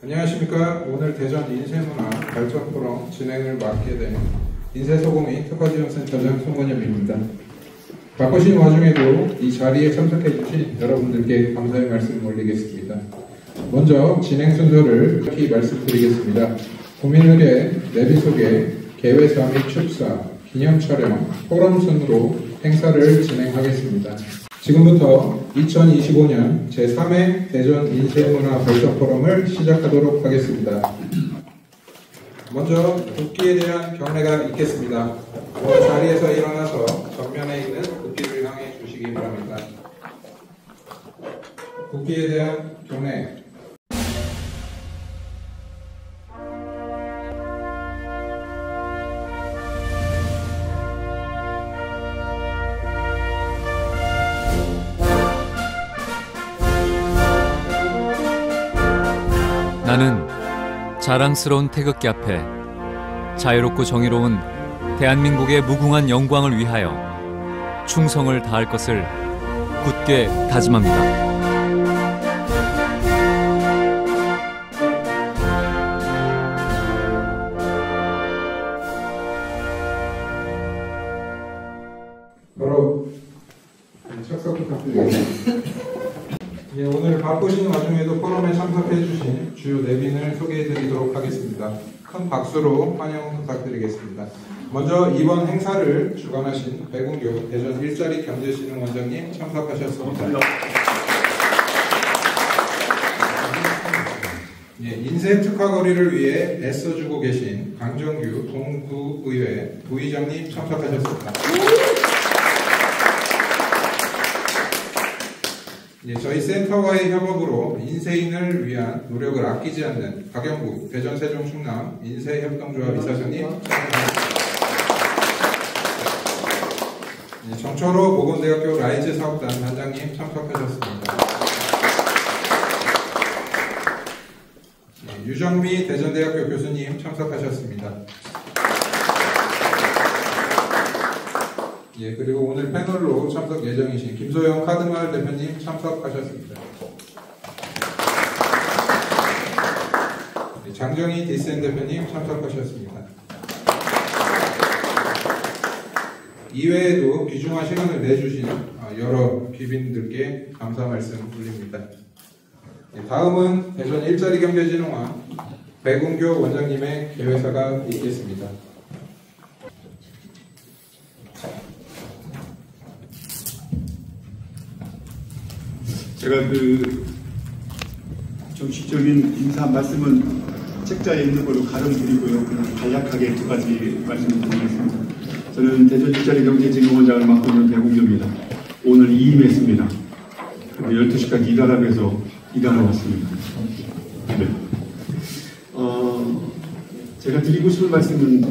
안녕하십니까. 오늘 대전 인쇄문화 발전 포럼 진행을 맡게 된 인쇄소공의 특화지원센터장 송건엽입니다. 바쁘신 와중에도 이 자리에 참석해 주신 여러분들께 감사의 말씀 올리겠습니다. 먼저 진행 순서를 이렇게 말씀드리겠습니다. 국민의례, 내비 소개, 개회사 및 축사, 기념 촬영, 포럼 순으로 행사를 진행하겠습니다. 지금부터 2025년 제3회 대전 인쇄문화 발전 포럼을 시작하도록 하겠습니다. 먼저 국기에 대한 경례가 있겠습니다. 자리에서 일어나서 전면에 있는 국기를 향해 주시기 바랍니다. 국기에 대한 경례. 나는 자랑스러운 태극기 앞에 자유롭고 정의로운 대한민국의 무궁한 영광을 위하여 충성을 다할 것을 굳게 다짐합니다. 바로 착석 부탁드리겠습니다. 오늘 바쁘신 와중에도 포럼에 참석해주신 주요 내빈을 소개해드리도록 하겠습니다. 큰 박수로 환영 부탁드리겠습니다. 먼저 이번 행사를 주관하신 백운교 대전 일자리 경제진흥원장님 참석하셨습니다. 인쇄 특화거리를 위해 애써주고 계신 강정규 동구의회 부의장님 참석하셨습니다. 저희 센터와의 협업으로 인쇄인을 위한 노력을 아끼지 않는 박영구 대전 세종 충남 인쇄협동조합 이사장님, 정철호 보건대학교 라이즈 사업단 단장님 참석하셨습니다. 유정미 대전대학교 교수님 참석하셨습니다. 그리고 오늘 패널로 참석 예정이신 김소영 카드마을 대표님 참석하셨습니다. 장정희 디센 대표님 참석하셨습니다. 이외에도 귀중한 시간을 내주신 여러 귀빈들께 감사 말씀 드립니다. 다음은 대전 일자리경제진흥원 백운교 원장님의 개회사가 있겠습니다. 제가 정식적인 인사 말씀은 책자에 있는 걸로 가름드리고요. 그냥 간략하게 두 가지 말씀을 드리겠습니다. 저는 대전 일자리경제진흥원장을 맡고 있는 백운교입니다. 오늘 이임했습니다. 12시까지 일하라고 해서 일하러 왔습니다. 네. 제가 드리고 싶은 말씀은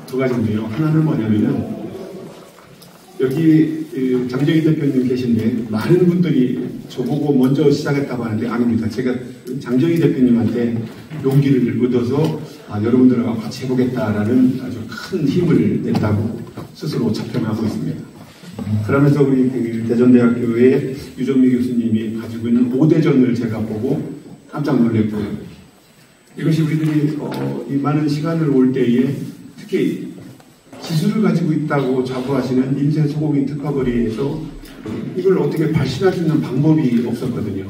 두 가지인데요. 하나는 뭐냐면은 여기 장정희 대표님 계신데 많은 분들이 저보고 먼저 시작했다고 하는데 아닙니다. 제가 장정희 대표님한테 용기를 얻어서 여러분들하고 같이 해보겠다라는 아주 큰 힘을 냈다고 스스로 자평하고 있습니다. 그러면서 우리 대전대학교의 유정미 교수님이 가지고 있는 5대전을 제가 보고 깜짝 놀랐고요. 이것이 우리들이 이 많은 시간을 올 때에 특히 기술을 가지고 있다고 자부하시는 인쇄소공인 특화거리에서 이걸 어떻게 발신할 수 있는 방법이 없었거든요.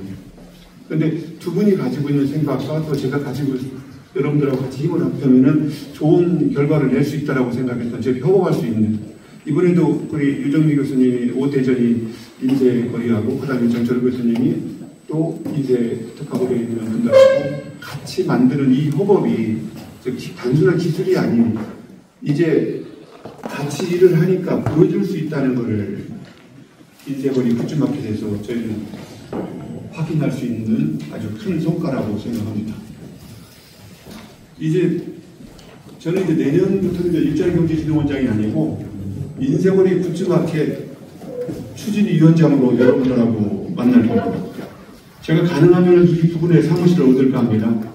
그런데 두 분이 가지고 있는 생각과 또 제가 가지고 여러분들하고 같이 힘을 합하면은 좋은 결과를 낼 수 있다고 생각해서 저희 협업할 수 있는, 이번에도 우리 유정미 교수님이 5대전이 인쇄거리하고 그다음에 정철 교수님이 또 인쇄 특화거리에 있는 분들하고 같이 만드는 이 협업이 단순한 기술이 아닌 이제 같이 일을 하니까 보여줄 수 있다는 것을 인쇄거리 굿즈마켓에서 저희는 확인할 수 있는 아주 큰 성과라고 생각합니다. 저는 이제 내년부터는 일자리경제진흥원장이 아니고 인쇄거리 굿즈마켓 추진위원장으로 여러분들하고 만날 겁니다. 제가 가능하면 이 부분에 사무실을 얻을까 합니다.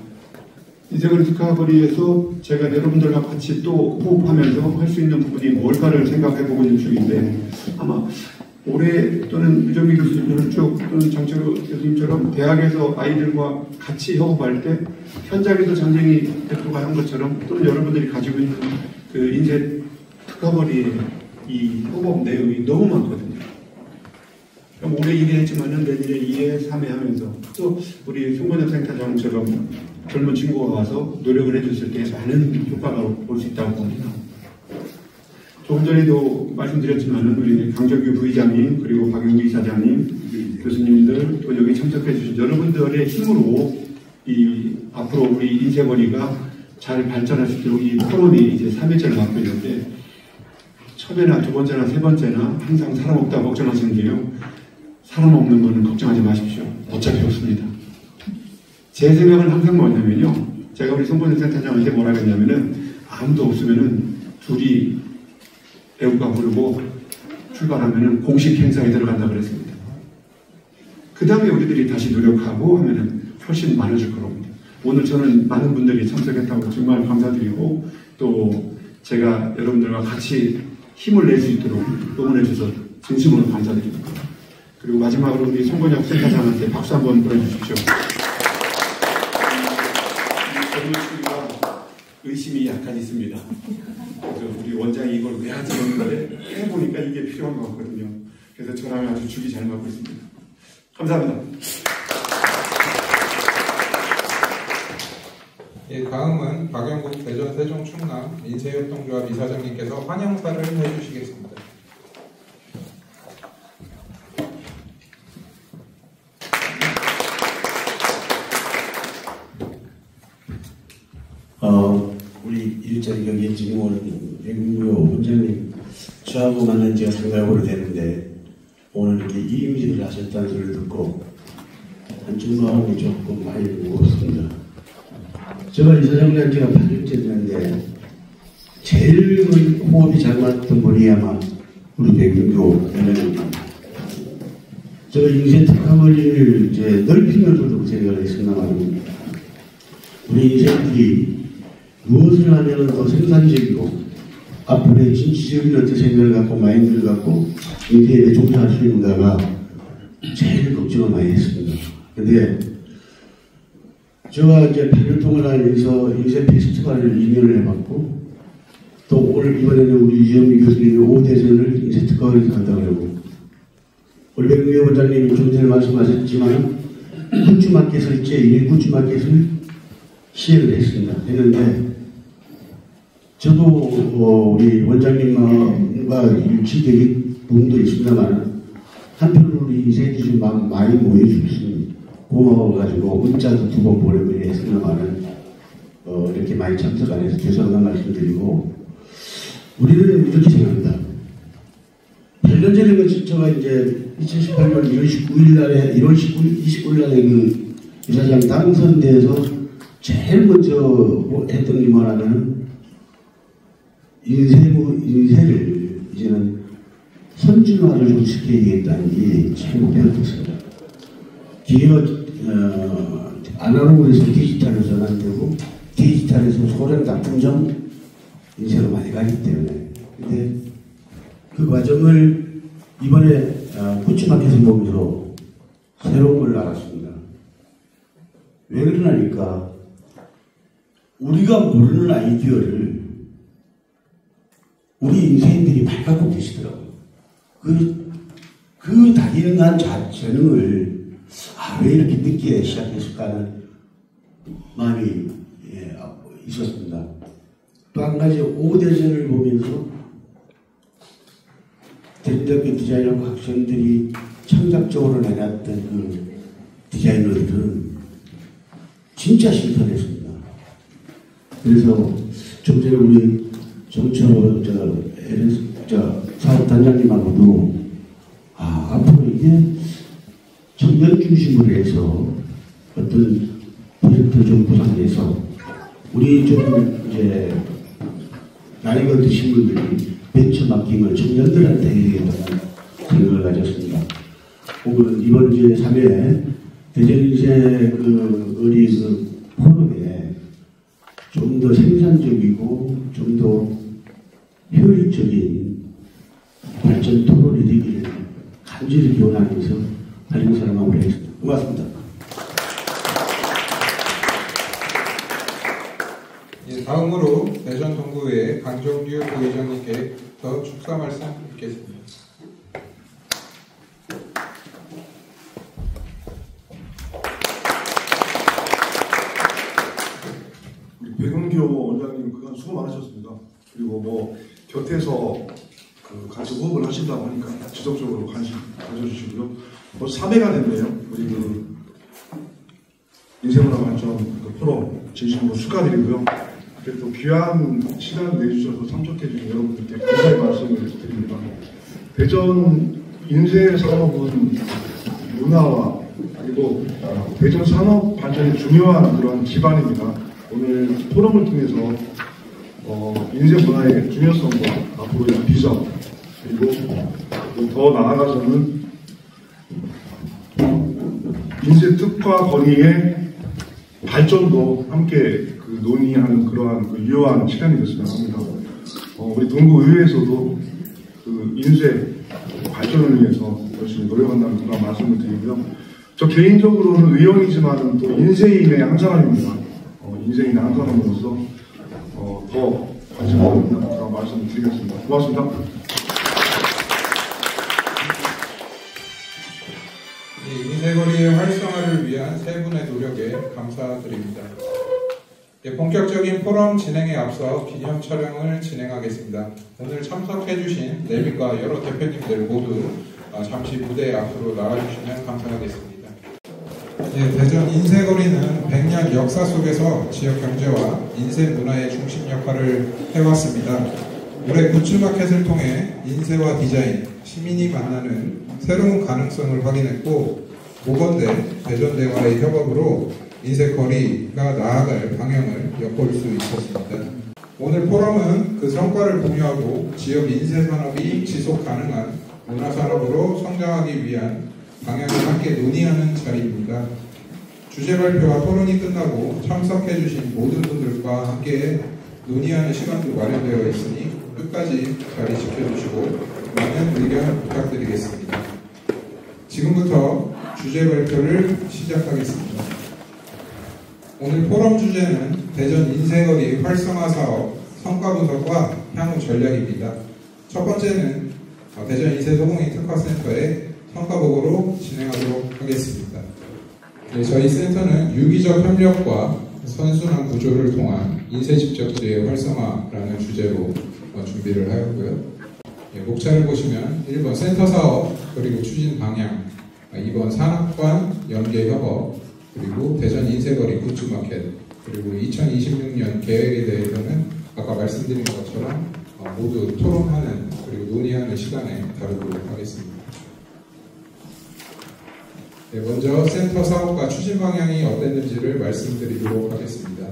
인생을 특화거리에서 제가 여러분들과 같이 또 호흡하면서 할 수 있는 부분이 뭘까를 생각해보고 있는 중인데, 아마 올해 또는 유정미 교수님 쪽 또는 장철호 교수님처럼 대학에서 아이들과 같이 협업할 때 현장에서 장정희 대표가 한 것처럼 또는 여러분들이 가지고 있는 그 인쇄 특화거리의 이 협업 내용이 너무 많거든요. 그럼 올해 1회 했지만은 내년에 2회, 3회 하면서 또 우리 송건엽 센터장처럼 젊은 친구가 와서 노력을 해줬을 때 많은 효과가 볼 수 있다고 봅니다. 조금 전에도 말씀드렸지만은 우리 강정규 부의장님 그리고 박용기 이사장님 교수님들 또 여기 참석해 주신 여러분들의 힘으로 이 앞으로 우리 인쇄거리가 잘 발전할 수 있도록 이 포럼이 이제 3회째를 맡고 있는데 첫 해나 두 번째나 세 번째나 항상 사람 없다고 걱정하시는데요. 사람 없는 거는 걱정하지 마십시오. 어차피 없습니다. 제 생각은 항상 뭐냐면요. 제가 우리 송건엽 센터장한테 뭐라 그랬냐면은 아무도 없으면은 둘이 애국가 부르고 출발하면은 공식 행사에 들어간다 그랬습니다. 그 다음에 우리들이 다시 노력하고 하면은 훨씬 많아질 거랍니다. 오늘 저는 많은 분들이 참석했다고 정말 감사드리고 또 제가 여러분들과 같이 힘을 낼 수 있도록 응원해 주셔서 진심으로 감사드립니다. 그리고 마지막으로 우리 송건엽 센터장한테 박수 한번 보내주십시오. 젊은 친구가 의심이 약간 있습니다. 그래서 우리 원장이 이걸 왜 하지 않는데 해보니까 이게 필요한 것 같거든요. 그래서 저랑 아주 죽이 잘 맞고 있습니다. 감사합니다. 예, 다음은 박영국 대전 세종 충남 인쇄협동조합 이사장님께서 환영사를 해주시겠습니다. 우리 일자리 경기에 지금 오는 백문교 원장님 저하고 만난 지가 상당히 오래되는데 오늘 이렇게 이임직을 하셨다는 소리를 듣고 한쪽 마음이 조금 많이 무겁습니다. 제가 이사장님 한 지가 8년째 됐는데 제일 호흡이 잘 맞던 분이 아마 우리 백문교 원장님입니다. 제가 인쇄 특화거리를 이제 넓히면서도 생각을 했습니다만 우리 인쇄들이 무엇을 하면 더 생산적이고 앞으로의 진취적인 어떤 생각을 갖고 마인드를 갖고 인쇄에 종사할 수 있는가가 제일 걱정을 많이 했습니다. 근데 제가 이제 8년 동안 하면서 인쇄 페스티벌을 2년을 해봤고 또 오늘 이번에는 우리 이정미 교수님이 5대전을 인쇄 특화를 한다고 하고 우리 백무회 원장님이 좀 전에 말씀하셨지만 굿즈마켓을 제1 굿즈마켓을 시행을 했는데 저도 우리 원장님과 일치되는 부분도 있습니다만 한편으로 우리 인쇄들이 좀 많이 모여주셨습니다. 고마워가지고 문자도 2번 보내고 했습니다만 이렇게 많이 참석 안 해서 죄송한 말씀드리고 우리는 이렇게 생각합니다. 8년 전에 제가 이제 2018년 1월 19일 날에 1월 29일 날에 그 이사장 당선돼서 제일 먼저 했던 게 뭐냐면 인쇄를 이제는 선진화를 좀 시켜야겠다는 게 제일 목표였습니다. 기계가 아날로그에서 디지털에서는 안 되고 디지털에서 소량 납품점 인쇄로 많이 가기 때문에 근데 그 과정을 이번에 굿즈마켓을 보면서 새로운 걸 알았습니다. 왜 그러냐니까 우리가 모르는 아이디어를 우리 인쇄인들이 많이 갖고 계시더라고요. 그 다양한 재능을 왜 이렇게 늦게 시작했을까 하는 마음이 있었습니다. 또 한 가지 5대전을 보면서 대학교 디자인학과 학생들이 창작적으로 내놨던 그 디자이너들은 진짜 신선했습니다. 그래서 좀 전에 우리 정철 사업단장님하고도 앞으로 이게 청년 중심으로 해서 어떤 프로젝트를 좀 구상해서 우리 좀 이제 나이가 드신 분들이 벤처 맡김을 청년들한테 해야겠다는 생각을 가졌습니다. 혹은 이번 이제 3회 대전인쇄 우리 포럼에 좀 더 생산적이고 좀 더 효율적인 발전 토론이 되기를 간절히 기원하면서 발행사를 마무리하겠습니다. 고맙습니다. 예, 다음으로 대전 동구의 강정규 부회장님께 더 축사 말씀 듣겠습니다. 우리 백은교 원장님 그간 수고 많으셨습니다. 그리고 뭐 곁에서 같이 호흡을 하신다고 하니까 지속적으로 관심 가져주시고요. 벌써 3회가 됐네요. 우리 인생문화 발전 프로 진심으로 축하드리고요. 또 귀한 시간 내주셔서 참석해주신 여러분들께 감사의 말씀을 드립니다. 대전 인쇄산업은 문화와 그리고 대전 산업 발전에 중요한 그런 기반입니다. 오늘 포럼을 통해서 인쇄 문화의 중요성과 앞으로의 비전 그리고 더 나아가서는 인쇄 특화 건의의 발전도 함께 논의하는 그러한 유효한 시간이 됐으면 합니다. 우리 동구의회에서도 인쇄 발전을 위해서 열심히 노력한다는 그런 말씀을 드리고요. 저 개인적으로는 의원이지만 또 인쇄인의 한 사람입니다. 인쇄인의 한 사람으로서 더 관심을 갖는 그런 말씀을 드리겠습니다. 고맙습니다. 인쇄거리의 활성화를 위한 세 분의 노력에 감사드립니다. 본격적인 포럼 진행에 앞서 기념 촬영을 진행하겠습니다. 오늘 참석해주신 내빈과 여러 대표님들 모두 잠시 무대 앞으로 나와주시면 감사하겠습니다. 대전 인쇄거리는 100년 역사 속에서 지역 경제와 인쇄 문화의 중심 역할을 해왔습니다. 올해 굿즈마켓을 통해 인쇄와 디자인, 시민이 만나는 새로운 가능성을 확인했고, 모건대, 대전대와의 협업으로 인쇄거리가 나아갈 방향을 엿볼 수 있었습니다. 오늘 포럼은 그 성과를 공유하고 지역 인쇄산업이 지속 가능한 문화산업으로 성장하기 위한 방향을 함께 논의하는 자리입니다. 주제 발표와 토론이 끝나고 참석해주신 모든 분들과 함께 논의하는 시간도 마련되어 있으니 끝까지 자리 지켜주시고 많은 의견 부탁드리겠습니다. 지금부터 주제 발표를 시작하겠습니다. 오늘 포럼 주제는 대전 인쇄거리 활성화 사업 성과 분석과 향후 전략입니다. 첫 번째는 대전 인쇄소공인 특화센터의 성과 보고로 진행하도록 하겠습니다. 저희 센터는 유기적 협력과 선순환 구조를 통한 인쇄 집적지의 활성화라는 주제로 준비를 하였고요. 목차를 보시면 1번 센터 사업 그리고 추진 방향, 2번 산업관 연계 협업, 그리고 대전 인쇄거리 굿즈마켓, 그리고 2026년 계획에 대해서는 아까 말씀드린 것처럼 모두 토론하는 그리고 논의하는 시간에 다루도록 하겠습니다. 먼저 센터 사업과 추진 방향이 어땠는지를 말씀드리도록 하겠습니다.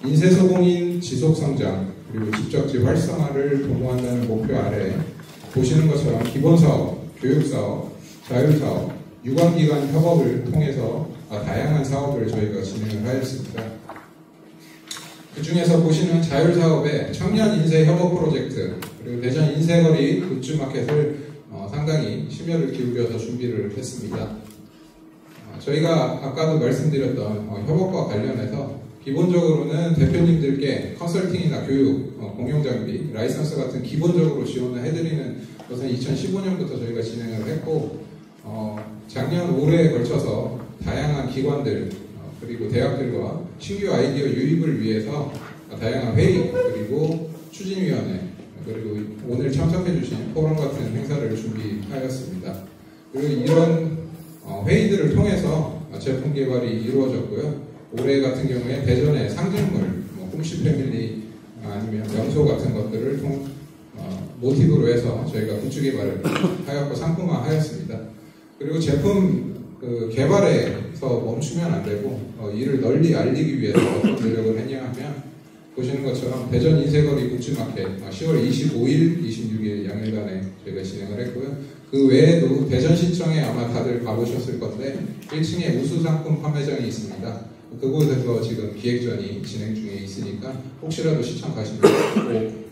인쇄소공인 지속성장 그리고 집적지 활성화를 도모한다는 목표 아래 보시는 것처럼 기본사업, 교육사업, 자율사업, 유관기관 협업을 통해서 다양한 사업을 저희가 진행을 하였습니다. 그 중에서 보시는 자율사업의 청년인쇄협업 프로젝트 그리고 대전 인쇄거리 굿즈마켓을 상당히 심혈을 기울여서 준비를 했습니다. 저희가 아까도 말씀드렸던 협업과 관련해서 기본적으로는 대표님들께 컨설팅이나 교육, 공용장비, 라이선스 같은 기본적으로 지원을 해드리는 것은 2015년부터 저희가 진행을 했고 작년 올해에 걸쳐서 다양한 기관들 그리고 대학들과 신규 아이디어 유입을 위해서 다양한 회의 그리고 추진위원회 그리고 오늘 참석해주신 포럼 같은 행사를 준비하였습니다. 그리고 이런 회의들을 통해서 제품 개발이 이루어졌고요. 올해 같은 경우에 대전의 상징물, 홈시 패밀리 아니면 명소 같은 것들을 모티브로 해서 저희가 굿즈 개발을 하였고 상품화하였습니다. 그리고 제품 개발에서 멈추면 안 되고 이를 널리 알리기 위해서 어떤 노력을 했냐 하면 보시는 것처럼 대전 인쇄거리 굿즈마켓 10월 25일, 26일 양일간에 저희가 진행을 했고요. 그 외에도 대전시청에 아마 다들 가보셨을 건데 1층에 우수상품 판매장이 있습니다. 그곳에서 지금 기획전이 진행 중에 있으니까 혹시라도 시청 가시면 꼭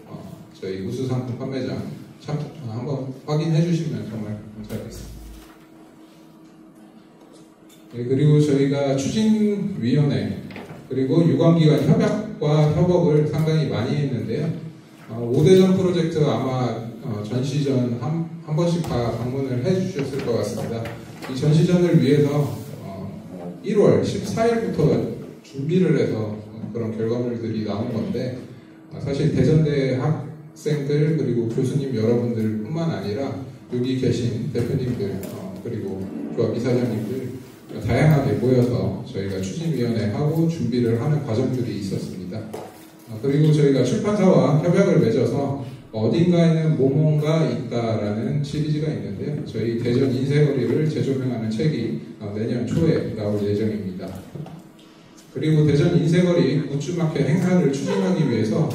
저희 우수상품 판매장 한번 확인해 주시면 정말 감사하겠습니다. 네, 그리고 저희가 추진위원회 그리고 유관기관 협약과 협업을 상당히 많이 했는데요. 5대전 프로젝트 아마 전시 전 한 번씩 다 방문을 해주셨을 것 같습니다. 이 전시전을 위해서 1월 14일부터 준비를 해서 그런 결과물들이 나온 건데 사실 대전대 학생들 그리고 교수님 여러분들 뿐만 아니라 여기 계신 대표님들 그리고 조합 이사장님들 다양하게 모여서 저희가 추진위원회하고 준비를 하는 과정들이 있었습니다. 그리고 저희가 출판사와 협약을 맺어서 어딘가에는 뭐뭔가 있다라는 시리즈가 있는데요. 저희 대전 인쇄거리를 재조명하는 책이 내년 초에 나올 예정입니다. 그리고 대전 인쇄거리 굿즈마켓 행사를 추진하기 위해서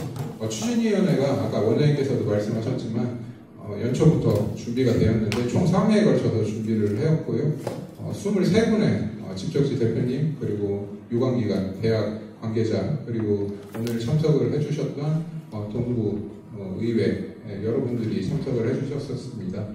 추진위원회가 아까 원장님께서도 말씀하셨지만 연초부터 준비가 되었는데 총 3회에 걸쳐서 준비를 해왔고요. 23분의 직접지 대표님 그리고 유관기관, 대학 관계자 그리고 오늘 참석을 해주셨던 동부 의회 여러분들이 참석을 해주셨었습니다.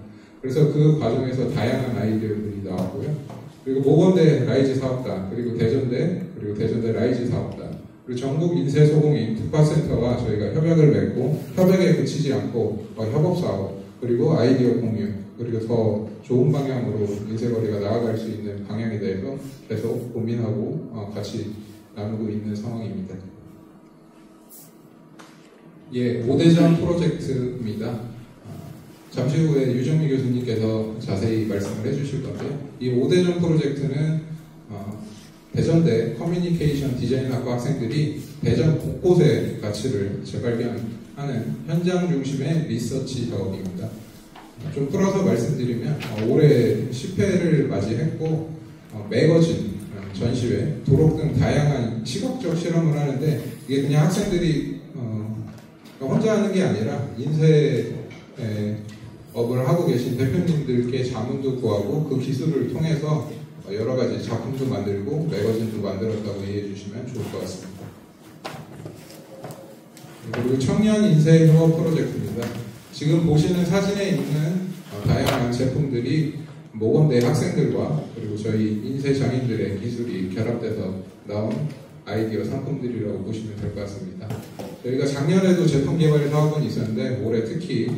그래서 그 과정에서 다양한 아이디어들이 나왔고요. 그리고 모건대 라이즈 사업단 그리고 대전대 라이즈 사업단 그리고 전국 인쇄소공인 특화센터와 저희가 협약을 맺고 협약에 그치지 않고 협업사업 그리고 아이디어 공유 그리고 더 좋은 방향으로 인쇄거리가 나아갈 수 있는 방향에 대해서 계속 고민하고 같이 나누고 있는 상황입니다. 예, 5대전 프로젝트입니다. 잠시 후에 유정미 교수님께서 자세히 말씀을 해주실 건데요. 이 5대전 프로젝트는 대전대 커뮤니케이션 디자인학과 학생들이 대전 곳곳의 가치를 재발견하는 현장 중심의 리서치 작업입니다. 좀 풀어서 말씀드리면 올해 10회를 맞이했고 매거진, 전시회, 도록 등 다양한 시각적 실험을 하는데 이게 그냥 학생들이 혼자 하는 게 아니라 인쇄업을 하고 계신 대표님들께 자문도 구하고 그 기술을 통해서 여러 가지 작품도 만들고 매거진도 만들었다고 이해해 주시면 좋을 것 같습니다. 그리고 청년 인쇄 협업 프로젝트입니다. 지금 보시는 사진에 있는 다양한 제품들이 모건대 학생들과 그리고 저희 인쇄 장인들의 기술이 결합돼서 나온 아이디어 상품들이라고 보시면 될 것 같습니다. 저희가 작년에도 제품 개발 사업은 있었는데 올해 특히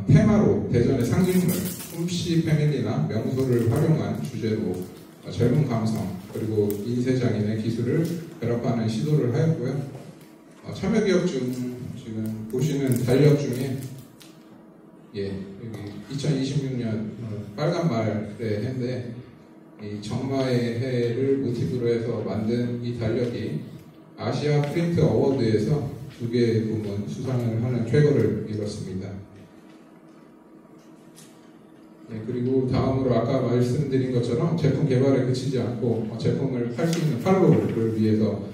테마로 대전의 상징물, 홈씨 패밀리나 명소를 활용한 주제로 젊은 감성 그리고 인쇄 장인의 기술을 결합하는 시도를 하였고요. 참여 기업 중 지금 보시는 달력 중에 여기 2026년 빨간 말의 해인데 이 정마의 해를 모티브로 해서 만든 이 달력이 아시아 프린트 어워드에서 2개 부문 수상을 하는 쾌거를 이뤘습니다. 그리고 다음으로 아까 말씀드린 것처럼 제품 개발에 그치지 않고 제품을 팔 수 있는 팔로를 위해서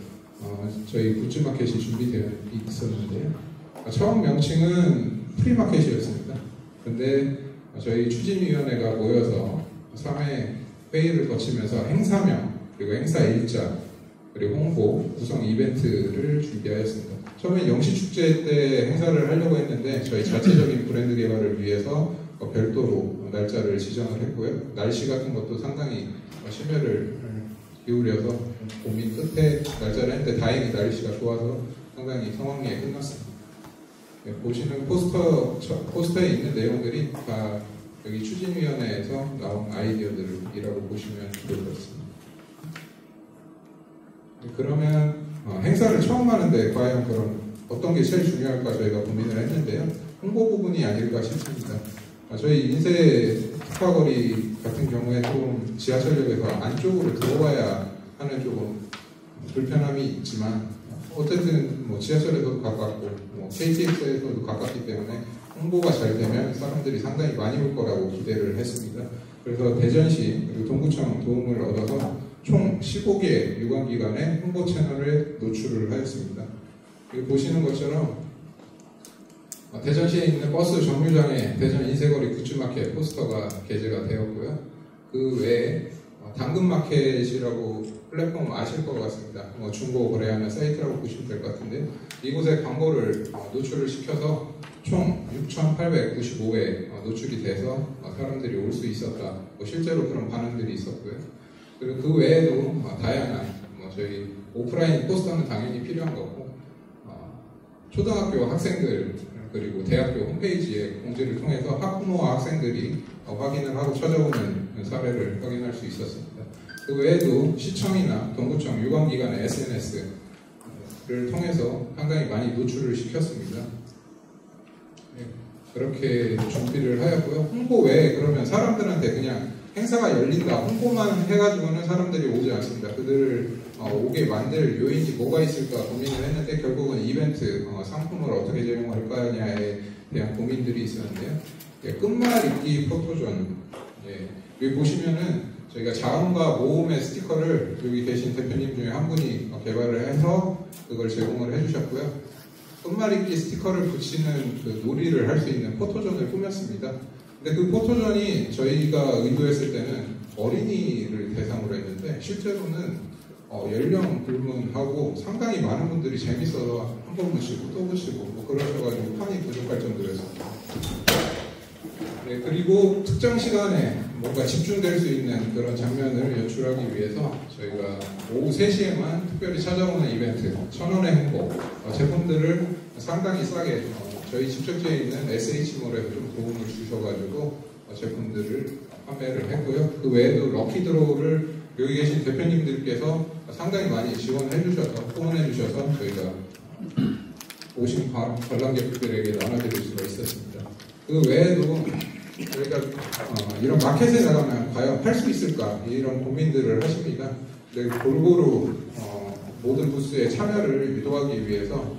저희 굿즈마켓이 준비되어 있었는데요. 처음 명칭은 프리마켓이었습니다. 근데 저희 추진위원회가 모여서 3회 회의를 거치면서 행사명, 그리고 행사 일자, 그리고 홍보, 구성 이벤트를 준비하였습니다. 처음에 영시축제 때 행사를 하려고 했는데 저희 자체적인 브랜드 개발을 위해서 별도로 날짜를 지정을 했고요. 날씨 같은 것도 상당히 심혈을 기울여서 고민 끝에 날짜를 했는데 다행히 날씨가 좋아서 상당히 성황리에 끝났습니다. 보시는 포스터에 있는 내용들이 다 여기 추진위원회에서 나온 아이디어들이라고 보시면 좋을 것 같습니다. 그러면 행사를 처음 하는데 과연 그럼 어떤 게 제일 중요할까 저희가 고민을 했는데요. 홍보 부분이 아닐까 싶습니다. 저희 인쇄 특화거리 같은 경우에 좀 지하철역에서 안쪽으로 들어와야 하는 조금 불편함이 있지만 어쨌든 뭐 지하철에서도 가깝고 KTX에서도 가깝기 때문에 홍보가 잘 되면 사람들이 상당히 많이 올 거라고 기대를 했습니다. 그래서 대전시 그리고 동구청 도움을 얻어서 총 15개 유관기관의 홍보 채널에 노출을 하였습니다. 여기 보시는 것처럼 대전시에 있는 버스 정류장에 대전 인쇄거리 굿즈마켓 포스터가 게재가 되었고요. 그 외에 당근마켓이라고 플랫폼 아실 것 같습니다. 중고 거래하는 사이트라고 보시면 될 것 같은데 이곳에 광고를 노출을 시켜서 총 6,895회 노출이 돼서 사람들이 올 수 있었다. 실제로 그런 반응들이 있었고요. 그리고 그 외에도 다양한 저희 오프라인 포스터는 당연히 필요한 거고 초등학교 학생들 그리고 대학교 홈페이지에 공지를 통해서 학부모와 학생들이 확인을 하고 찾아오는 사례를 확인할 수 있었습니다. 그 외에도 시청이나 동구청 유관기관의 SNS를 통해서 상당히 많이 노출을 시켰습니다. 그렇게 준비를 하였고요. 홍보 외에 그러면 사람들한테 그냥 행사가 열린다 홍보만 해가지고는 사람들이 오지 않습니다. 그들을 오게 만들 요인이 뭐가 있을까 고민을 했는데 결국은 이벤트 상품을 어떻게 제공할 거냐에 대한 고민들이 있었는데요. 끝말잇기 포토존 여기 보시면은 저희가 자음과 모음의 스티커를 여기 계신 대표님 중에 한 분이 개발을 해서 그걸 제공을 해주셨고요. 끝말잇기 스티커를 붙이는 그 놀이를 할 수 있는 포토존을 꾸몄습니다. 근데 그 포토존이 저희가 의도했을 때는 어린이를 대상으로 했는데 실제로는 연령 불문하고 상당히 많은 분들이 재밌어서 한 번 붙이고 또 붙이고 그러셔가지고 판이 부족할 정도였습니다. 그리고 특정 시간에 뭔가 집중될 수 있는 그런 장면을 연출하기 위해서 저희가 오후 3시에만 특별히 찾아오는 이벤트 1,000원의 행복 제품들을 상당히 싸게 저희 집적지에 있는 SH몰에서 좀 도움을 주셔가지고 제품들을 판매를 했고요. 그 외에도 럭키드로우를 여기 계신 대표님들께서 상당히 많이 지원해 주셔서 후원해 주셔서 저희가 오신 관람객들에게 나눠드릴 수가 있었습니다. 그 외에도 저희가 이런 마켓에 나가면 과연 팔 수 있을까 이런 고민들을 하십니다. 골고루 모든 부스에 참여를 유도하기 위해서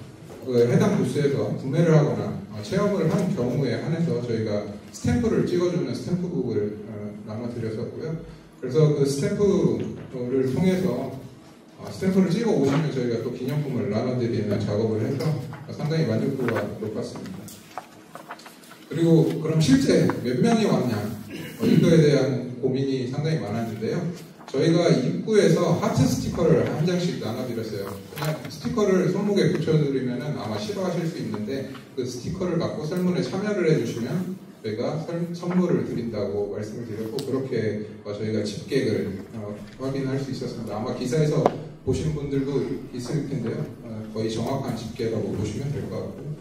해당 부스에서 구매를 하거나 체험을 한 경우에 한해서 저희가 스탬프를 찍어주는 스탬프북을 나눠드렸었고요. 그래서 그 스탬프를 통해서 스탬프를 찍어 오시면 저희가 또 기념품을 나눠드리는 작업을 해서 상당히 만족도가 높았습니다. 그리고 그럼 실제 몇 명이 왔냐 이거에 대한 고민이 상당히 많았는데요. 저희가 입구에서 하트 스티커를 한 장씩 나눠드렸어요. 그냥 스티커를 손목에 붙여드리면 아마 싫어하실 수 있는데 그 스티커를 갖고 설문에 참여를 해주시면 저희가 선물을 드린다고 말씀을 드렸고 그렇게 저희가 집계를 확인할 수 있었습니다. 아마 기사에서 보신 분들도 있을 텐데요. 거의 정확한 집계라고 보시면 될 것 같고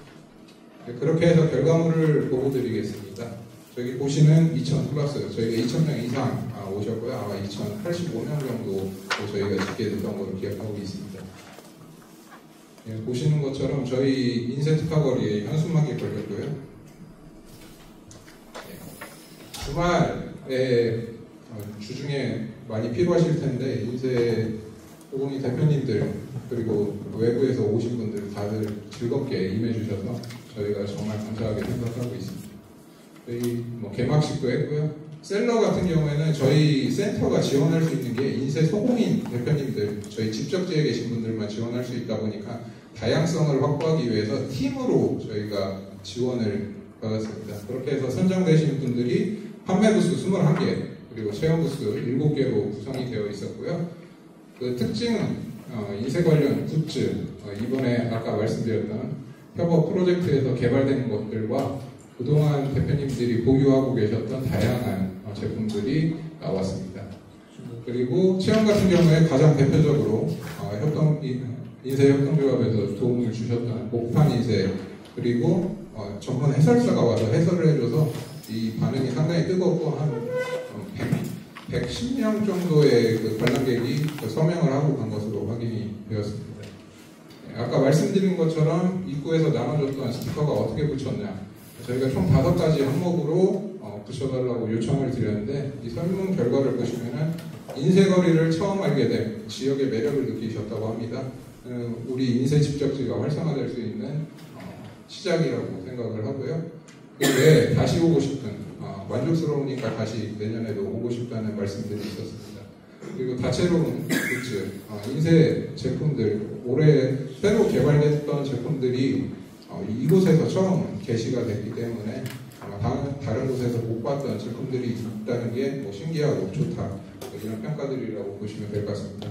그렇게 해서 결과물을 보고드리겠습니다. 저기 보시는 2,000 플러스 저희가 2,000명 이상 오셨고요. 아마 2,085명 정도 저희가 집계됐던 걸로 기억하고 있습니다. 보시는 것처럼 저희 인쇄 특화거리에 현수막이 걸렸고요. 주말에 주중에 많이 필요하실 텐데 인쇄 소공이 대표님들 그리고 외부에서 오신 분들 다들 즐겁게 임해주셔서 저희가 정말 감사하게 생각하고 있습니다. 저희 개막식도 했고요. 셀러 같은 경우에는 저희 센터가 지원할 수 있는 게 인쇄 소공인 대표님들 저희 집적지에 계신 분들만 지원할 수 있다 보니까 다양성을 확보하기 위해서 팀으로 저희가 지원을 받았습니다. 그렇게 해서 선정되신 분들이 판매 부스 21개 그리고 체험 부스 7개로 구성이 되어 있었고요. 그 특징은 인쇄 관련 굿즈 이번에 아까 말씀드렸던 협업 프로젝트에서 개발된 것들과 그동안 대표님들이 보유하고 계셨던 다양한 제품들이 나왔습니다. 그리고 체험 같은 경우에 가장 대표적으로 인쇄협동조합에서 도움을 주셨던 목판 인쇄 그리고 전문 해설사가 와서 해설을 해줘서 이 반응이 상당히 뜨겁고 한 110명 정도의 그 관람객이 서명을 하고 간 것으로 확인이 되었습니다. 아까 말씀드린 것처럼 입구에서 나눠줬던 스티커가 어떻게 붙였냐 저희가 총 5가지 항목으로 붙여달라고 요청을 드렸는데 이 설문 결과를 보시면은 인쇄거리를 처음 알게 된 지역의 매력을 느끼셨다고 합니다. 우리 인쇄 집적지가 활성화될 수 있는 시작이라고 생각을 하고요. 그 외에 다시 오고 싶은 만족스러우니까 다시 내년에도 오고 싶다는 말씀들이 있었습니다. 그리고 다채로운 굿즈, 인쇄 제품들 올해 새로 개발됐던 제품들이 이곳에서 처음 게시가 됐기 때문에 아마 다른 곳에 곳에서 못 봤던 제품들이 있다는 게 뭐 신기하고 좋다, 뭐 이런 평가들이라고 보시면 될 것 같습니다.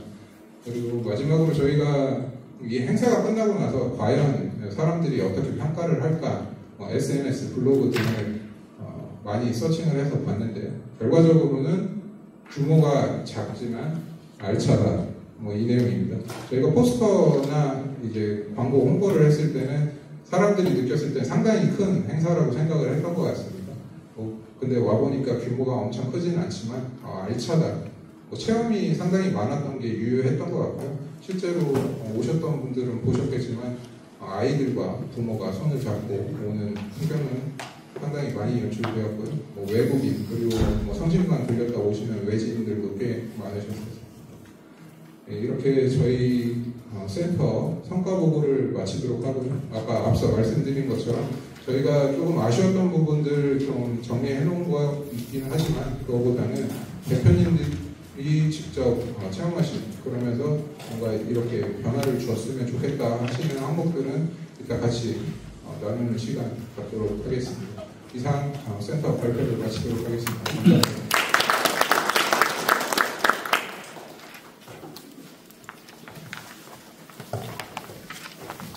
그리고 마지막으로 저희가 이 행사가 끝나고 나서 과연 사람들이 어떻게 평가를 할까, SNS, 블로그 등을 많이 서칭을 해서 봤는데 결과적으로는 규모가 작지만 알차다, 뭐 이 내용입니다. 저희가 포스터나 이제 광고 홍보를 했을 때는 사람들이 느꼈을 때 상당히 큰 행사라고 생각을 했던 것 같습니다. 근데 와보니까 규모가 엄청 크지는 않지만 알차다, 체험이 상당히 많았던 게 유효했던 것 같고요. 실제로 오셨던 분들은 보셨겠지만 아이들과 부모가 손을 잡고 오는 풍경은 상당히 많이 연출되었고요. 외국인 그리고 성심당 들렸다 오시는 외지인들도 꽤 많으셨습니다. 이렇게 저희 센터 성과 보고를 마치도록 하고요. 아까 앞서 말씀드린 것처럼 저희가 조금 아쉬웠던 부분들 좀 정리해 놓은 거 있긴 하지만 그거보다는 대표님들이 직접 체험하신, 그러면서 뭔가 이렇게 변화를 주었으면 좋겠다 하시는 항목들은 이따 같이 나누는 시간 갖도록 하겠습니다. 이상 센터 발표를 마치도록 하겠습니다.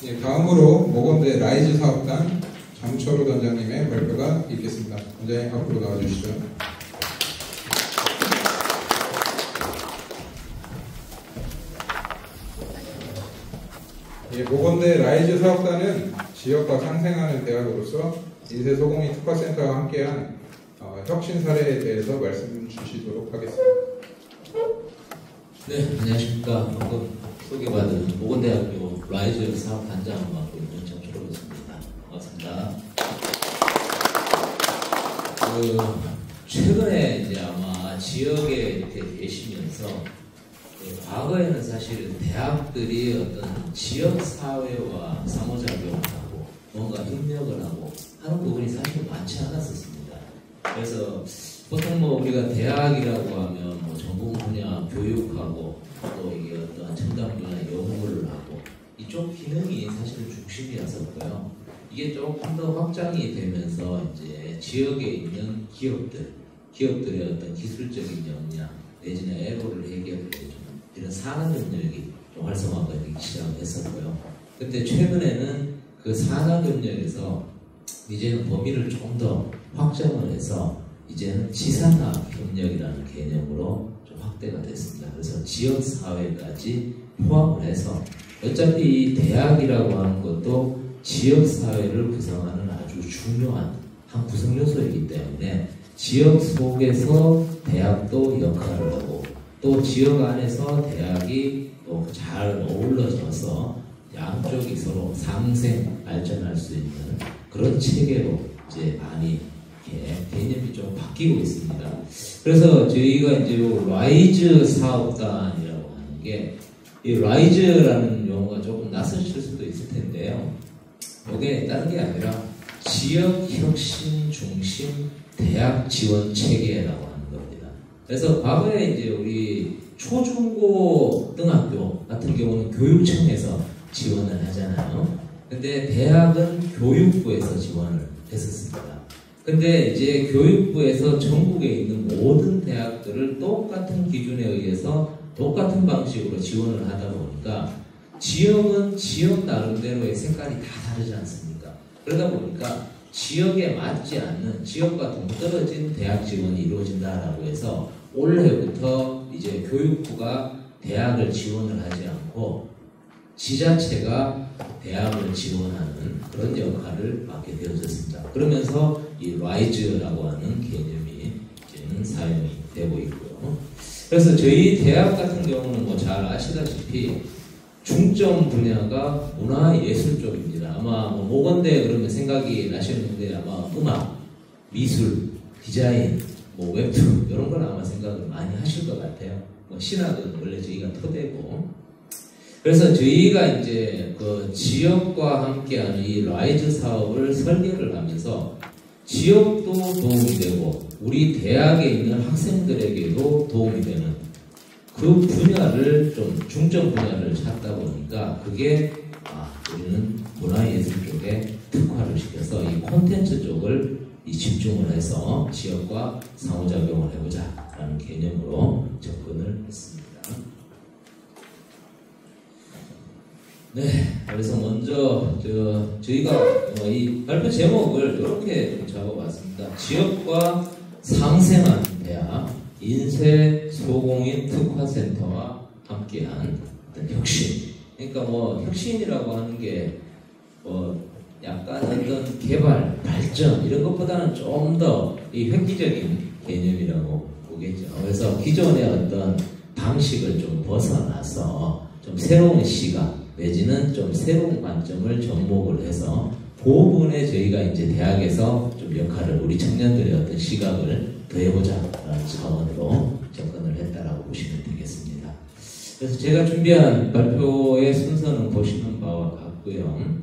예, 다음으로 모건대 라이즈 사업단 장철호 단장님의 발표가 있겠습니다. 원장님 앞으로 나와주시죠. 예, 모건대 라이즈 사업단은 지역과 상생하는 대학으로서 인쇄소공인 특화센터와 함께한 혁신 사례에 대해서 말씀 주시도록 하겠습니다. 네, 안녕하십니까. 방금 소개받은 모건대학교 라이즈 사업단장을 맡고 있는 장철호입니다. 반갑습니다. 최근에 이제 아마 지역에 이렇게 계시면서 과거에는 사실 대학들이 어떤 지역 사회와 상호작용하고 뭔가 협력을 하고 하는 부분이 사실 많지 않았었습니다. 그래서 보통 우리가 대학이라고 하면 전공 분야 교육하고 또 이게 어떤 첨단 분야 연구를 하고 이쪽 기능이 사실은 중심이었었고요. 이게 조금 더 확장이 되면서 이제 지역에 있는 기업들의 어떤 기술적인 역량 내지는 애로를 해결해주는 이런 산업 협력이 좀 활성화가 되기 시작했었고요. 근데 최근에는 그 산업 협력에서 이제는 범위를 좀 더 확장을 해서 이제는 지산학 협력이라는 개념으로 좀 확대가 됐습니다. 그래서 지역 사회까지 포함을 해서 어차피 이 대학이라고 하는 것도 지역 사회를 구성하는 아주 중요한 한 구성 요소이기 때문에 지역 속에서 대학도 역할을 하고 또 지역 안에서 대학이 또 잘 어우러져서 양쪽이 서로 상생 발전할 수 있는 그런 체계로 이제 많이 개념이 좀 바뀌고 있습니다. 그래서 저희가 이제 라이즈 사업단이라고 하는 게 이 라이즈라는 용어가 조금 낯설실 수도 있을 텐데요. 이게 다른 게 아니라 지역 혁신 중심 대학 지원 체계라고 하는 겁니다. 그래서 과거에 이제 우리 초중고 등학교 같은 경우는 교육청에서 지원을 하잖아요. 근데 대학은 교육부에서 지원을 했었습니다. 근데 이제 교육부에서 전국에 있는 모든 대학들을 똑같은 기준에 의해서 똑같은 방식으로 지원을 하다 보니까 지역은 지역 나름대로의 색깔이 다 다르지 않습니까? 그러다 보니까 지역에 맞지 않는 지역과 동떨어진 대학 지원이 이루어진다라고 해서 올해부터 이제 교육부가 대학을 지원을 하지 않고 지자체가 대학을 지원하는 그런 역할을 맡게 되어졌습니다. 그러면서 이 라이즈라고 하는 개념이 이제는 사용이 되고 있고요. 그래서 저희 대학 같은 경우는 잘 아시다시피 중점 분야가 문화예술 쪽입니다. 아마 모건대 그러면 생각이 나시는데 아마 음악, 미술, 디자인, 웹툰 이런 걸 아마 생각을 많이 하실 것 같아요. 신학은 원래 저희가 토대고. 그래서 저희가 이제 그 지역과 함께하는 이 라이즈 사업을 설계를 하면서 지역도 도움이 되고 우리 대학에 있는 학생들에게도 도움이 되는 그 분야를 좀 중점 분야를 찾다 보니까 그게 우리는 문화예술 쪽에 특화를 시켜서 이 콘텐츠 쪽을 이 집중을 해서 지역과 상호작용을 해보자라는 개념으로 접근을 했습니다. 네, 그래서 먼저 저희가 이 발표 제목을 이렇게 잡아봤습니다. 지역과 상생하는 대학 인쇄 소공인 특화센터와 함께한 어떤 혁신. 그러니까 뭐 혁신이라고 하는 게 약간 어떤 개발, 발전 이런 것보다는 좀 더 이 획기적인 개념이라고 보겠죠. 그래서 기존의 어떤 방식을 좀 벗어나서 좀 새로운 시각 내지는 좀 새로운 관점을 접목을 해서 그 부분에 저희가 이제 대학에서 좀 역할을 우리 청년들의 어떤 시각을 더해보자라는 차원으로 접근을 했다라고 보시면 되겠습니다. 그래서 제가 준비한 발표의 순서는 보시는 바와 같고요.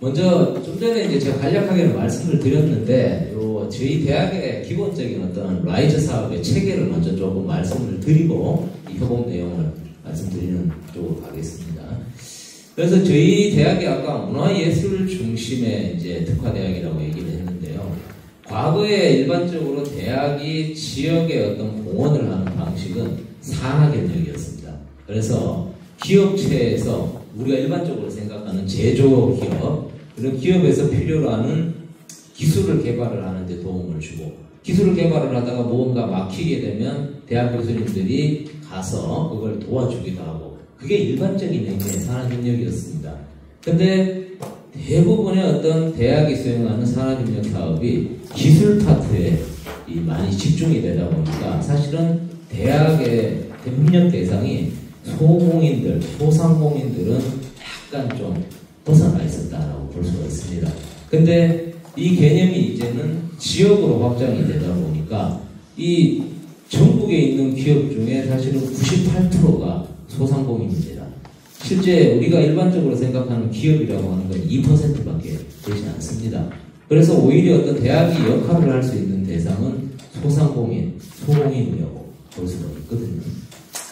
먼저 좀 전에 이제 제가 간략하게 말씀을 드렸는데 저희 대학의 기본적인 어떤 라이즈 사업의 체계를 먼저 조금 말씀을 드리고 이 협업 내용을 말씀드리는 쪽으로 가겠습니다. 그래서 저희 대학이 아까 문화예술 중심의 이제 특화대학이라고 얘기를 했는데요. 과거에 일반적으로 대학이 지역의 어떤 공헌을 하는 방식은 산하경영이었습니다. 그래서 기업체에서 우리가 일반적으로 생각하는 제조기업, 그런 기업에서 필요로 하는 기술을 개발을 하는데 도움을 주고, 기술을 개발을 하다가 뭔가 막히게 되면 대학 교수님들이 가서 그걸 도와주기도 하고, 그게 일반적인 의미의 산하경영이었습니다. 근데 대부분의 어떤 대학이 수행하는 산하경영 사업이 기술 파트에 많이 집중이 되다 보니까 사실은 대학의 협력 대상이 소공인들, 소상공인들은 약간 좀 벗어나 있었다라고 볼 수가 있습니다. 근데 이 개념이 이제는 지역으로 확장이 되다 보니까 이 전국에 있는 기업 중에 사실은 98%가 소상공인입니다. 실제 우리가 일반적으로 생각하는 기업이라고 하는 건 2%밖에 되지 않습니다. 그래서 오히려 어떤 대학이 역할을 할 수 있는 대상은 소상공인, 소공인이라고 볼 수가 있거든요.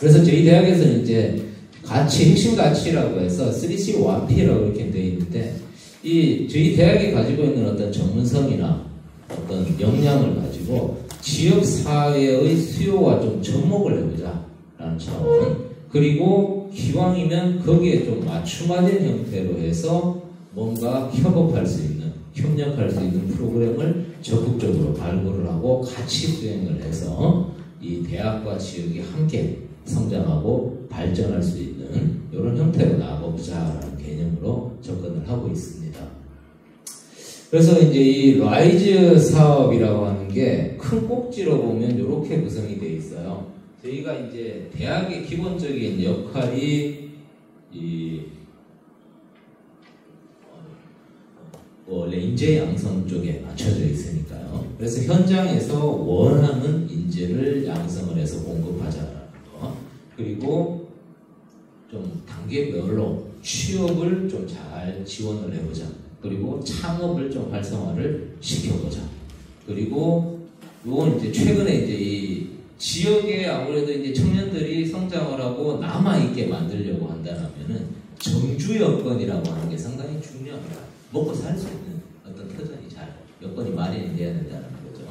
그래서 저희 대학에서는 이제 가치, 핵심 가치라고 해서 3C1P라고 이렇게 되어 있는데, 저희 대학이 가지고 있는 어떤 전문성이나 어떤 역량을 가지고 지역 사회의 수요와 좀 접목을 해보자라는 차원, 그리고 기왕이면 거기에 좀 맞춤화된 형태로 해서 뭔가 협업할 수 있는, 협력할 수 있는 프로그램을 적극적으로 발굴을 하고 같이 수행을 해서 이 대학과 지역이 함께 성장하고 발전할 수 있는 이런 형태로 나아가보자라는 개념으로 접근을 하고 있습니다. 그래서 이제 이 라이즈 사업이라고 하는 게 큰 꼭지로 보면 이렇게 구성이 되어 있어요. 저희가 이제 대학의 기본적인 역할이 원래 인재 양성 쪽에 맞춰져 있으니까요. 그래서 현장에서 원하는 인재를 양성을 해서 공급하자라는 거, 그리고 좀 단계별로 취업을 좀 잘 지원을 해보자, 그리고 창업을 좀 활성화를 시켜보자, 그리고 요건 이제 최근에 이제 이 지역에 아무래도 이제 청년들이 성장을 하고 남아있게 만들려고 한다면은 정주 여건이라고 하는 게 상당히 중요합니다. 먹고 살 수 있는 어떤 터전이 잘 여건이 마련이 돼야 된다는 거죠.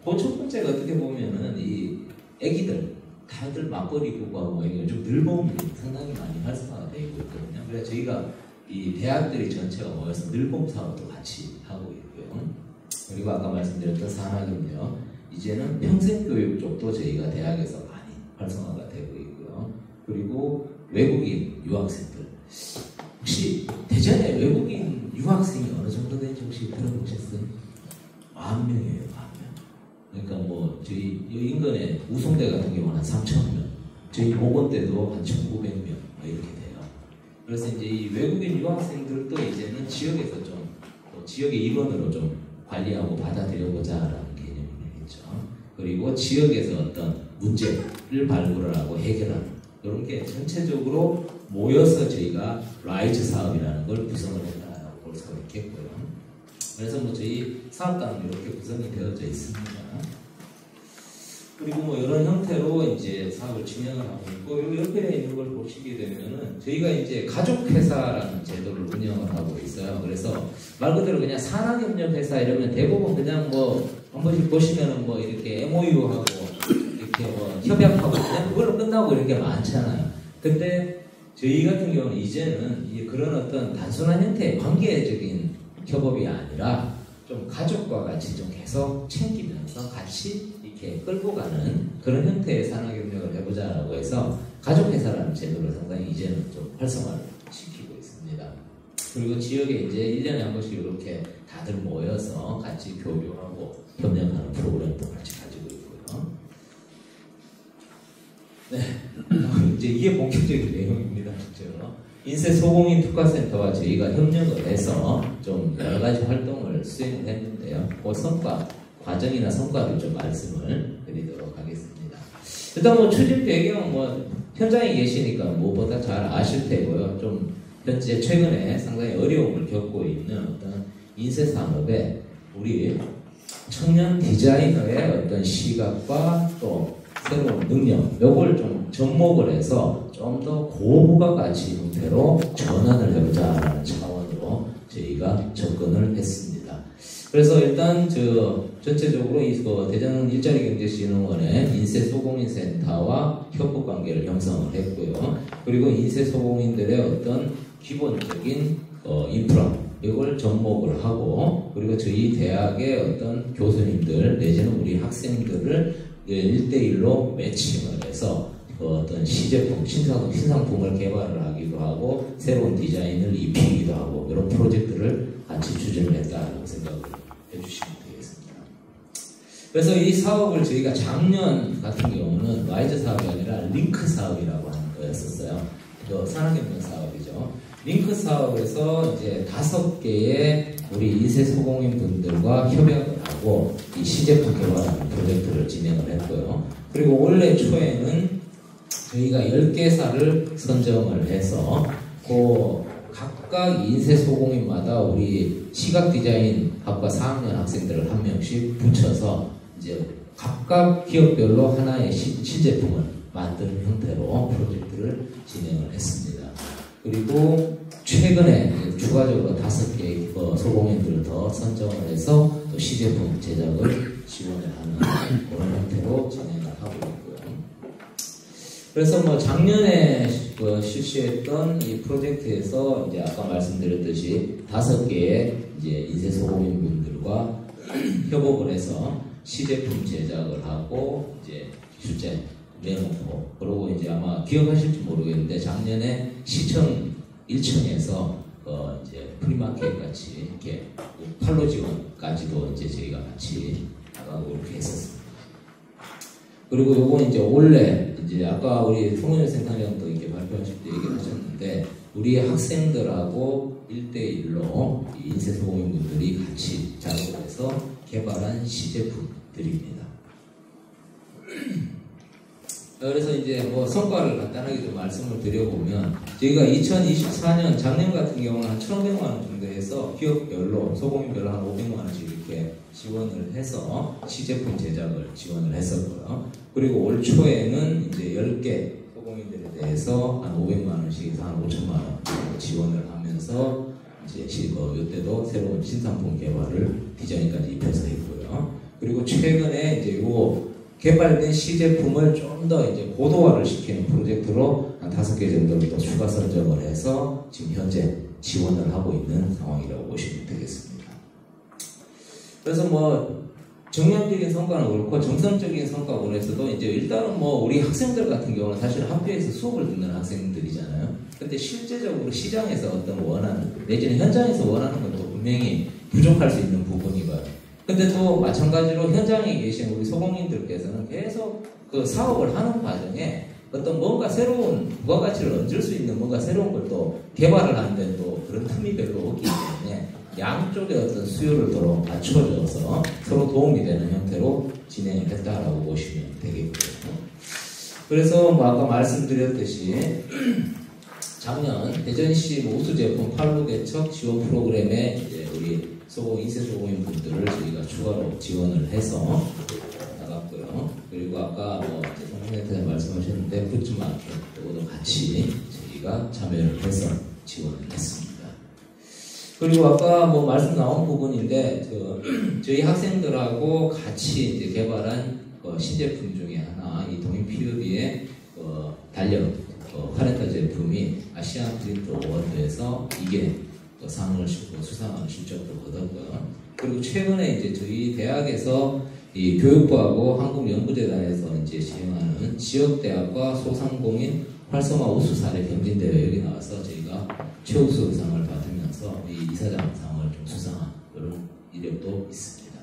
그 첫 번째가 어떻게 보면은 이 애기들 다들 맞벌이 부부하고 좀 늙어옴이 상당히 많이 활성화가 되고 있거든요. 그래서 저희가 이 대학들이 전체가 모여서 늙음 사업도 같이 하고 있고요. 그리고 아까 말씀드렸던 산학인데요. 이제는 평생교육 쪽도 저희가 대학에서 많이 활성화가 되고 있고요. 그리고 외국인 유학생들, 혹시 대전에 외국인 유학생이 어느 정도 되는지 혹시 들어보셨어요? 10,000명이에요, 10,000명. 그러니까 뭐 저희 인근의 우송대 같은 경우는 한 3,000명, 저희 보건대도 한 1,900명 이렇게 돼요. 그래서 이제 이 외국인 유학생들도 이제는 지역에서 좀 지역의 일원으로 좀 관리하고 받아들여보자라는 개념이겠죠. 그리고 지역에서 어떤 문제를 발굴을 하고 해결하는 이런 게 전체적으로 모여서 저희가 라이즈 사업이라는 걸 구성을 했다라고 볼 수가 있겠고요. 그래서 뭐 저희 사업단은 이렇게 구성이 되어져 있습니다. 그리고 뭐 이런 형태로 이제 사업을 진행을 하고 있고, 요 옆에 있는 걸 보시게 되면은 저희가 이제 가족회사라는 제도를 운영을 하고 있어요. 그래서 말 그대로 그냥 산학협력회사 이러면 대부분 그냥 뭐 한 번씩 보시면은 뭐 이렇게 MOU하고 이렇게 뭐 협약하고 그냥 그걸로 끝나고 이렇게 많잖아요. 근데 저희 같은 경우는 이제는 그런 어떤 단순한 형태의 관계적인 협업이 아니라 좀 가족과 같이 좀 계속 챙기면서 같이 이렇게 끌고 가는 그런 형태의 산학협력을 해보자라고 해서 가족회사라는 제도를 상당히 이제는 좀 활성화를 시키고 있습니다. 그리고 지역에 이제 1년에 한 번씩 이렇게 다들 모여서 같이 교류하고 협력하는 프로그램도 같이 가지고 있고요. 네, 이제 이게 본격적인 내용입니다. 그렇죠? 인쇄소공인 특화센터와 저희가 협력을 해서 좀 여러 가지 활동을 수행을 했는데요. 그 성과, 과정이나 성과를 좀 말씀을 드리도록 하겠습니다. 일단 뭐 추진 배경, 뭐 현장에 계시니까 무엇보다 잘 아실 테고요. 좀 현재 최근에 상당히 어려움을 겪고 있는 어떤 인쇄 산업에 우리 청년 디자이너의 어떤 시각과 또 새로운 능력, 요걸 좀 접목을 해서 좀 더 고부가 가치 형태로 전환을 해보자라는 차원으로 저희가 접근을 했습니다. 그래서 일단 전체적으로 이 대전 일자리경제진흥원의 인쇄소공인센터와 협업관계를 형성을 했고요. 그리고 인쇄소공인들의 어떤 기본적인 인프라, 이걸 접목을 하고, 그리고 저희 대학의 어떤 교수님들 내지는 우리 학생들을 1대1로 매칭을 해서 어떤 시제품, 신상품을 개발을 하기도 하고 새로운 디자인을 입히기도 하고 이런 프로젝트를 같이 추진을 했다고 생각을 해주시면 되겠습니다. 그래서 이 사업을 저희가 작년 같은 경우는 와이즈 사업이 아니라 링크 사업이라고 하는 거였었어요. 산학협력 사업이죠. 링크 사업에서 이제 5개의 우리 인쇄소공인 분들과 협약을 하고 이 시제품 개발하는 프로젝트를 진행을 했고요. 그리고 올해 초에는 저희가 10개사를 선정을 해서 각각 인쇄소공인마다 우리 시각디자인학과 4학년 학생들을 한 명씩 붙여서 이제 각각 기업별로 하나의 시제품을 만드는 형태로 프로젝트를 진행을 했습니다. 그리고 최근에 추가적으로 5개의 소공인들을 더 선정을 해서 또 시제품 제작을 지원을 하는 그런 형태로 진행을 하고 있고요. 그래서 뭐 작년에 실시했던 이 프로젝트에서 이제 아까 말씀드렸듯이 5개의 이제 인쇄소공인 분들과 협업을 해서 시제품 제작을 하고 이제 실제 내놓고, 그리고 이제 아마 기억하실지 모르겠는데 작년에 시청 1층에서 이제 프리마켓 같이 이렇게 판로 지원까지도 이제 저희가 같이 나가고 이렇게 했었습니다. 그리고 요건 이제 올해 이제 아까 우리 송은열 센터장도 이렇게 발표하실 때 얘기를 하셨는데 우리 학생들하고 1대1로 인쇄소공인분들이 같이 작업해서 개발한 시제품들입니다. 그래서 이제 뭐 성과를 간단하게 좀 말씀을 드려보면 저희가 2024년 작년 같은 경우는 한 1,500만 원 정도 해서 기업별로 소공인별로 한 500만 원씩 이렇게 지원을 해서 시제품 제작을 지원을 했었고요. 그리고 올 초에는 이제 10개 소공인들에 대해서 한 500만 원씩 해서 한 5천만 원 지원을 하면서 이제 이때도 새로운 신상품 개발을 디자인까지 입혀서 했고요. 그리고 최근에 이제 요 개발된 시제품을 좀 더 이제 고도화를 시키는 프로젝트로 한 5개 정도를 또 추가 선정을 해서 지금 현재 지원을 하고 있는 상황이라고 보시면 되겠습니다. 그래서 뭐 정량적인 성과는 그렇고 정성적인 성과군에서도 이제 일단은 뭐 우리 학생들 같은 경우는 사실 학교에서 수업을 듣는 학생들이잖아요. 근데 실제적으로 시장에서 어떤 원하는 내지는 현장에서 원하는 것도 분명히 부족할 수 있는 부분이고요. 근데 또 마찬가지로 현장에 계신 우리 소공인들께서는 계속 그 사업을 하는 과정에 어떤 뭔가 새로운 부가가치를 얹을 수 있는 뭔가 새로운 걸 또 개발을 하는데 또 그런 틈이 별로 없기 때문에 양쪽의 어떤 수요를 서로 맞춰줘서 서로 도움이 되는 형태로 진행을 했다라고 보시면 되겠고요. 그래서 뭐 아까 말씀드렸듯이 작년 대전시 우수 제품 8호 개척 지원 프로그램에 이제 우리 인쇄소공인 분들을 저희가 추가로 지원을 해서 나왔고요. 그리고 아까 송명태 말씀하셨는데 굿즈마켓도 같이 저희가 참여를 해서 지원을 했습니다. 그리고 아까 말씀 나온 부분인데 저희 학생들하고 같이 이제 개발한 시제품 중에 하나 이 동인 PUB의 달력 카렌터 제품이 아시안 프린터 어워드에서 이게 상을 수상하는 실적도 거뒀고요. 그리고 최근에 이제 저희 대학에서 이 교육부하고 한국연구재단에서 이제 시행하는 지역대학과 소상공인 활성화 우수 사례 경진대회 여기 나와서 저희가 최우수상을 받으면서 이 이사장상을 좀 수상한 그런 이력도 있습니다.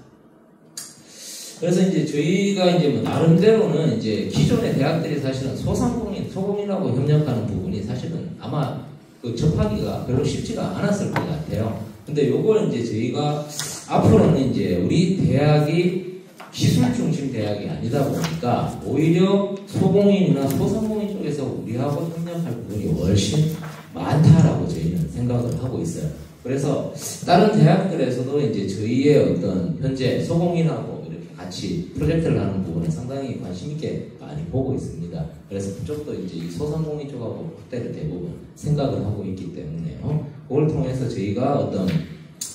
그래서 이제 저희가 이제 나름대로는 이제 기존의 대학들이 사실은 소공인하고 협력하는 부분이 사실은 아마 접하기가 별로 쉽지가 않았을 것 같아요. 근데 요걸 이제 저희가 앞으로는 이제 우리 대학이 기술 중심 대학이 아니다 보니까 오히려 소공인이나 소상공인 쪽에서 우리하고 협력할 부분이 훨씬 많다라고 저희는 생각을 하고 있어요. 그래서 다른 대학들에서도 이제 저희의 어떤 현재 소공인하고 이렇게 같이 프로젝트를 하는 부분에 상당히 관심 있게 많이 보고 있습니다. 그래서 그쪽도 이제 이 소상공인 쪽하고 확대를 대부분 생각을 하고 있기 때문에요. 그걸 통해서 저희가 어떤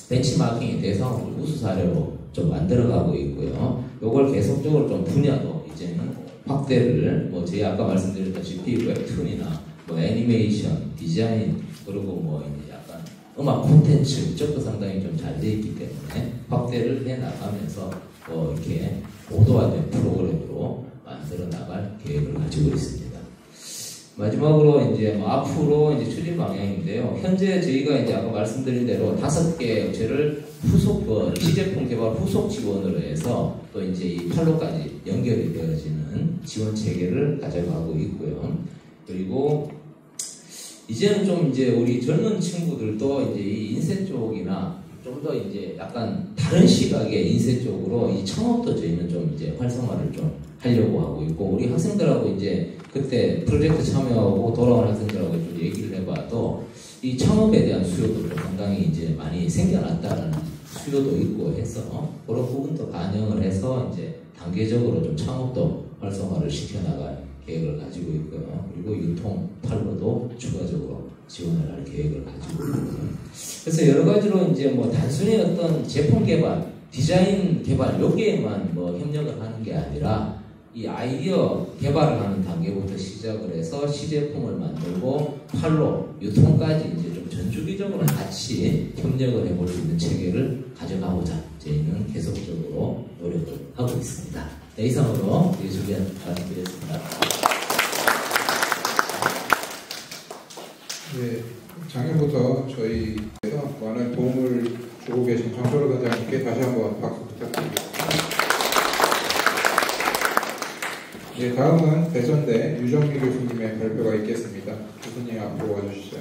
벤치마킹의 대상을 우수 사례로 좀 만들어가고 있고요. 요걸 계속적으로 좀 분야도 이제는 확대를 저희 아까 말씀드렸다시피 웹툰이나 애니메이션, 디자인 그리고 이제 약간 음악 콘텐츠 이쪽도 상당히 좀 잘 돼 있기 때문에 확대를 해 나가면서 이렇게 고도화된 프로그램으로 만들어 나갈 계획을 가지고 있습니다. 마지막으로 이제 앞으로 이제 추진 방향인데요. 현재 저희가 이제 아까 말씀드린 대로 5개 업체를 시제품 개발 후속 지원으로 해서 또 이제 이 판로까지 연결이 되어지는 지원 체계를 가져가고 있고요. 그리고 이제는 좀 이제 우리 젊은 친구들도 이제 이 인쇄 쪽이나 좀 더 이제 약간 다른 시각의 인쇄 쪽으로 이 창업도 저희는 좀 이제 활성화를 좀 하려고 하고 있고, 우리 학생들하고 이제 그때 프로젝트 참여하고 돌아온 학생들하고 좀 얘기를 해봐도 이 창업에 대한 수요도 좀 상당히 이제 많이 생겨났다는 수요도 있고 해서 그런 부분도 반영을 해서 이제 단계적으로 좀 창업도 활성화를 시켜나갈 계획을 가지고 있고요. 그리고 유통 판로도 추가적으로 지원을 할 계획을 가지고 있고요. 그래서 여러 가지로 이제 단순히 어떤 제품 개발, 디자인 개발 여기에만 협력을 하는 게 아니라 이 아이디어 개발을 하는 단계부터 시작을 해서 시제품을 만들고 판로, 유통까지 이제 좀 전주기적으로 같이 협력을 해볼 수 있는 체계를 가져가고자 저희는 계속적으로 노력을 하고 있습니다. 네, 이상으로 준비한 말씀드렸습니다. 네, 작년부터 저희에서 많은 도움을 주고 계신 장철호 단장님께 다시 한번 박수 부탁드립니다. 네, 다음은 대전대 유정미 교수님의 발표가 있겠습니다. 교수님 앞으로 와주시죠.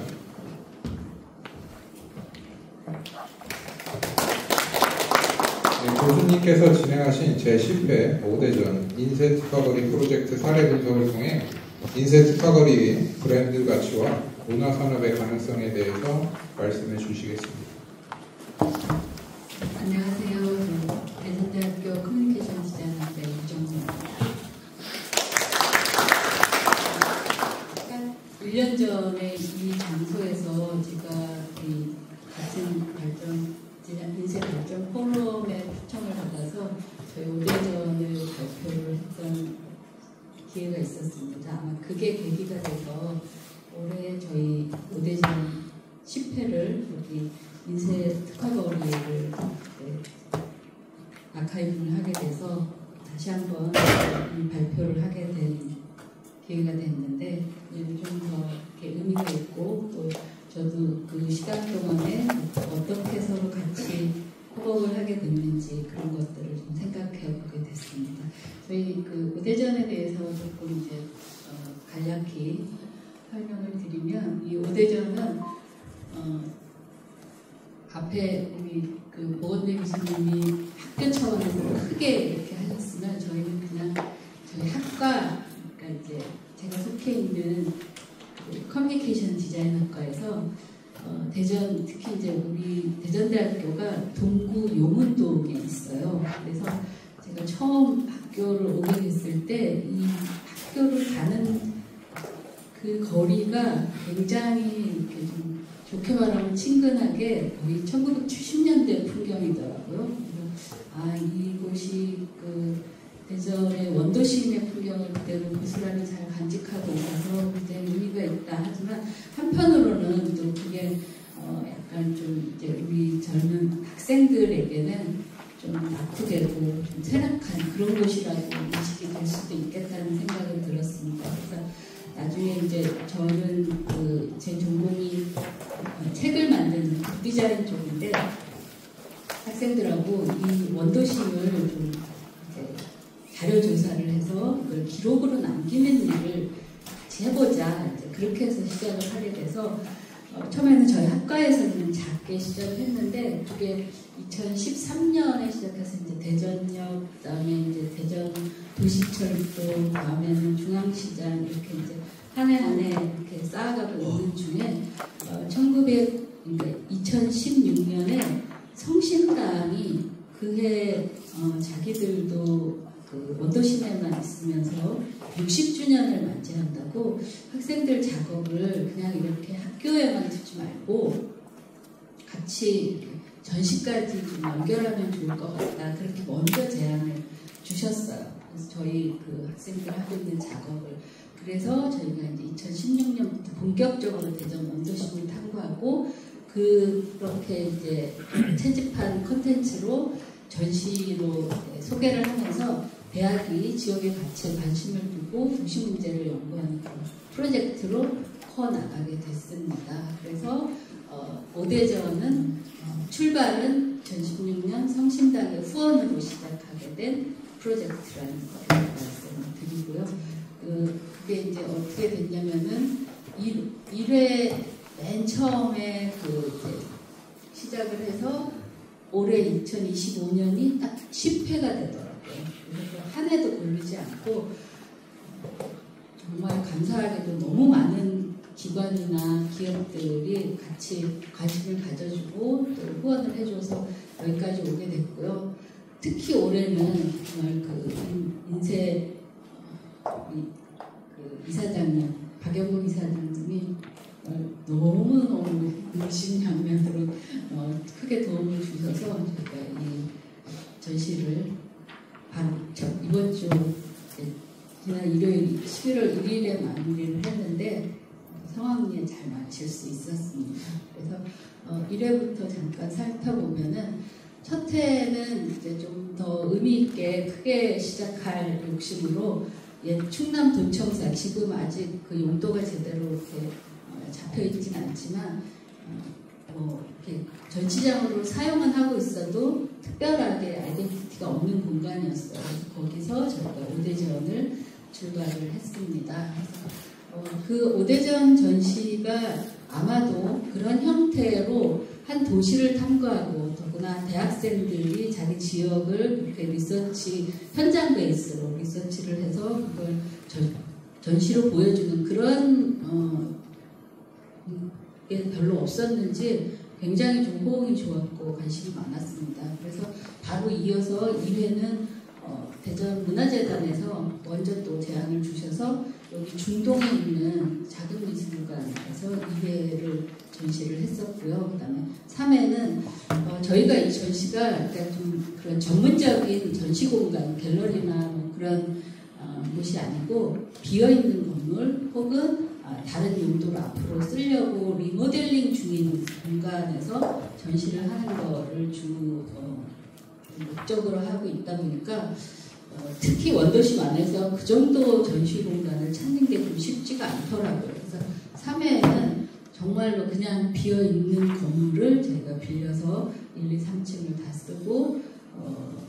네, 교수님께서 진행하신 제10회 5대전 인쇄 특화거리 프로젝트 사례 분석을 통해 인쇄 특화거리의 브랜드 가치와 문화산업의 가능성에 대해서 말씀해 주시겠습니다. 안녕하세요. 대전대학교 커뮤니케이션 디자인학과 유정미입니다. 1년 전에 이 장소에서 제가 이 같은 인쇄 발전 포럼의 초청을 받아서 저희 5대전을 발표를 했던 기회가 있었습니다. 아마 그게 계기가 돼서 올해 저희 5대전 10회를 여기 인쇄 특화거리를 아카이브를 하게 돼서 다시 한번 이 발표를 하게 된 기회가 됐는데 좀 더 의미가 있고 또 저도 그 시간 동안에 어떻게 서로 같이 협업을 하게 됐는지 그런 것들을 좀 생각해 보게 됐습니다. 저희 그 5대전에 대해서 조금 이제 간략히 설명을 드리면 이 5대전은 앞에 우리 그 보건대 교수님이 학교 차원에서 크게 이렇게 하셨으면 저희는 그냥 저희 학과, 그러니까 이제 제가 속해 있는 그 커뮤니케이션 디자인학과에서 대전, 특히 이제 우리 대전대학교가 동구 용문동에 있어요. 그래서 제가 처음 학교를 오게 됐을 때 이 학교를 가는 그 거리가 굉장히 이렇게 좀 좋게 말하면 친근하게 거의 1970년대 풍경이더라고요. 이곳이 그 대전의 원도 시인의 풍경을 그대로 고스란히 잘 간직하고 있어서 굉장히 의미가 있다 하지만 한편으로는 또 그게 약간 좀 이제 우리 젊은 학생들에게는 좀 아프게도 좀 세락한 그런 곳이라고 인식이 될 수도 있겠다는 생각이 들었습니다. 그래서 나중에 이제 저는 그 제 전공이 책을 만드는 디자인 쪽인데 학생들하고 이 원도심을 좀 이제 자료 조사를 해서 그걸 기록으로 남기는 일을 같이 해보자. 이제 그렇게 해서 시작을 하게 돼서 처음에는 저희 학과에서는 작게 시작을 했는데 그게 2013년에 시작해서 이제 대전역, 그다음에 이제 대전 도시철도, 다음에는 중앙시장 이렇게 이제 한 해 한 해 이렇게 쌓아가고 있는 중에 2016년에 성신당이 그해 자기들도 그 원도심에만 있으면서 60주년을 맞이한다고 학생들 작업을 그냥 이렇게 학교에만 두지 말고 같이 전시까지 좀 연결하면 좋을 것 같다. 그렇게 먼저 제안을 주셨어요. 그래서 저희 그 학생들 하고 있는 작업을 그래서 저희가 이제 2016년부터 본격적으로 대전 원도심을 탐구하고 그렇게 이제 채집한 콘텐츠로 전시로 소개를 하면서 대학이 지역의 가치에 관심을 두고 도시 문제를 연구하는 그런 프로젝트로 커나가게 됐습니다. 그래서 오대전은 출발은 2016년 성신당의 후원으로 시작하게 된 프로젝트라는 걸 말씀을 드리고요. 그게 이제 어떻게 됐냐면은 1회 맨 처음에 그 이제 시작을 해서 올해 2025년이 딱 10회가 되더라고요. 그래서 한 해도 걸리지 않고 정말 감사하게도 너무 많은 기관이나 기업들이 같이 관심을 가져주고 또 후원을 해줘서 여기까지 오게 됐고요. 특히 올해는 정말 그 인쇄 그 이사장님, 박영국 이사장님이 너무너무 물심양면으로 크게 도움을 주셔서 저희가 이 전시를 이번 주 지난 일요일 11월 1일에 마무리를 했는데 성황리에 잘 마칠 수 있었습니다. 그래서 1회부터 잠깐 살펴보면은 첫 회는 이제 좀 더 의미 있게 크게 시작할 욕심으로 충남도청사 지금 아직 그 용도가 제대로 이렇게 잡혀 있진 않지만 이렇게 전시장으로 사용은 하고 있어도 특별하게 아이덴티티가 없는 공간이었어요. 거기서 저희가 오대전을 출발을 했습니다. 그래서 그 오대전 전시가 아마도 그런 형태로 한 도시를 탐구하고 더구나 대학생들이 자기 지역을 이렇게 리서치 현장 베이스로 리서치를 해서 그걸 전시로 보여주는 그런 게 별로 없었는지 굉장히 좀 호응이 좋았고 관심이 많았습니다. 그래서 바로 이어서 2회는 대전 문화재단에서 먼저 또 제안을 주셔서 여기 중동에 있는 작은 미술관에서 2회를 전시를 했었고요. 그 다음에 3회는 저희가 이 전시가 약간 좀 그런 전문적인 전시 공간, 갤러리나 뭐 그런 곳이 아니고 비어있는 건물 혹은 다른 용도로 앞으로 쓰려고 리모델링 중인 공간에서 전시를 하는 거를 목적으로 하고 있다 보니까 특히 원도심 안에서 그 정도 전시 공간을 찾는 게 좀 쉽지가 않더라고요. 그래서 3회에는 정말로 그냥 비어있는 건물을 저희가 빌려서 1, 2, 3층을 다 쓰고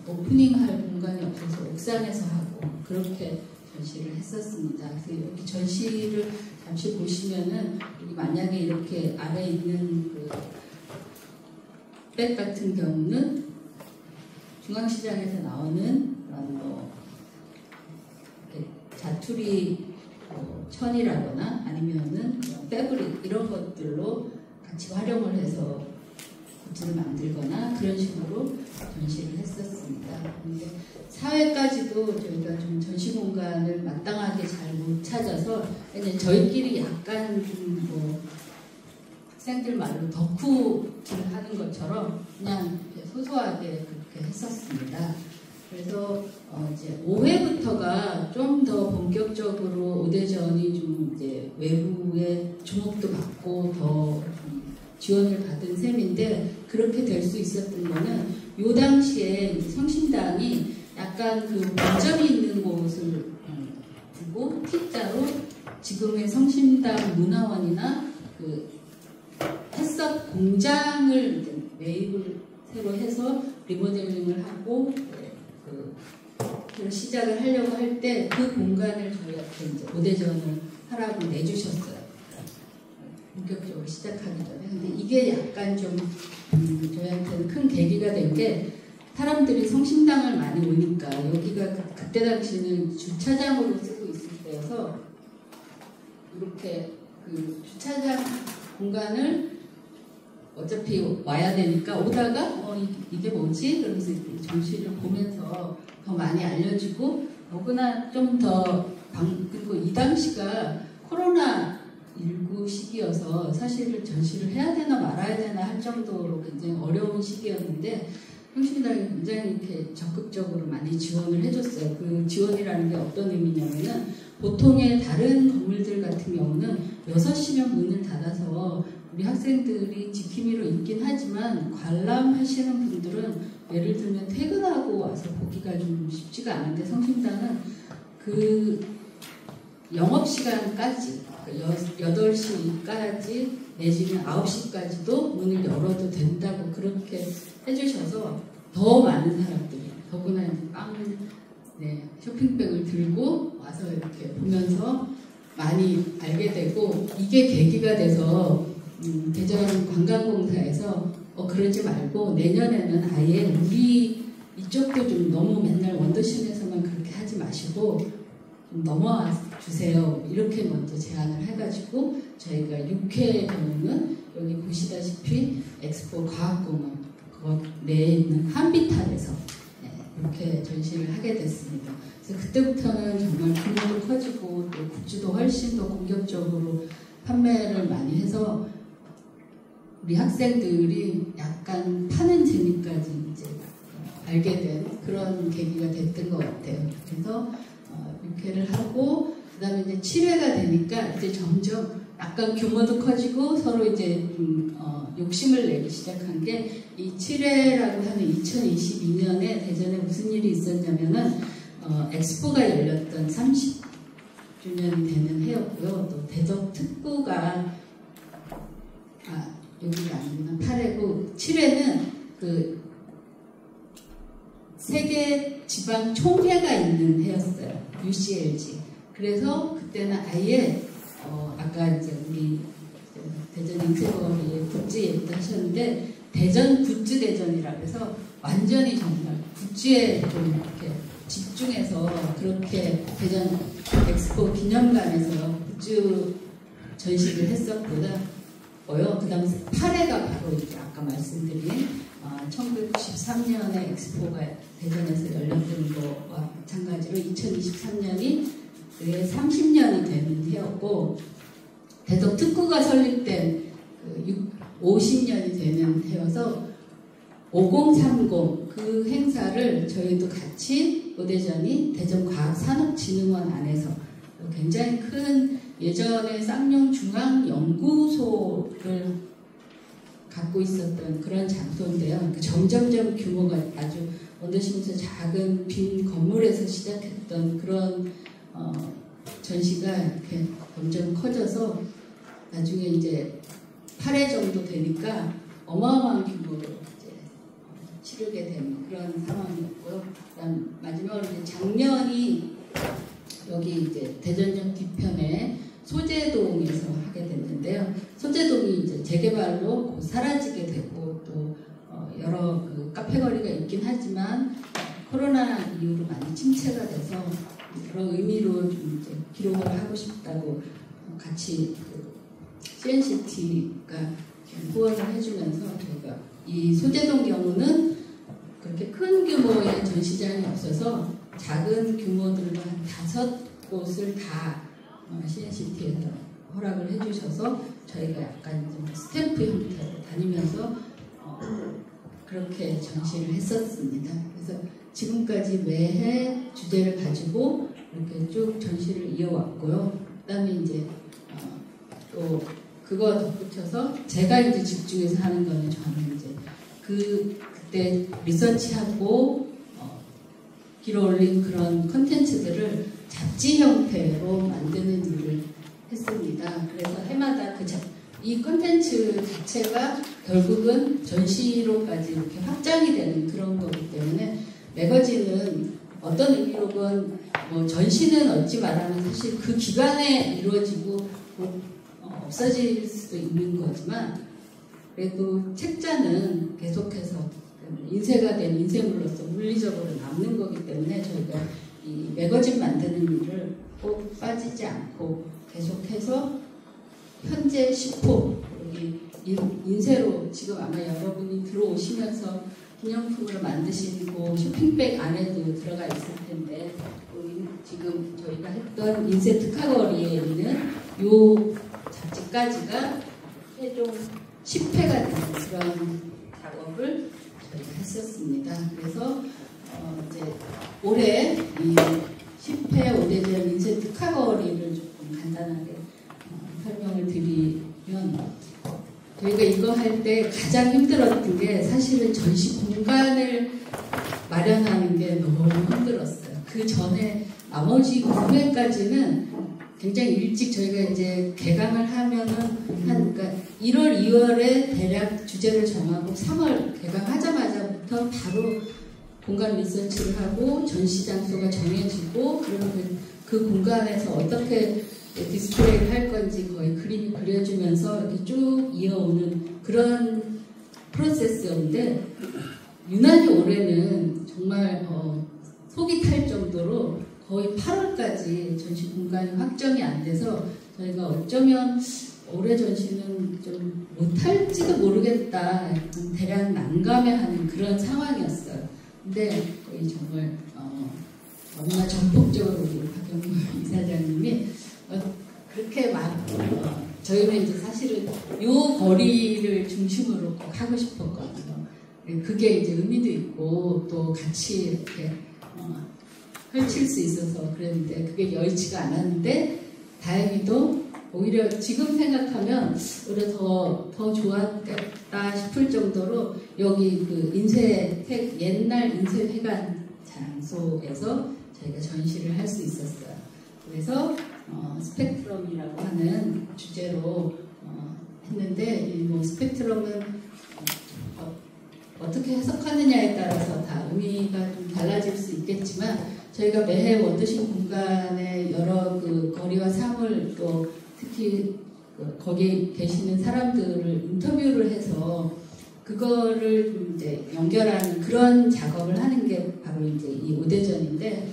오프닝할 공간이 없어서 옥상에서 하고 그렇게 전시를 했었습니다. 그래서 여기 전시를 잠시 보시면은 여기 만약에 이렇게 아래 있는 그 백 같은 경우는 중앙시장에서 나오는 그런 자투리 천이라거나 아니면은 패브릭 이런 것들로 같이 활용을 해서 굿즈를 만들거나 그런 식으로 전시를 했었습니다. 근데 사회까지도 저희가 좀 전시 공간을 마땅하게 잘 못 찾아서 그냥 저희끼리 약간 좀 뭐 학생들 말로 덕후를 하는 것처럼 그냥 소소하게 그렇게 했었습니다. 그래서 이제 5회부터가 좀 더 본격적으로 오대전이 좀 이제 외부의 주목도 받고 더 지원을 받은 셈인데, 그렇게 될 수 있었던 거는 요 당시에 이제 성심당이 약간 그 본점이 있는 곳을 두고 T자로 지금의 성심당 문화원이나 그 햇섭 공장을 이제 매입을 새로 해서 리모델링을 하고 그걸 시작을 하려고 할 때 그 공간을 저희한테 이제 오대전을 하라고 내주셨어요. 본격적으로 시작하기 전에. 근데 이게 약간 좀 저희한테는 큰 계기가 된 게, 사람들이 성심당을 많이 오니까 여기가 그때 당시는 주차장으로 쓰고 있을 때여서 이렇게 그 주차장 공간을 어차피 와야 되니까 오다가 이게 뭐지? 그러면서 전시를 보면서 더 많이 알려지고, 더구나 좀 더 그리고 이 당시가 코로나19 시기여서 사실 전시를 해야 되나 말아야 되나 할 정도로 굉장히 어려운 시기였는데 성심당이 굉장히 이렇게 적극적으로 많이 지원을 해줬어요. 그 지원이라는 게 어떤 의미냐면은, 보통의 다른 건물들 같은 경우는 6시면 문을 닫아서 우리 학생들이 지킴이로 있긴 하지만 관람하시는 분들은 예를 들면 퇴근하고 와서 보기가 좀 쉽지가 않은데, 성심당은 그 영업시간까지 8시까지 내지는 9시까지도 문을 열어도 된다고 그렇게 해주셔서 더 많은 사람들이, 더구나 쇼핑백을 들고 와서 이렇게 보면서 많이 알게 되고, 이게 계기가 돼서 대전관광공사에서 그러지 말고 내년에는 아예 우리 이쪽도 좀 너무 맨날 원더심에서만 그렇게 하지 마시고 좀 넘어와 주세요. 이렇게 먼저 제안을 해가지고 저희가 6회 경우는 여기 보시다시피 엑스포 과학공원 그것 내에 있는 한비탈에서 이렇게 전시를 하게 됐습니다. 그래서 그때부터는 정말 규모도 커지고 또 굿즈도 훨씬 더 공격적으로 판매를 많이 해서 우리 학생들이 약간 파는 재미까지 이제 알게 된 그런 계기가 됐던 것 같아요. 그래서 6회를 하고 그 다음에 이제 7회가 되니까 이제 점점 약간 규모도 커지고 서로 이제 욕심을 내기 시작한 게, 이 7회라고 하는 2022년에 대전에 무슨 일이 있었냐면은 엑스포가 열렸던 30주년이 되는 해였고요. 또 대덕 특구가 여기가 아니구나. 8회고 7회는 그 세계 지방 총회가 있는 해였어요. UCLG. 그래서 그때는 아예 아까 이제 우리 대전 인쇄거리에 굿즈 얘기도 하셨는데, 대전 굿즈 대전이라 그래서 완전히 정말 굿즈에 좀 이렇게 집중해서 그렇게 대전 엑스포 기념관에서 굿즈 전시를 했었고요. 그 다음에 8회가 바로 이제 아까 말씀드린 1993년에 엑스포가 대전에서 열렸던 거와 마찬가지로 2023년이 그게 30년이 되는 해였고, 대덕 특구가 설립된 50년이 되는 해여서 5030 그 행사를 저희도 같이 오대전이 대전과학산업진흥원 안에서 굉장히 큰 예전에 쌍용 중앙연구소를 갖고 있었던 그런 장소인데요. 점점점 규모가 아주 원더심에서 작은 빈 건물에서 시작했던 그런 전시가 이렇게 점점 커져서 나중에 이제 8회 정도 되니까 어마어마한 규모로 이제 치르게 된 그런 상황이었고요. 그다음 마지막으로 이제 작년이 여기 이제 대전역 뒤편에 소재동에서 하게 됐는데요. 소재동이 이제 재개발로 곧 사라지게 되고 또 여러 그 카페거리가 있긴 하지만 코로나 이후로 많이 침체가 돼서 그런 의미로 좀 이제 기록을 하고 싶다고 같이 그 CNCT가 후원을 해주면서 저희가 이 소재동 경우는 그렇게 큰 규모의 전시장이 없어서 작은 규모들로 한 5곳을 다 CNCT에서 허락을 해주셔서 저희가 약간 좀 스탬프 형태로 다니면서 그렇게 전시를 했었습니다. 그래서 지금까지 매해 주제를 가지고 이렇게 쭉 전시를 이어왔고요. 그다음에 이제 또 그거 덧붙여서 제가 이제 집중해서 하는 거는 저는 이제 그때 리서치하고 길어올린 그런 컨텐츠들을 잡지 형태로 만드는 일을 했습니다. 그래서 해마다 이 컨텐츠 자체가 결국은 전시로까지 이렇게 확장이 되는 그런 거기 때문에 매거진은 어떤 의미로건 뭐 전시는 얻지 말하면 사실 그 기간에 이루어지고 없어질 수도 있는 거지만 그래도 책자는 계속해서 인쇄가 된 인쇄물로서 물리적으로 남는 거기 때문에 저희가 이 매거진 만드는 일을 꼭 빠지지 않고 계속해서 현재 10호 여기 인쇄로 지금 아마 여러분이 들어오시면서 기념품으로 만드시고 쇼핑백 안에도 들어가 있을 텐데 지금 저희가 했던 인쇄 특화거리에 있는 요 잡지까지가 최종 10회가 되는 그런 작업을 저희가 했었습니다. 그래서 이제 올해 이 10회 오대전 인쇄 특화거리를 조금 간단하게 설명을 드리면 저희가 이거 할 때 가장 힘들었던 게 사실은 전시 공간을 마련하는 게 너무 힘들었어요. 그 전에 나머지 9회까지는 굉장히 일찍 저희가 이제 개강을 하면은 그러니까 1월, 2월에 대략 주제를 정하고 3월 개강하자마자부터 바로 공간 리서치를 하고 전시 장소가 정해지고 그러면 그 공간에서 어떻게 디스플레이를 할 건지 거의 그림이 그려지면서 이렇게 쭉 이어오는 그런 프로세스였는데 유난히 올해는 정말 속이 탈 정도로 거의 8월까지 전시 공간이 확정이 안 돼서 저희가 어쩌면 올해 전시는 좀 못할지도 모르겠다 대략 난감해하는 그런 상황이었어요. 근데 거의 정말 너무나 전폭적으로 우리 박영무 이사장님이 그렇게 저희는 이제 사실은 요 거리를 중심으로 꼭 하고 싶었거든요. 그게 이제 의미도 있고 또 같이 이렇게 펼칠 수 있어서 그랬는데 그게 여의치가 않았는데 다행히도 오히려 지금 생각하면 오히려 더 좋았겠다 싶을 정도로 여기 그 옛날 인쇄회관 장소에서 저희가 전시를 할 수 있었어요. 그래서 스펙트럼이라고 하는 주제로 했는데 뭐 스펙트럼은 어떻게 해석하느냐에 따라서 다 의미가 좀 달라질 수 있겠지만 저희가 매해 원더신 공간의 여러 그 거리와 사물 또 특히 거기에 계시는 사람들을 인터뷰를 해서 그거를 좀 이제 연결하는 그런 작업을 하는 게 바로 이제 이 오대전인데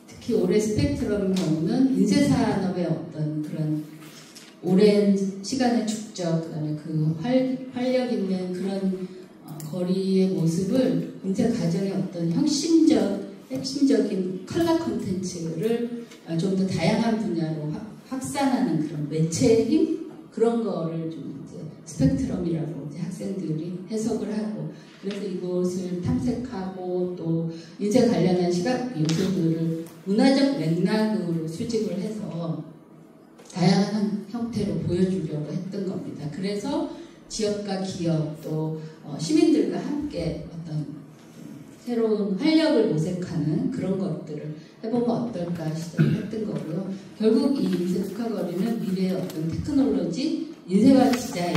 특히 올해 스펙트럼 경우는 인쇄산업의 어떤 그런 오랜 시간의 축적, 그다음에 그 활력 있는 그런 거리의 모습을 인쇄 과정의 어떤 핵심적인 컬러 콘텐츠를 좀 더 다양한 분야로 확산하는 그런 매체의 힘 그런 거를 좀 이제 스펙트럼이라고 이제 학생들이 해석을 하고 그래서 이곳을 탐색하고 또 인쇄 관련한 시각 요소들을 문화적 맥락으로 수집을 해서 다양한 형태로 보여주려고 했던 겁니다. 그래서 지역과 기업 또 시민들과 함께 어떤 새로운 활력을 모색하는 그런 것들을 해보면 어떨까 시작했던 거고요. 결국 이 인쇄 특화거리는 미래의 어떤 테크놀로지, 인쇄와 디자인,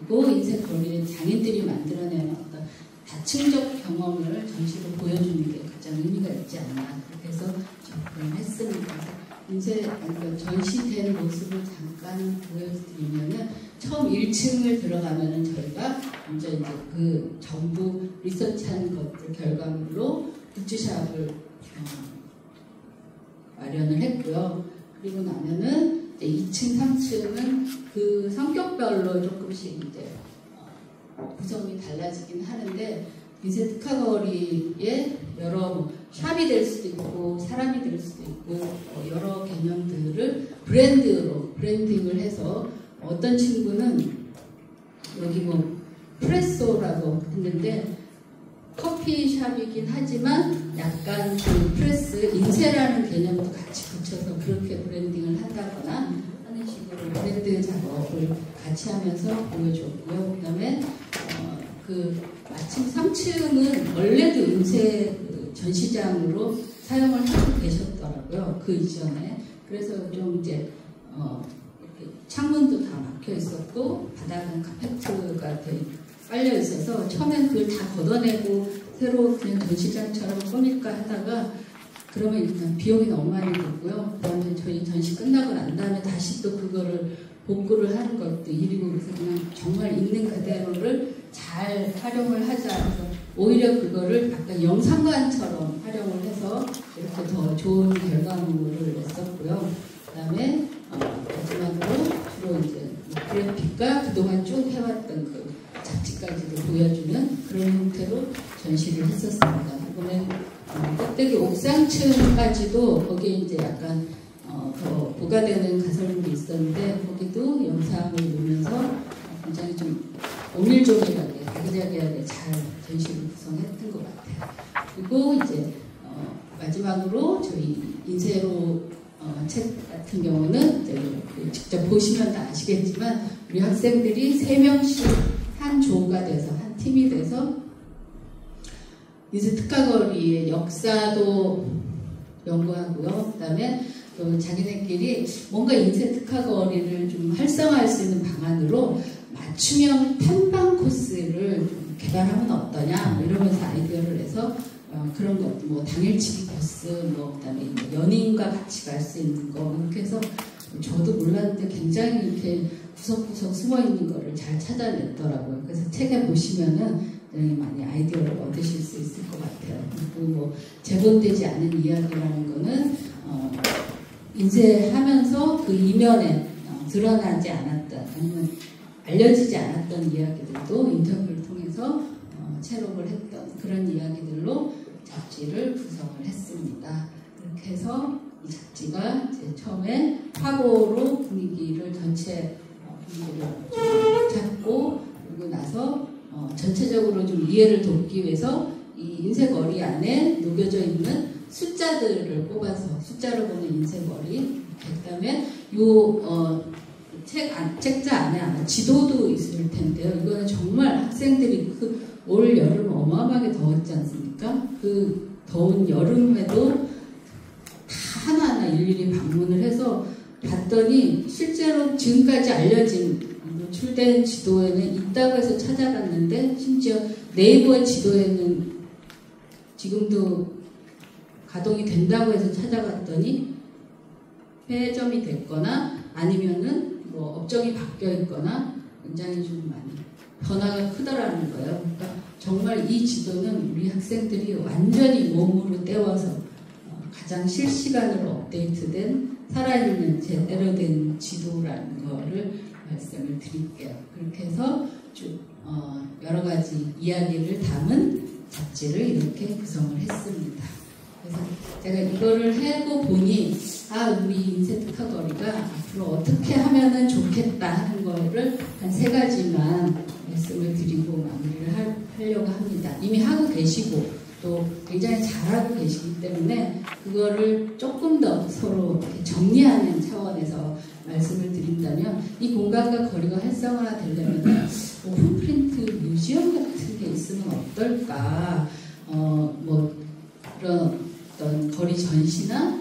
그리고 인쇄 거리의 장인들이 만들어내는 어떤 다층적 경험을 전시로 보여주는 게 가장 의미가 있지 않나 그렇게 해서 접근을 했습니다. 그러니까 전시된 모습을 잠깐 보여드리면은 처음 1층을 들어가면은 저희가 먼저 이제 그 정부 리서치한 것들 결과물로 굿즈샵을 마련을 했고요. 그리고 나면은 2층, 3층은 그 성격별로 조금씩 이제 구성이 달라지긴 하는데 인쇄 특화거리에 여러 샵이 될 수도 있고 사람이 될 수도 있고 여러 개념들을 브랜드로 브랜딩을 해서 어떤 친구는 여기 뭐 프레소라고 했는데 커피숍이긴 하지만 약간 그 프레스 인쇄라는 개념도 같이 붙여서 그렇게 브랜딩을 한다거나 하는 식으로 브랜드 작업을 같이 하면서 보여줬고요. 그 다음에 마침 3층은 원래도 인쇄 전시장으로 사용을 하고 계셨더라고요. 그 이전에. 그래서 좀 이제 이렇게 창문도 다 막혀 있었고 바닥은 카페트가 깔려 있어서 처음엔 그걸 다 걷어내고 새로 그냥 전시장처럼 꾸밀까 하다가 그러면 일단 비용이 너무 많이 들고요. 그 다음에 저희 전시 끝나고 난 다음에 다시 또 그거를 복구를 하는 것도 일이고 그래서 그냥 정말 있는 그대로를 잘 활용을 하자 해서 오히려 그거를 약간 영상관처럼 활용을 해서 이렇게 더 좋은 결과물을 냈었고요. 그 다음에 마지막으로 주로 이제 그래픽과 그동안 쭉 해왔던 그 잡지까지도 보여주는 그런 형태로 전시를 했었습니다. 이번에 꼭대기 옥상층까지도 거기에 이제 약간 더 부과되는 가설물이 있었는데 거기도 영상을 보면서 굉장히 좀 오밀조밀하게 아기자기하게 잘 전시를 구성했던 것 같아요. 그리고 이제 마지막으로 저희 인쇄로 책 같은 경우는 이제 직접 보시면 다 아시겠지만 우리 학생들이 3명씩 한 조가 돼서 한 팀이 돼서 인쇄 특화거리의 역사도 연구하고요. 그다음에 또 자기네끼리 뭔가 인쇄 특화거리를 좀 활성화할 수 있는 방안으로 맞춤형 탐방 코스를 좀 개발하면 어떠냐 이러면서 아이디어를 내서 그런 것도 뭐 당일치기 코스 뭐 그다음에 연인과 같이 갈 수 있는 거 이렇게 해서 저도 몰랐는데 굉장히 이렇게 구석구석 숨어있는 거를 잘 찾아냈더라고요. 그래서 책에 보시면은 많이 아이디어를 얻으실 수 있을 것 같아요. 그리고 뭐 재본되지 않은 이야기라는 거는 인쇄하면서 그 이면에 드러나지 않았던 아니면 알려지지 않았던 이야기들도 인터뷰를 통해서 체록을 했던 그런 이야기들로 잡지를 구성을 했습니다. 이렇게 해서 이 잡지가 이제 처음에 화보로 분위기를 전체 분위기를 잡고 그리고 나서 전체적으로 좀 이해를 돕기 위해서 이 인쇄거리 안에 녹여져 있는 숫자들을 뽑아서 숫자로 보는 인쇄거리 그 다음에 요 책자 안에 아마 지도도 있을 텐데요. 이거는 정말 학생들이 올 여름 어마어마하게 더웠지 않습니까? 그 더운 여름에도 다 하나하나 일일이 방문을 해서 봤더니 실제로 지금까지 알려진 노출된 지도에는 있다고 해서 찾아봤는데 심지어 네이버의 지도에는 지금도 가동이 된다고 해서 찾아봤더니 폐점이 됐거나 아니면은 뭐 업종이 바뀌어 있거나 굉장히 좀 많이 변화가 크더라는 거예요. 그러니까 정말 이 지도는 우리 학생들이 완전히 몸으로 때워서 가장 실시간으로 업데이트된 살아있는 제대로 된 지도라는 거를 말씀을 드릴게요. 그렇게 해서 쭉 여러 가지 이야기를 담은 잡지를 이렇게 구성을 했습니다. 그래서 제가 이거를 하고 보니 우리 인쇄 특화거리가 앞으로 어떻게 하면은 좋겠다 하는 거를 한 3가지만 말씀을 드리고 마무리를 하려고 합니다. 이미 하고 계시고 또 굉장히 잘하고 계시기 때문에 그거를 조금 더 서로 정리하는 차원에서 말씀을 드린다면 이 공간과 거리가 활성화되려면 오픈프린트 뮤지엄 같은 게 있으면 어떨까 뭐 그런 어떤 거리 전시나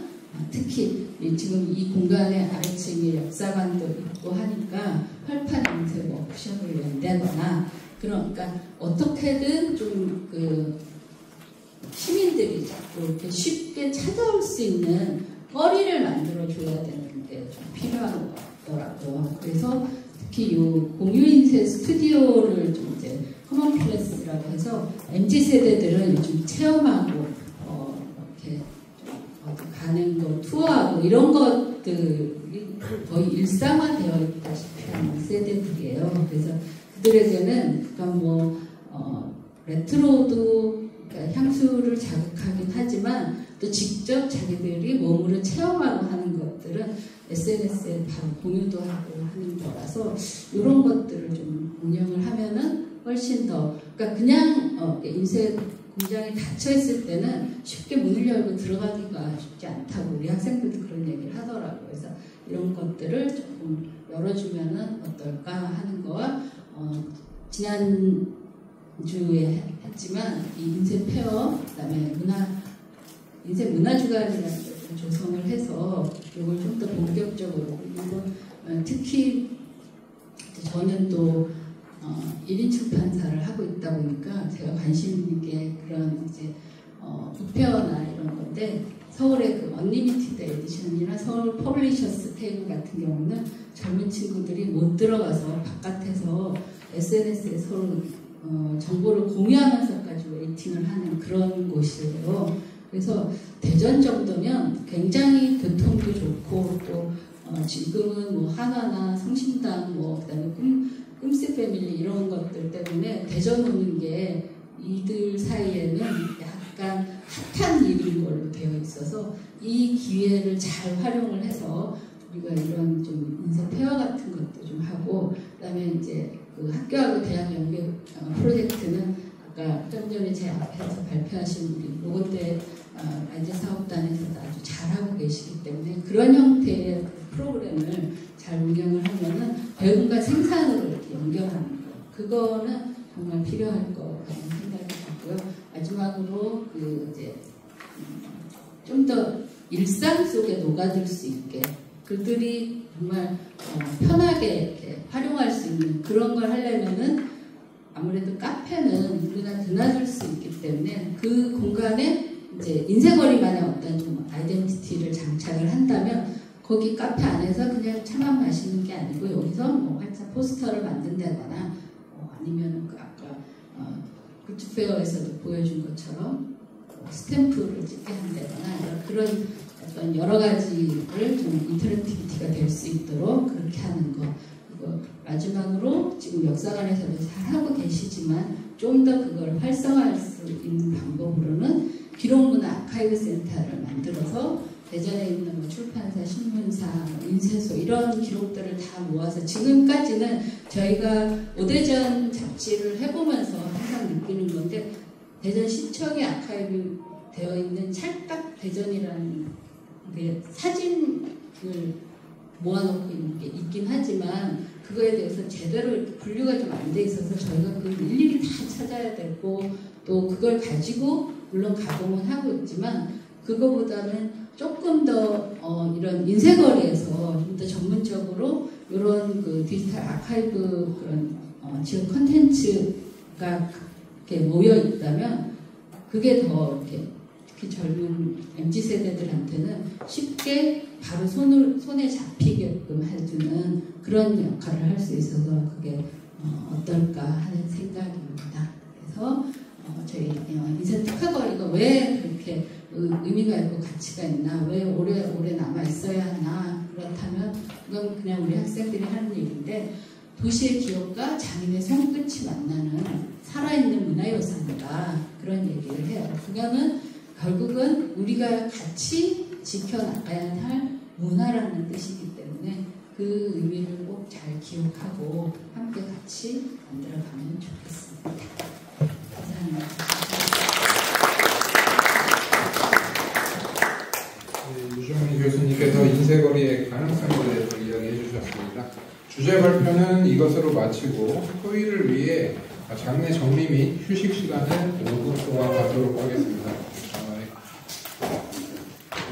특히 지금 이 공간의 아래층에 역사관도 있고 하니까 활판 인쇄 워크숍을 연다거나 그러니까 어떻게든 좀 시민들이 자꾸 이렇게 쉽게 찾아올 수 있는 거리를 만들어 줘야 되는 게 좀 필요한 것 같더라고요. 그래서 특히 이 공유인쇄 스튜디오를 좀 이제 커먼 플레이스라고 해서 MZ 세대들은 요즘 체험하고 이렇게 어디 가는 거 투어하고 이런 것들 거의 일상화되어 있다시피 하는 세대들이에요. 그래서 그들에게는 그러니까 뭐 레트로도 그러니까 향수를 자극하긴 하지만 또 직접 자기들이 몸으로 체험하고 하는 것들은 SNS에 바로 공유도 하고 하는 거라서 이런 것들을 좀 운영을 하면은 훨씬 더 그러니까 그냥 인쇄 공장이 닫혀 있을 때는 쉽게 문을 열고 들어가기가 쉽지 않다고 우리 학생들도 그런 얘기를 하더라고요. 그래서 이런 것들을 조금 열어주면은 어떨까 하는 거와 지난 주에 했지만 이 인쇄 페어 그다음에 인쇄 문화주간이라는 것을 조성을 해서 이걸 좀 더 본격적으로 그리고 특히 저는 또 1인 출판사를 하고 있다 보니까 제가 관심 있게 그런 이제 북페어나 이런 건데 서울의 그 언리미티드 에디션이나 서울 퍼블리셔스 테이블 같은 경우는 젊은 친구들이 못 들어가서 바깥에서 SNS에 서로 정보를 공유하면서까지 웨이팅을 하는 그런 곳이에요. 그래서 대전 정도면 굉장히 교통도 좋고 또 지금은 뭐 한화나 성심당 뭐 그다음에 꿈씨 패밀리 이런 것들 때문에 대전 오는 게 이들 사이에는 약간 핫한 일인 걸로 되어 있어서 이 기회를 잘 활용을 해서 우리가 이런 좀 인쇄 페어 같은 것도 좀 하고 그다음에 이제 그 학교하고 대학 연계 프로젝트는 아까 좀 전에 제 앞에서 발표하신 우리 로고대 아이디 사업단에서도 아주 잘하고 계시기 때문에 그런 형태의 프로그램을 잘 운영을 하면은 배움과 생산으로 이렇게 연결하는 거 그거는 정말 필요할 거라는 생각이 들고요. 마지막으로 그 이제 좀 더 일상 속에 녹아들 수 있게 그들이 정말 편하게 이렇게 활용할 수 있는 그런 걸 하려면은 아무래도 카페는 우리가 드나들 수 있기 때문에 그 공간에 이제 인쇄거리만의 어떤 좀 아이덴티티를 장착을 한다면 거기 카페 안에서 그냥 차만 마시는 게 아니고 여기서 뭐 활짝 포스터를 만든다거나 아니면 그 아까 굿즈페어에서도 보여준 것처럼 스탬프를 찍게 한다거나 그런 어떤 여러 가지를 좀 인터랙티비티가 될 수 있도록 그렇게 하는 거. 그리고 마지막으로 지금 역사관에서도 잘 하고 계시지만 좀 더 그걸 활성화할 수 있는 방법으로는 기록문화 아카이브 센터를 만들어서 대전에 있는 뭐 출판사, 신문사, 인쇄소 이런 기록들을 다 모아서 지금까지는 저희가 오대전 잡지를 해보면서 항상 느끼는 건데 대전 시청에 아카이브 되어 있는 찰떡 대전이라는 게 사진을 모아놓고 있는 게 있긴 하지만 그거에 대해서 제대로 분류가 좀 안 돼 있어서 저희가 그걸 일일이 다 찾아야 되고 또 그걸 가지고 물론 가공은 하고 있지만 그거보다는 조금 더 이런 인쇄거리에서 좀 더 전문적으로 이런 그 디지털 아카이브 그런 지역 콘텐츠가 이렇게 모여 있다면 그게 더 이렇게 특히 젊은 MZ 세대들한테는 쉽게 바로 손에 잡히게끔 해주는 그런 역할을 할 수 있어서 그게 어떨까 하는 생각입니다. 그래서 저희 인쇄 특화거리가 왜 그렇게 의미가 있고 가치가 있나, 왜 오래 남아 있어야 하나, 그렇다면 그건 그냥 우리 학생들이 하는 일인데 도시의 기억과 장인의 손끝이 만나는 살아있는 문화유산이다 그런 얘기를 해요. 그거는 결국은 우리가 같이 지켜나가야 할 문화라는 뜻이기 때문에 그 의미를 꼭 잘 기억하고 함께 같이 만들어가면 좋겠습니다. 감사합니다. 유정민 교수님께서 인쇄거리의 가능성에 대해서 이야기해 주셨습니다. 주제 발표는 이것으로 마치고 토의를 위해 장례 정리 및 휴식 시간을 5분 동안 갖도록 하겠습니다.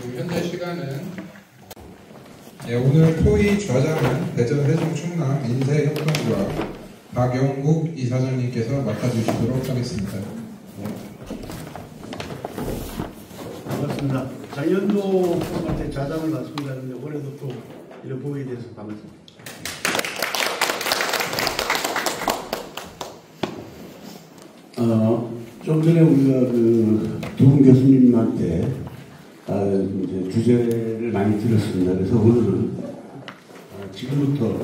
지금 현재 시간은 오늘 토의 좌장은 대전 회중 충남 인쇄협동조합 박영국 이사장님께서 맡아주시도록 하겠습니다. 반갑습니다. 작년도 때 좌장을 맡습니다. 그런데 올해도 또 이런 보이에 대해서 반갑습니다. 좀 전에 우리가 그 두 분 교수님한테 이제 주제를 많이 들었습니다. 그래서 오늘은 지금부터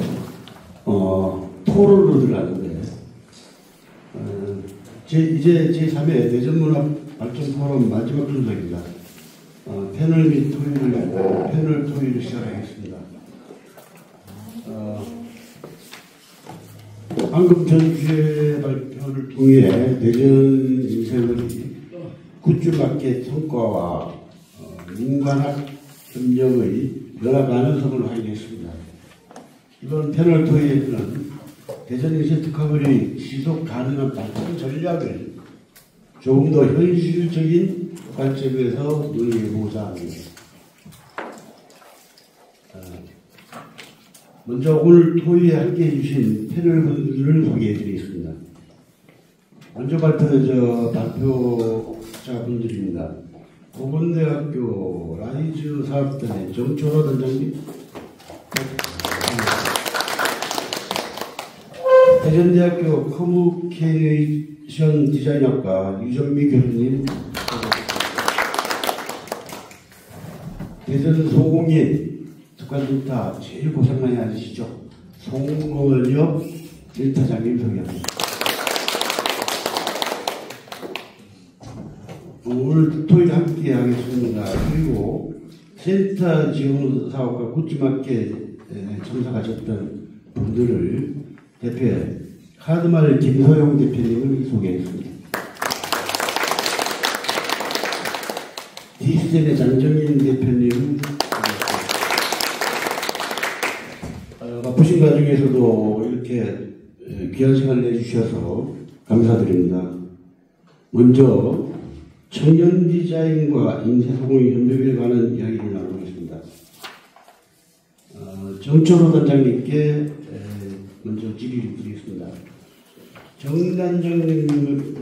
토론으로 들어가는데 이제 제3회 대전문화발전포럼 마지막 순서입니다. 패널 및 토의를 하고 패널 토의를 시작하겠습니다. 방금 전 주제 발표를 통해 대전 인쇄물이 굿즈마켓 성과와 민관학 협력의 연합 가능성을 확인했습니다. 이번 패널 토의에서는 대전 인쇄 특화물의 지속 가능한 발전 전략을 조금 더 현실적인 관점에서 논의해보고자 합니다. 먼저 오늘 토의에 함께해 주신 패널분들을 소개해드리겠습니다. 먼저 발표자분들입니다. 고건대학교 라이즈 사업단의 정초로 단장님, 대전대학교 커뮤니케이션 디자인학과 유정미 교수님, 대전 소공인 특관센터 제일 고생 많이 하시죠? 송건엽 센터장님 소개합니다. 오늘 토요일 함께 하겠습니다. 그리고 센터 지원 사업과 굿즈마켓에 참석하셨던 분들을 대표해 카드말 김소영 대표님을 소개했습니다. 디스텐의 장정인 대표님, 바쁘신 과정에서도 이렇게 귀한 시간을 내주셔서 감사드립니다. 먼저 청년 디자인과 인쇄소공의 협력에 관한 이야기를 나누겠습니다. 정철호 단장님께 먼저 질의를 드리겠습니다. 정 단장님은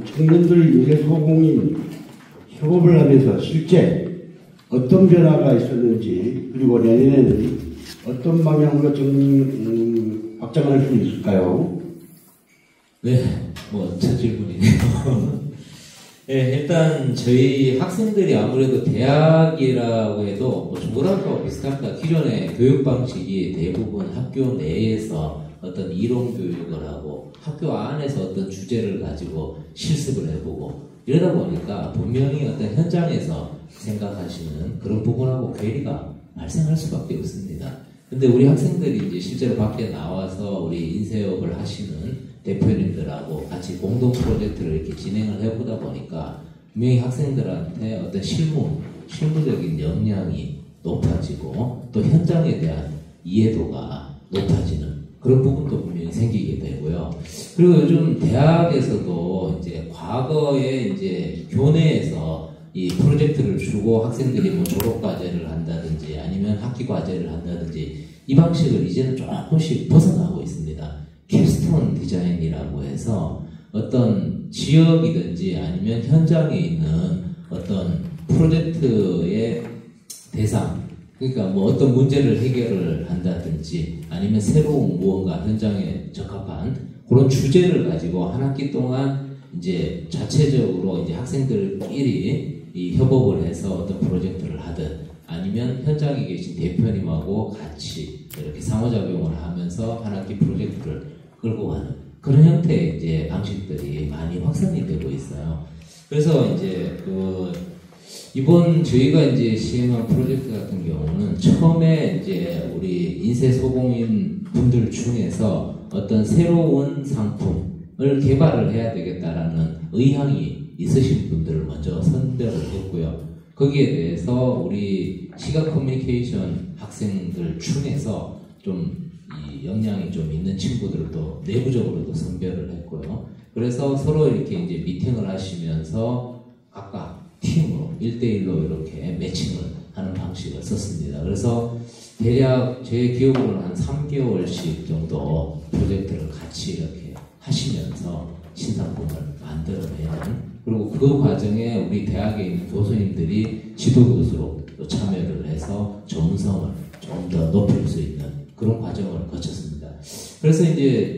청년들 인쇄소공인 협업을 하면서 실제 어떤 변화가 있었는지, 그리고 내년에는 어떤 방향으로 확장할 수 있을까요? 네, 첫 질문이네요. 네, 일단 저희 학생들이 아무래도 대학이라고 해도 중고등학교와 비슷합니다. 기존의 교육 방식이 대부분 학교 내에서 어떤 이론 교육을 하고 학교 안에서 어떤 주제를 가지고 실습을 해보고 이러다 보니까 분명히 어떤 현장에서 생각하시는 그런 부분하고 괴리가 발생할 수밖에 없습니다. 근데 우리 학생들이 이제 실제로 밖에 나와서 우리 인쇄업을 하시는 대표님들하고 같이 공동 프로젝트를 이렇게 진행을 해보다 보니까 분명히 학생들한테 어떤 실무적인 역량이 높아지고 또 현장에 대한 이해도가 높아지는 그런 부분도 분명히 생기게 되고요. 그리고 요즘 대학에서도 이제 과거에 이제 교내에서 이 프로젝트를 주고 학생들이 뭐 졸업과제를 한다든지 아니면 학기과제를 한다든지 이 방식을 이제는 조금씩 벗어나고 있습니다. 캡스톤 디자인이라고 해서 어떤 지역이든지 아니면 현장에 있는 어떤 프로젝트의 대상, 그러니까 뭐 어떤 문제를 해결을 한다든지 아니면 새로운 무언가 현장에 적합한 그런 주제를 가지고 한 학기 동안 이제 자체적으로 이제 학생들끼리 이 협업을 해서 어떤 프로젝트를 하든 아니면 현장에 계신 대표님하고 같이 이렇게 상호작용을 하면서 한 학기 프로젝트를 끌고 가는 그런 형태의 이제 방식들이 많이 확산이 되고 있어요. 그래서 이제 이번 저희가 이제 시행한 프로젝트 같은 경우는 처음에 이제 우리 인쇄소공인 분들 중에서 어떤 새로운 상품을 개발을 해야 되겠다라는 의향이 있으신 분들을 먼저 선별을 했고요. 거기에 대해서 우리 시각 커뮤니케이션 학생들 중에서 좀 이 역량이 좀 있는 친구들도 내부적으로도 선별을 했고요. 그래서 서로 이렇게 이제 미팅을 하시면서 각각 팀으로 1대1로 이렇게 매칭을 하는 방식을 썼습니다. 그래서 대략 제 기억으로는 한 3개월씩 정도 프로젝트를 같이 이렇게 하시면서 신상품을 만들어내는, 그리고 그 과정에 우리 대학에 있는 교수님들이 지도교수로 또 참여를 해서 전문성을 좀 더 높일 수 있는 그런 과정을 거쳤습니다. 그래서 이제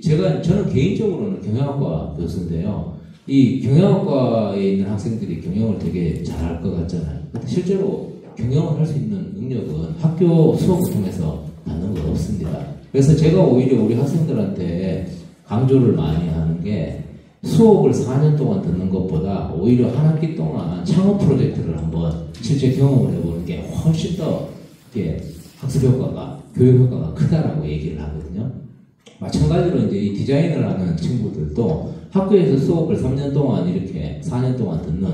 저는 개인적으로는 경영학과 교수인데요. 이 경영학과에 있는 학생들이 경영을 되게 잘할 것 같잖아요. 근데 실제로 경영을 할 수 있는 능력은 학교 수업을 통해서 받는 건 없습니다. 그래서 제가 오히려 우리 학생들한테 강조를 많이 하는 게 수업을 4년 동안 듣는 것보다 오히려 한 학기 동안 창업 프로젝트를 한번 실제 경험을 해보는 게 훨씬 더 학습 효과가, 교육 효과가 크다라고 얘기를 하거든요. 마찬가지로 이제 이 디자인을 하는 친구들도 학교에서 수업을 3년 동안 이렇게 4년 동안 듣는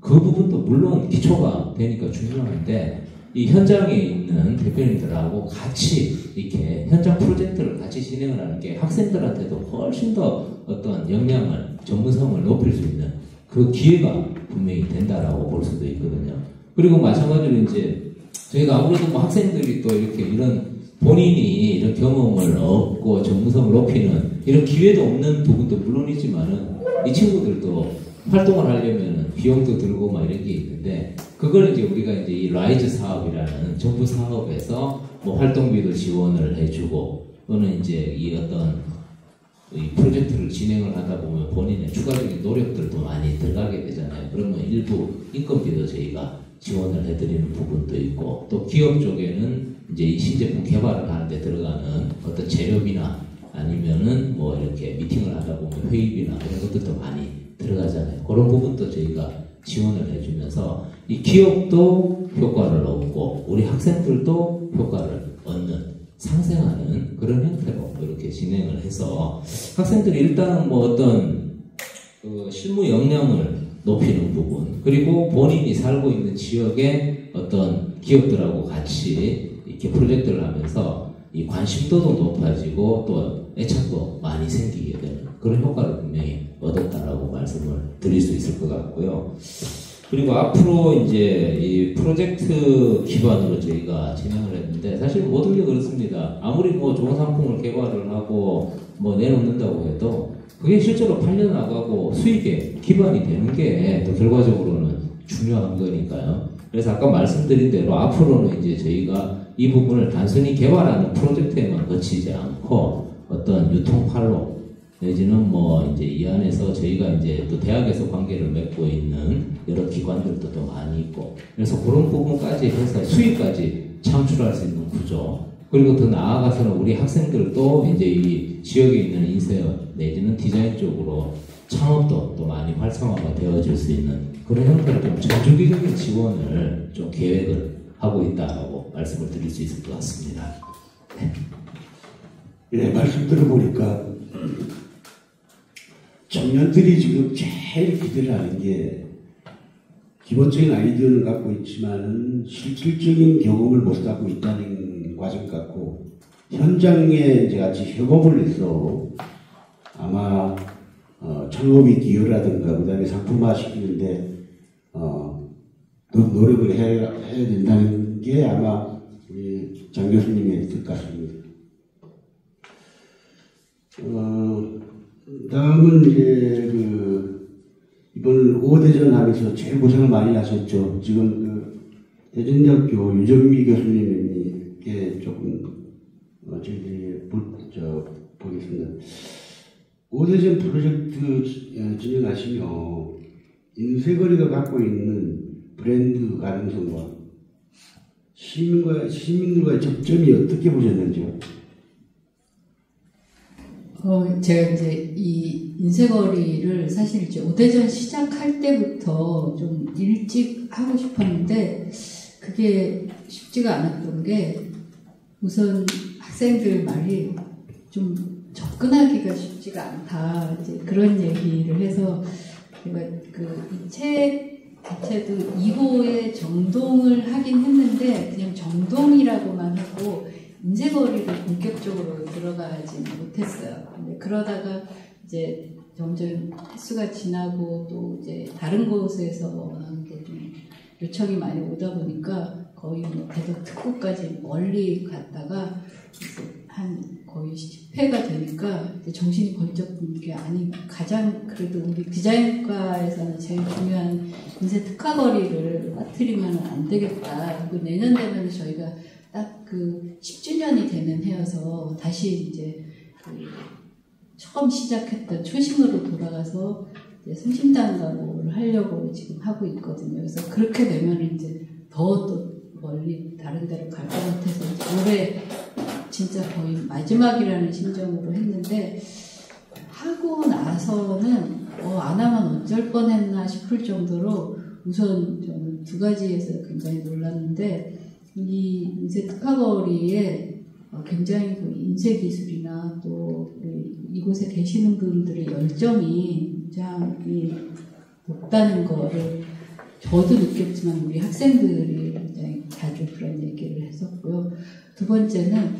그 부분도 물론 기초가 되니까 중요한데 이 현장에 있는 대표님들하고 같이 이렇게 현장 프로젝트를 같이 진행을 하는 게 학생들한테도 훨씬 더 어떤 역량을, 전문성을 높일 수 있는 그 기회가 분명히 된다라고 볼 수도 있거든요. 그리고 마찬가지로 이제 저희가 아무래도 뭐 학생들이 또 이렇게 이런 본인이 이런 경험을 얻고 전문성을 높이는 이런 기회도 없는 부분도 물론 있지만은 이 친구들도 활동을 하려면 비용도 들고 막 이런 게 있는데 그걸 이제 우리가 이제 이 라이즈 사업이라는 정부 사업에서 뭐 활동비도 지원을 해주고 또는 이제 이 어떤 이 프로젝트를 진행을 하다 보면 본인의 추가적인 노력들도 많이 들어가게 되잖아요. 그러면 일부 인건비도 저희가 지원을 해드리는 부분도 있고 또 기업 쪽에는 이제 이 신제품 개발을 하는데 들어가는 어떤 재료비나 아니면은 뭐 이렇게 미팅을 하다 보면 회의비나 이런 것들도 많이 들어가잖아요. 그런 부분도 저희가 지원을 해주면서 이 기업도 효과를 얻고 우리 학생들도 효과를 얻는 상생하는 그런 형태로 이렇게 진행을 해서 학생들이 일단은 뭐 어떤 그 실무 역량을 높이는 부분 그리고 본인이 살고 있는 지역의 어떤 기업들하고 같이 이렇게 프로젝트를 하면서 이 관심도도 높아지고 또 애착도 많이 생기게 되는 그런 효과를 분명히 얻었다라고 말씀을 드릴 수 있을 것 같고요. 그리고 앞으로 이제 이 프로젝트 기반으로 저희가 진행을 했는데 사실 모든 게 그렇습니다. 아무리 뭐 좋은 상품을 개발을 하고 뭐 내놓는다고 해도 그게 실제로 팔려나가고 수익에 기반이 되는 게 또 결과적으로는 중요한 거니까요. 그래서 아까 말씀드린 대로 앞으로는 이제 저희가 이 부분을 단순히 개발하는 프로젝트에만 거치지 않고 어떤 유통팔로 내지는 뭐 이제 이 안에서 저희가 이제 또 대학에서 관계를 맺고 있는 여러 기관들도 또 많이 있고 그래서 그런 부분까지 해서 수익까지 창출할 수 있는 구조 그리고 더 나아가서는 우리 학생들도 이제 이 지역에 있는 인쇄업 내지는 디자인 쪽으로 창업도 또 많이 활성화가 되어질 수 있는 그런 형태로 좀 전주기적인 지원을 좀 계획을 하고 있다라고 말씀을 드릴 수 있을 것 같습니다. 네. 네, 말씀 들어보니까 청년들이 지금 제일 기대를 하는 게 기본적인 아이디어는 갖고 있지만은 실질적인 경험을 못 갖고 있다는 과정 같고 현장에 이제 같이 협업을 해서 아마 창업이 기여라든가 그다음에 상품화 시키는데 노력을 해야 된다는 게 아마 우리 장 교수님의 뜻 같습니다. 다음은 이제 이번 5대전 하면서 제일 고생을 많이 하셨죠. 지금 대전대학교 유정미 교수님께 조금 저희들이 보겠습니다. 5대전 프로젝트 진행하시며 인쇄거리가 갖고 있는 브랜드 가능성과 시민들과의 접점이 어떻게 보셨는지요? 제가 이제 이 인쇄거리를 사실 이제 5대전 시작할 때부터 좀 일찍 하고 싶었는데 그게 쉽지가 않았던 게 우선 학생들 말이 좀 접근하기가 쉽지가 않다. 이제 그런 얘기를 해서 제가 이 책 자체도 2호에 정동을 하긴 했는데 그냥 정동이라고만 하고 인쇄거리를 본격적으로 들어가지 못했어요. 근데 그러다가 이제 점점 횟수가 지나고 또 이제 다른 곳에서 이렇게 좀 요청이 많이 오다 보니까 거의 뭐 대덕 특구까지 멀리 갔다가 한 거의 10회가 되니까 정신이 번쩍 든 게 아니 가장 그래도 우리 디자인과에서는 제일 중요한 인쇄 특화거리를 빠뜨리면 안 되겠다. 그리고 내년 되면 저희가 딱 10주년이 되는 해여서 다시 이제 처음 시작했던 초심으로 돌아가서 이제 성심당가를 하려고 지금 하고 있거든요. 그래서 그렇게 되면 이제 더 또 멀리 다른 데로 갈 것 같아서 이제 올해 진짜 거의 마지막이라는 심정으로 했는데 하고 나서는 안 하면 어쩔 뻔했나 싶을 정도로 우선 저는 두 가지에서 굉장히 놀랐는데 이 인쇄 특화거리에 굉장히 그 인쇄 기술이나 또 이곳에 계시는 분들의 열정이 굉장히 높다는 거를 저도 느꼈지만 우리 학생들이 굉장히 자주 그런 얘기를 했었고요. 두 번째는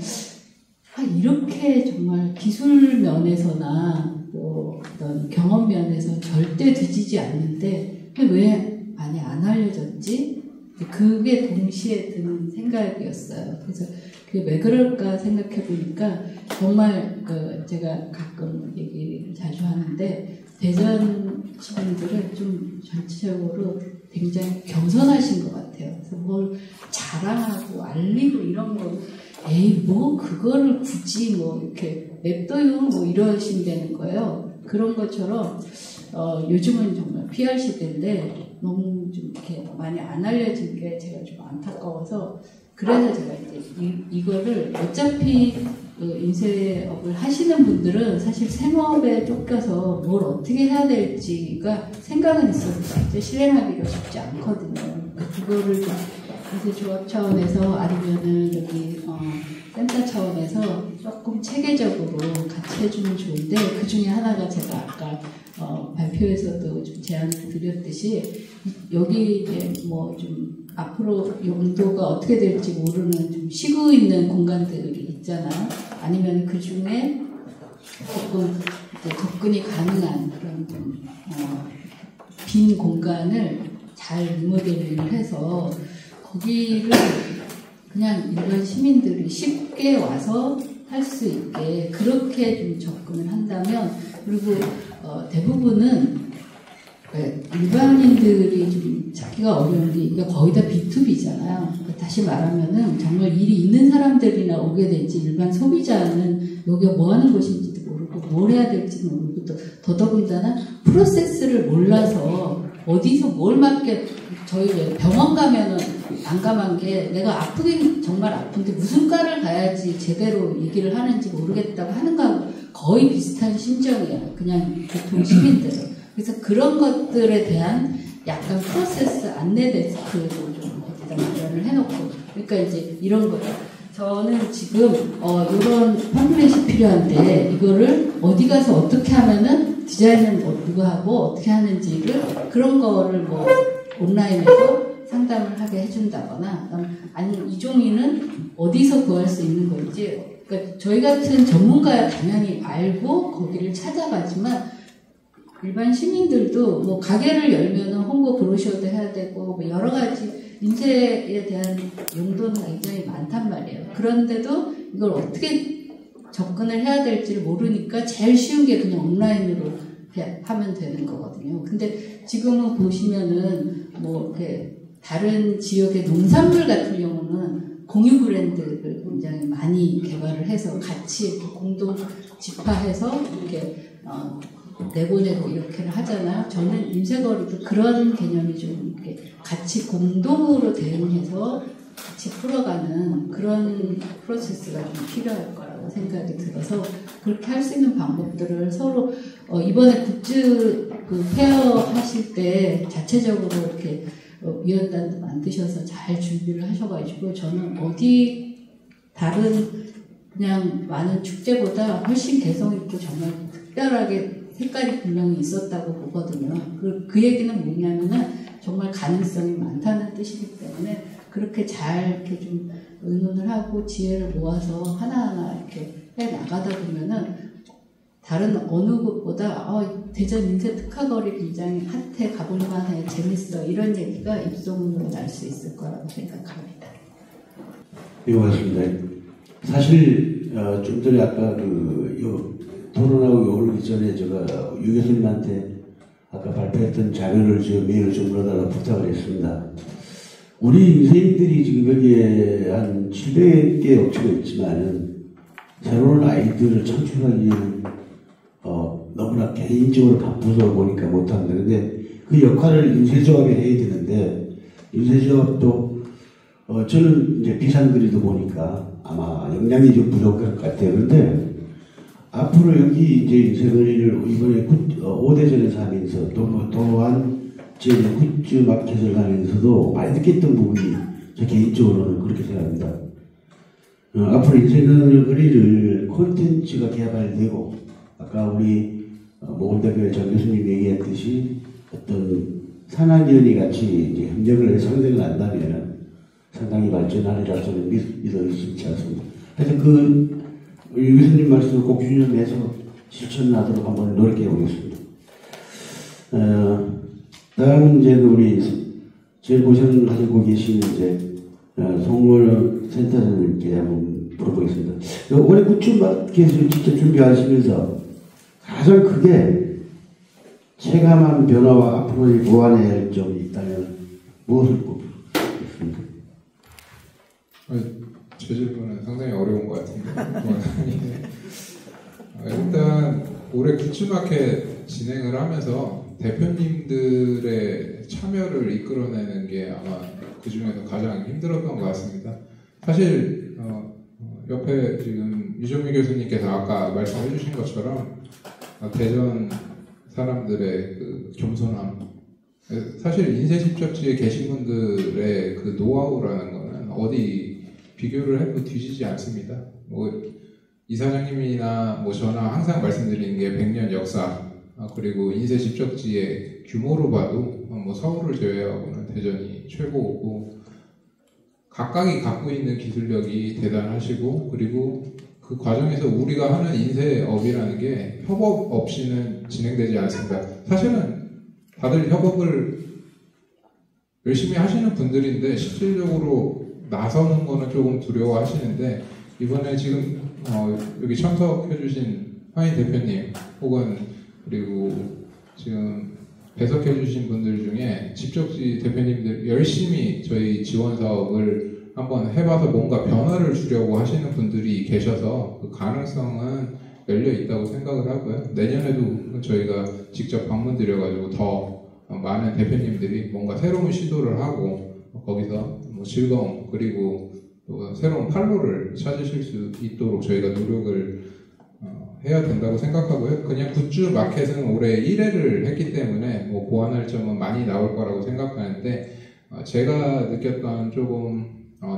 이렇게 정말 기술 면에서나 또 어떤 경험 면에서 절대 뒤지지 않는데 왜 많이 안 알려졌지? 그게 동시에 드는 생각이었어요. 그래서 그게 왜 그럴까 생각해 보니까 정말 제가 가끔 얘기를 자주 하는데 대전 시민들은 좀 전체적으로 굉장히 겸손하신 것 같아요. 그래서 뭘 자랑하고 알리고 이런 거 뭐 그거를 굳이 뭐 이렇게 냅둬요 뭐 이러신다는 거예요. 그런 것처럼 요즘은 정말 PR 시대인데 너무 좀 이렇게 많이 안 알려진 게 제가 좀 안타까워서 그래서 제가 이제 이거를 어차피 인쇄업을 하시는 분들은 사실 생업에 쫓겨서 뭘 어떻게 해야 될지가 생각은 있었는데 실행하기가 쉽지 않거든요. 그거를 좀 인쇄 조합 차원에서 아니면은 여기 센터 차원에서 조금 체계적으로 같이 해주면 좋은데 그 중에 하나가 제가 아까 발표에서도 좀 제안을 드렸듯이 여기 이제 뭐 좀 앞으로 용도가 어떻게 될지 모르는 좀 쉬고 있는 공간들이 있잖아요. 아니면 그 중에 조금 접근이 가능한 그런 좀 빈 공간을 잘 리모델링을 해서 거기를 그냥 일반 시민들이 쉽게 와서 할 수 있게 그렇게 좀 접근을 한다면 그리고 대부분은 일반인들이 좀 찾기가 어려운 게 이게 거의 다 B2B잖아요. 다시 말하면은 정말 일이 있는 사람들이나 오게 되지 일반 소비자는 여기가 뭐 하는 곳인지도 모르고 뭘 해야 될지도 모르고 또 더더군다나 프로세스를 몰라서 어디서 뭘 맞게 저희 병원 가면은 난감한 게 내가 아프긴 정말 아픈데 무슨 과를 가야지 제대로 얘기를 하는지 모르겠다고 하는 거하고 거의 비슷한 심정이에요. 그냥 보통 시민들은. 그래서 그런 것들에 대한 약간 프로세스 안내 데스크도 좀 어디다 마련을 해놓고 그러니까 이제 이런 거예요. 저는 지금 이런 팜플렛이 필요한데 이거를 어디 가서 어떻게 하면은 디자인은 누가 하고 어떻게 하는지를 그런 거를 뭐 온라인에서 상담을 하게 해준다거나 아니면 이 종이는 어디서 구할 수 있는 건지 그러니까 저희 같은 전문가야 당연히 알고 거기를 찾아가지만 일반 시민들도 뭐 가게를 열면은 홍보 브로셔도 해야 되고 뭐 여러 가지 인쇄에 대한 용도는 굉장히 많단 말이에요. 그런데도 이걸 어떻게 접근을 해야 될지를 모르니까 제일 쉬운 게 그냥 온라인으로 하면 되는 거거든요. 근데 지금은 보시면은 뭐 이렇게 다른 지역의 농산물 같은 경우는 공유 브랜드를 굉장히 많이 개발을 해서 같이 이렇게 공동 집화해서 이렇게 내보내고 이렇게를 하잖아요. 저는 인쇄거리도 그런 개념이 좀 이렇게 같이 공동으로 대응해서 같이 풀어가는 그런 프로세스가 좀 필요할 거라고 생각이 들어서 그렇게 할 수 있는 방법들을 서로 이번에 굿즈 페어 하실 때 자체적으로 이렇게 위원단도 만드셔서 잘 준비를 하셔가지고 저는 어디 다른 그냥 많은 축제보다 훨씬 개성 있고 정말 특별하게 색깔이 분명히 있었다고 보거든요. 그 얘기는 뭐냐면은 정말 가능성이 많다는 뜻이기 때문에 그렇게 잘 이렇게 좀 의논을 하고 지혜를 모아서 하나하나 이렇게 해 나가다 보면은 다른 어느 곳보다 대전 인쇄 특화거리 굉장히 핫해 가볼만해 재밌어 이런 얘기가 입소문으로 날 수 있을 거라고 생각합니다. 네, 고맙습니다. 사실 좀 전에 아까 토론하고 오기 전에 제가 유 교수님한테 아까 발표했던 자료를 지금 메일을 좀 물어달라고 부탁을 했습니다. 우리 인쇄인들이 지금 여기에 한 700개 업체가 있지만은 새로운 아이들을 창출하기에는 너무나 개인적으로 바쁘다 보니까 못합니다. 근데 그 역할을 인쇄조합이 해야 되는데 인쇄조합도 저는 이제 비상그리도 보니까 아마 영양이 좀 부족할 것 같아요. 그런데 앞으로 여기 이제 인쇄거리를 이번에 5대전에서 하면서 또한 제 굿즈 마켓을 하면서도 많이 느꼈던 부분이 저 개인적으로는 그렇게 생각합니다. 앞으로 인쇄거리를 콘텐츠가 개발되고 아까 우리 모건대교의 장 교수님 얘기했듯이 어떤 산학연이 같이 이제 협력을 해서 상생을 한다면 상당히 발전하리라 저는 믿어 의심치 않습니다. 하여튼 우리 교수님 말씀을 꼭 유념해서 실천하도록 한번 노력해 보겠습니다. 다음 이제는 우리 제일 고생을 하고 계시는 이제 송월 센터장님께 한번 물어보겠습니다. 올해 굿즈 마켓을 직접 준비하시면서 가장 크게 체감한 변화와 앞으로 보완해야 할 점이 있다면 무엇을 꼽으십니까? 제 질문은 상당히 어려운 것 같은데 일단 올해 굿즈마켓 진행을 하면서 대표님들의 참여를 이끌어내는 게 아마 그 중에서 가장 힘들었던 것 같습니다. 사실 옆에 지금 유정미 교수님께서 아까 말씀해 주신 것처럼 대전 사람들의 그 겸손함, 사실 인쇄 집적지에 계신 분들의 그 노하우라는 거는 어디 비교를 해도 뒤지지 않습니다. 이사장님이나 저나 항상 말씀드리는 게 100년 역사, 그리고 인쇄 집적지의 규모로 봐도 서울을 제외하고는 대전이 최고고, 각각이 갖고 있는 기술력이 대단하시고, 그리고 그 과정에서 우리가 하는 인쇄업이라는 게 협업 없이는 진행되지 않습니다. 사실은 다들 협업을 열심히 하시는 분들인데 실질적으로 나서는 거는 조금 두려워하시는데, 이번에 지금 여기 참석해주신 화인 대표님 혹은 그리고 지금 배석해주신 분들 중에 집적지 대표님들 열심히 저희 지원 사업을 한번 해봐서 뭔가 변화를 주려고 하시는 분들이 계셔서 그 가능성은 열려 있다고 생각을 하고요. 내년에도 저희가 직접 방문 드려가지고 더 많은 대표님들이 뭔가 새로운 시도를 하고 거기서 즐거움 그리고 또 새로운 판로를 찾으실 수 있도록 저희가 노력을 해야 된다고 생각하고요. 그냥 굿즈 마켓은 올해 1회를 했기 때문에 보완할 점은 많이 나올 거라고 생각하는데, 제가 느꼈던 조금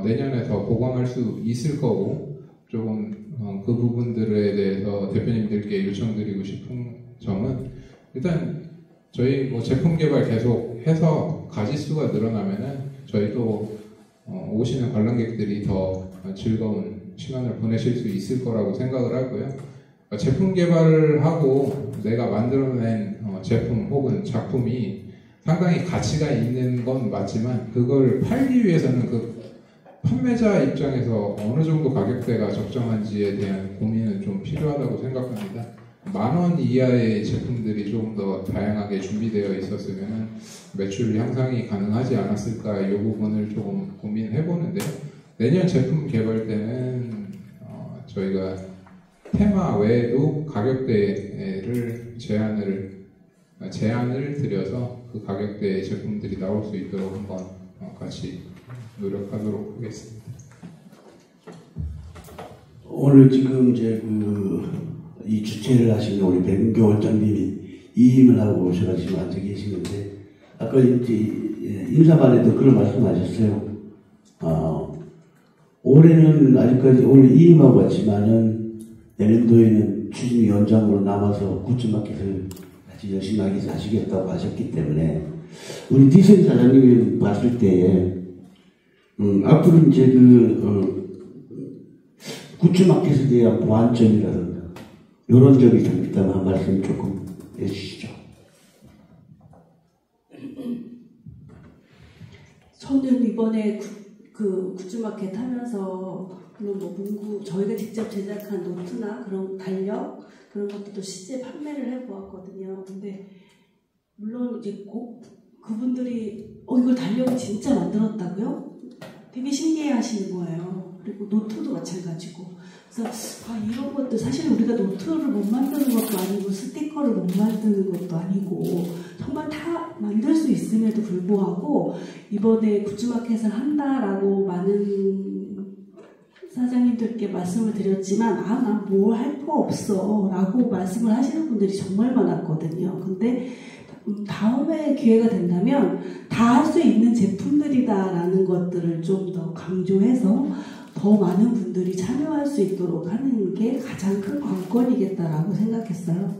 내년에 더 보강할 수 있을 거고, 조금 그 부분들에 대해서 대표님들께 요청드리고 싶은 점은, 일단 저희 제품 개발 계속 해서 가짓수가 늘어나면은 저희도 오시는 관람객들이 더 즐거운 시간을 보내실 수 있을 거라고 생각을 하고요. 제품 개발을 하고 내가 만들어낸 제품 혹은 작품이 상당히 가치가 있는 건 맞지만, 그걸 팔기 위해서는 그 판매자 입장에서 어느 정도 가격대가 적정한지에 대한 고민은 좀 필요하다고 생각합니다. 10,000원 이하의 제품들이 조금 더 다양하게 준비되어 있었으면 매출 향상이 가능하지 않았을까, 이 부분을 조금 고민해보는데, 내년 제품 개발 때는 저희가 테마 외에도 가격대를 제한을 드려서 그 가격대의 제품들이 나올 수 있도록 한번 같이 노력하도록 하겠습니다. 오늘 지금 이제 이 주최를 하시는 우리 백은교 원장님이 이임을 하고 오셔가지고 앉아 계시는데, 아까 이제 인사말에도 그런 말씀하셨어요. 올해는 아직까지 오늘 이임하고 왔지만은 내년도에는 추진위원장으로 남아서 굿즈마켓을 같이 열심히 하시겠다고 하셨기 때문에, 우리 디센 사장님이 봤을 때에 앞으로 이제 굿즈마켓에 대한 보완점이라든가 이런 점이 좀 있다면 한 말씀 조금 해주시죠. 저는 이번에 그 굿즈마켓 하면서 물론 문구 저희가 직접 제작한 노트나 그런 달력 그런 것들도 실제 판매를 해보았거든요. 근데 물론 이제 그분들이 이걸 달력을 진짜 만들었다고요? 되게 신기해하시는 거예요. 그리고 노트도 마찬가지고. 그래서 이런 것도 사실 우리가 노트를 못 만드는 것도 아니고 스티커를 못 만드는 것도 아니고 정말 다 만들 수 있음에도 불구하고 이번에 굿즈마켓을 한다라고 많은 사장님들께 말씀을 드렸지만 난 뭘 할 거 없어 라고 말씀을 하시는 분들이 정말 많았거든요. 근데 다음에 기회가 된다면 다 할 수 있는 제품들이다라는 것들을 좀 더 강조해서 더 많은 분들이 참여할 수 있도록 하는 게 가장 큰 관건이겠다라고 생각했어요.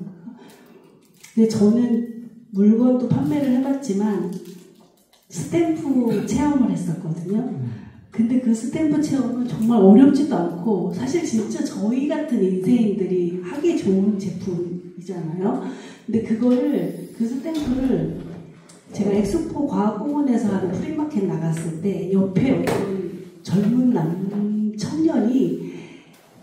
근데 저는 물건도 판매를 해봤지만 스탬프 체험을 했었거든요. 근데 그 스탬프 체험은 정말 어렵지도 않고 사실 진짜 저희 같은 인생들이 하기 좋은 제품이잖아요. 근데 그 스탬프를 제가 엑스포 과학공원에서 하는 프리마켓 나갔을 때 옆에 어떤 젊은 청년이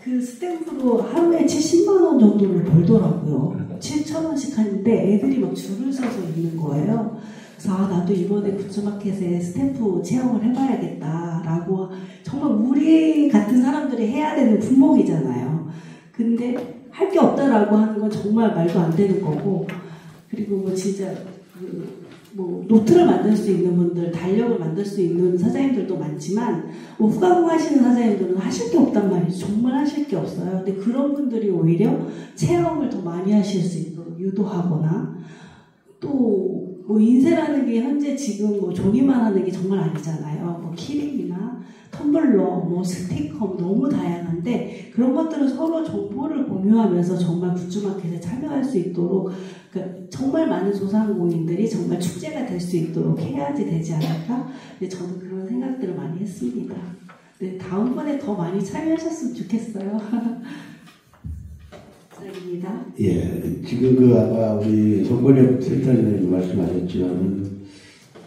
그 스탬프로 하루에 70만 원 정도를 벌더라고요. 7,000원씩 하는데 애들이 막 줄을 서서 있는 거예요. 그래서 나도 이번에 굿즈마켓에 스탬프 체험을 해봐야겠다라고 정말 우리 같은 사람들이 해야 되는 품목이잖아요. 근데 할 게 없다라고 하는 건 정말 말도 안 되는 거고 그리고 뭐 진짜 뭐 노트를 만들 수 있는 분들, 달력을 만들 수 있는 사장님들도 많지만 뭐 후가공 하시는 사장님들은 하실 게 없단 말이죠. 정말 하실 게 없어요. 근데 그런 분들이 오히려 체험을 더 많이 하실 수 있도록 유도하거나 또 뭐 인쇄라는 게 현재 지금 뭐 종이만 하는 게 정말 아니잖아요. 뭐 키링이나 텀블러, 뭐 스티커 너무 다양한데 그런 것들은 서로 정보를 공유하면서 정말 굿즈마켓에 참여할 수 있도록 그러니까 정말 많은 소상공인들이 정말 축제가 될 수 있도록 해야지 되지 않을까? 근데 저는 그런 생각들을 많이 했습니다. 네, 다음번에 더 많이 참여하셨으면 좋겠어요. 감사합니다. 예, 지금 아까 우리 송건혁 센터장님 말씀하셨지만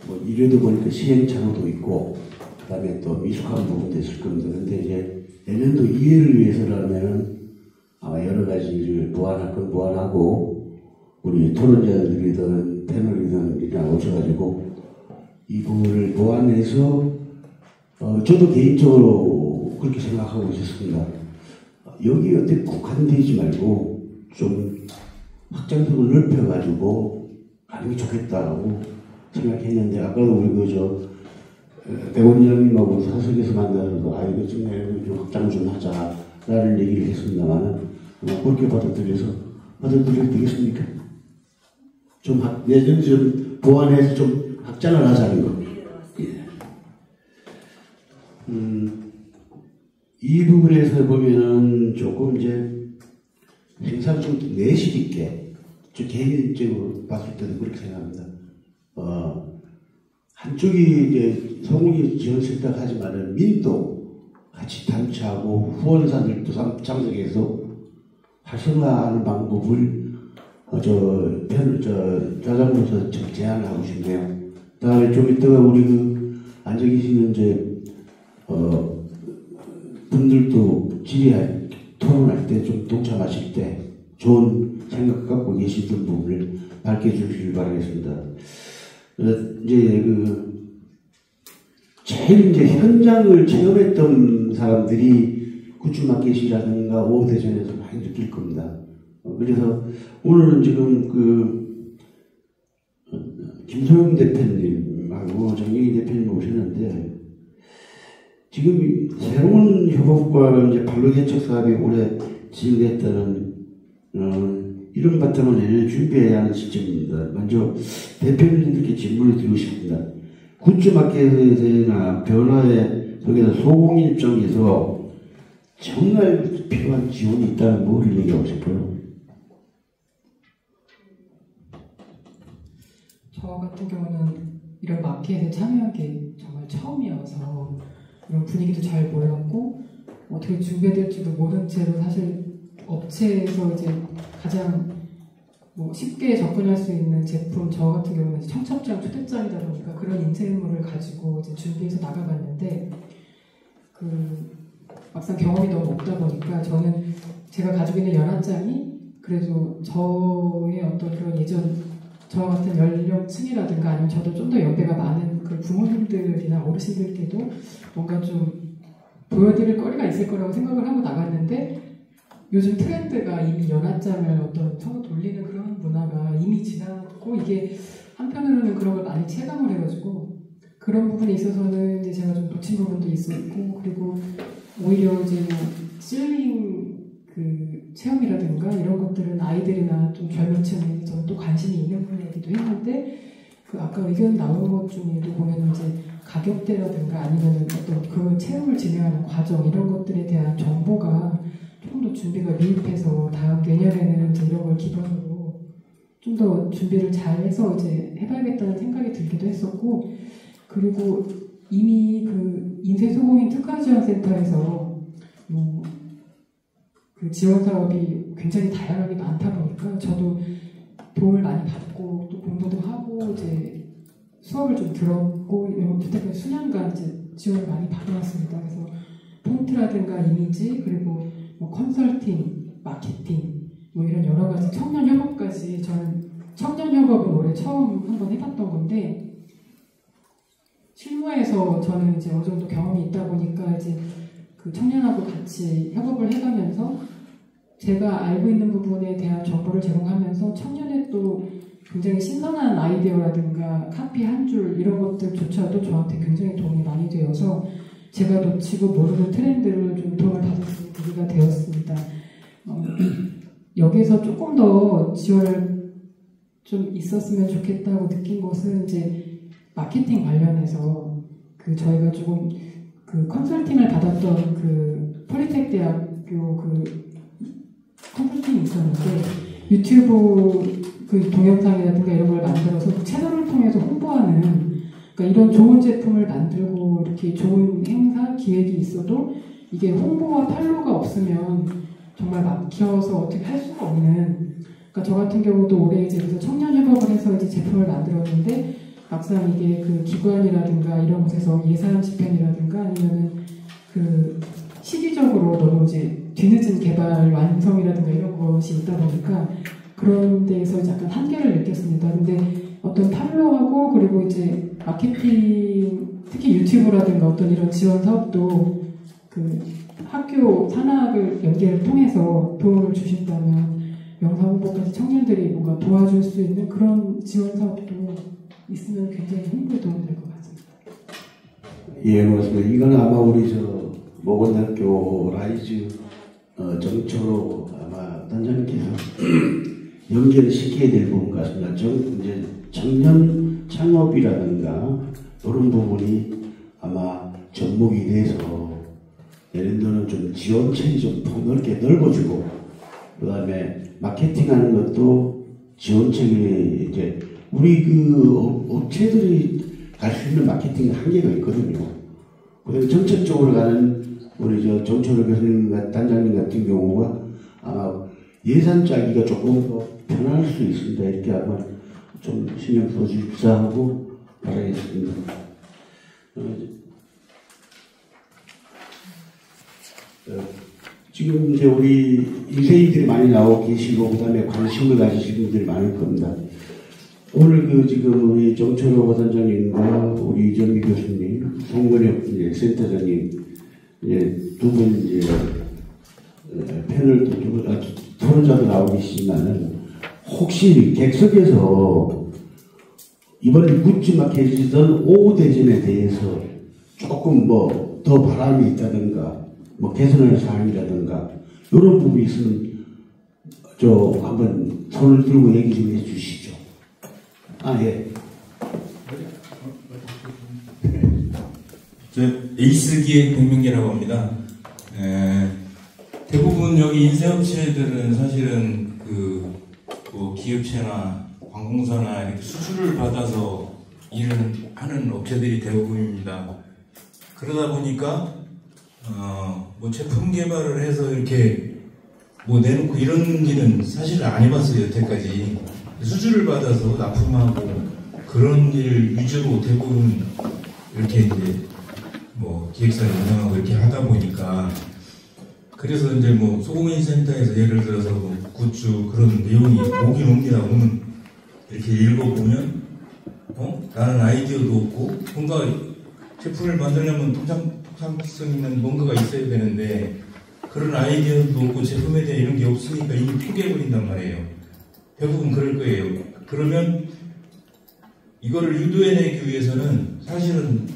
뭐 이래도 보니까 시행착오도 있고 그다음에 또 미숙한 부분도 있을 겁니다. 그런데 이제 내년도 이해를 위해서라면 아마 여러 가지를 보완할 건 보완하고 우리 토론자들이든 패널이든 오셔가지고 이 부분을 보완해서 저도 개인적으로 그렇게 생각하고 있었습니다. 여기 어떻게 국한되지 말고 좀 확장성을 넓혀가지고 가는 게 좋겠다고 생각했는데 아까도 우리 대원장님하고 사석에서 만나서 이거 좀 확장 좀 하자라는 얘기를 했습니다만 그렇게 받아들여도 되겠습니까? 좀 내년 좀 보완해서 좀 확장을 하자는 거. 예. 이 부분에서 보면은 조금 이제 행사를 좀 내실 있게, 저 개인적으로 봤을 때도 그렇게 생각합니다. 한쪽이 이제 성운이 지원센터가 하지만은 민도 같이 단체하고 후원사들도 참석해서 활성화하는 방법을 자장로서 제안을 하고 싶네요. 다음에 좀 이따가 우리 앉아 계시는 분들도 질의할, 토론할 때 좀 동참하실 때 좋은 생각 갖고 계시던 부분을 밝혀주시길 바라겠습니다. 제일 현장을 체험했던 사람들이 굿즈마켓이라든가 오후대전에서 많이 느낄 겁니다. 그래서 오늘은 지금 김소영 대표님하고 정경희 대표님 오셨는데 지금 새로운 협업과 이제 발로 개척 사업이 올해 진행됐다는 이런 바탕을 내년 준비해야 하는 시점입니다. 먼저 대표님들께 질문을 드리고 싶습니다. 굿즈마켓에 대한 변화에 속에서 소공 입장에서 정말 필요한 지원이 있다는 뭘 얘기하고 싶어요? 저 같은 경우는 이런 마켓에 참여한 게 정말 처음이어서 이런 분위기도 잘 몰랐고 어떻게 준비될지도 모른 채로 사실 업체에서 이제 가장 쉽게 접근할 수 있는 제품, 저 같은 경우는 청첩장, 초대장이다 보니까 그런 인쇄물을 가지고 이제 준비해서 나가봤는데 막상 경험이 너무 없다 보니까 저는 제가 가지고 있는 11장이 그래도 저의 어떤 그런 저와 같은 연령층이라든가 아니면 저도 좀 더 연배가 많은 그 부모님들이나 어르신들께도 뭔가 좀 보여드릴 거리가 있을 거라고 생각을 하고 나갔는데 요즘 트렌드가 이미 연하장을 어떤 서로 돌리는 그런 문화가 이미 지나고 이게 한편으로는 그런 걸 많이 체감을 해가지고 그런 부분에 있어서는 이제 제가 좀 놓친 부분도 있었고 그리고 오히려 이제 뭐 실링 그 체험이라든가 이런 것들은 아이들이나 좀 젊은 층에 저는 또 관심이 있는 분야이기도 했는데 그 아까 의견 나온 것 중에도 보면 이제 가격대라든가 아니면 어떤 그 체험을 진행하는 과정 이런 것들에 대한 정보가 조금 더 준비가 미흡해서 다음 내년에는 이제 이런 걸 기반으로 좀 더 준비를 잘 해서 이제 해봐야겠다는 생각이 들기도 했었고 그리고 이미 그 인쇄소공인 특화지원센터에서 뭐 그 지원 사업이 굉장히 다양하게 많다 보니까 저도 도움을 많이 받고 또 공부도 하고 이제 수업을 좀 들었고 여태까지 수년간 이제 지원을 많이 받아왔습니다. 그래서 폰트라든가 이미지 그리고 뭐 컨설팅, 마케팅 뭐 이런 여러 가지 청년 협업까지 저는 청년 협업은 올해 처음 한번 해봤던 건데 실무에서 저는 이제 어느 정도 경험이 있다 보니까 이제 그 청년하고 같이 협업을 해가면서 제가 알고 있는 부분에 대한 정보를 제공하면서 청년의 또 굉장히 신선한 아이디어라든가 카피 한 줄 이런 것들조차도 저한테 굉장히 도움이 많이 되어서 제가 놓치고 모르는 트렌드를 좀 도움을 받을 수 있는 계기가 되었습니다. 여기서 조금 더 지원을 좀 있었으면 좋겠다고 느낀 것은 이제 마케팅 관련해서 그 저희가 조금 그 컨설팅을 받았던 그 폴리텍 대학교 그 컨설팅이 있었는데 유튜브 그 동영상이라든가 이런 걸 만들어서 채널을 통해서 홍보하는 그러니까 이런 좋은 제품을 만들고 이렇게 좋은 행사 기획이 있어도 이게 홍보와 팔로우가 없으면 정말 막혀서 어떻게 할 수가 없는 그러니까 저 같은 경우도 올해 이제 그래서 청년 협업을 해서 이제 제품을 만들었는데 막상 이게 그 기관이라든가 이런 곳에서 예산 집행이라든가 아니면은 그 시기적으로 너무 이제 뒤늦은 개발 완성이라든가 이런 것이 있다 보니까 그런 데에서 약간 한계를 느꼈습니다. 근데 어떤 팔로우하고 그리고 이제 마케팅 특히 유튜브라든가 어떤 이런 지원 사업도 그 학교 산학을 연계를 통해서 도움을 주신다면 영상 홍보까지 청년들이 뭔가 도와줄 수 있는 그런 지원 사업도 있으면 굉장히 홍보에 도움이 될 것 같습니다. 예, 맞습니다. 이건 아마 우리 저 모건대학교 라이즈 정초로 아마 단장님께서 연결을 시켜야 될 부분 같습니다. 이제 청년 창업이라든가 이런 부분이 아마 접목이 돼서 내년도는 좀 지원책이 좀 넓게 넓어지고 그다음에 마케팅하는 것도 지원책이 이제 우리 그 업체들이 갈 수 있는 마케팅 한계가 있거든요. 그래서 정책적으로 가는 우리 저 정철호 교수님 단장님 같은 경우가 아마 예산 짜기가 조금 더 편할 수 있습니다. 이렇게 아마 좀 신경 써주십사 하고 바라겠습니다. 지금 이제 우리 인쇄인들이 많이 나오고 계시고 그다음에 관심을 가지신 분들이 많을 겁니다. 오늘 그 지금 우리 정철호 단장님과 우리 이정미 교수님, 송건혁 센터장님 두 분 이제 패널 토론자도 나오고 계시지만은 혹시 객석에서 이번 굿즈마켓이던 오후 대전에 대해서 조금 뭐 더 바람이 있다든가 뭐 개선할 사항이라든가 이런 부분이 있으면 저 한번 손을 들고 얘기 좀 해주시죠. 아 예. 저 에이스 기획 백명기라고 합니다. 대부분 여기 인쇄업체들은 사실은 뭐 기업체나 관공서나 이렇게 수주를 받아서 일을 하는 업체들이 대부분입니다. 그러다 보니까 뭐 제품 개발을 해서 이렇게 뭐 내놓고 이런 일은 사실 안 해봤어요. 여태까지 수주를 받아서 납품하고 그런 일 위주로 대부분 이렇게 이제 뭐 기획사를 운영하고 이렇게 하다 보니까 그래서 이제 뭐 소공인 센터에서 예를 들어서 뭐 굿즈 그런 내용이 오긴 옵니다. 오면 이렇게 읽어보면 나는 아이디어도 없고 뭔가 제품을 만들려면 확장성 있는 뭔가가 있어야 되는데 그런 아이디어도 없고 제품에 대한 이런 게 없으니까 이미 포기해버린단 말이에요. 대부분 그럴 거예요. 그러면 이거를 유도해내기 위해서는 사실은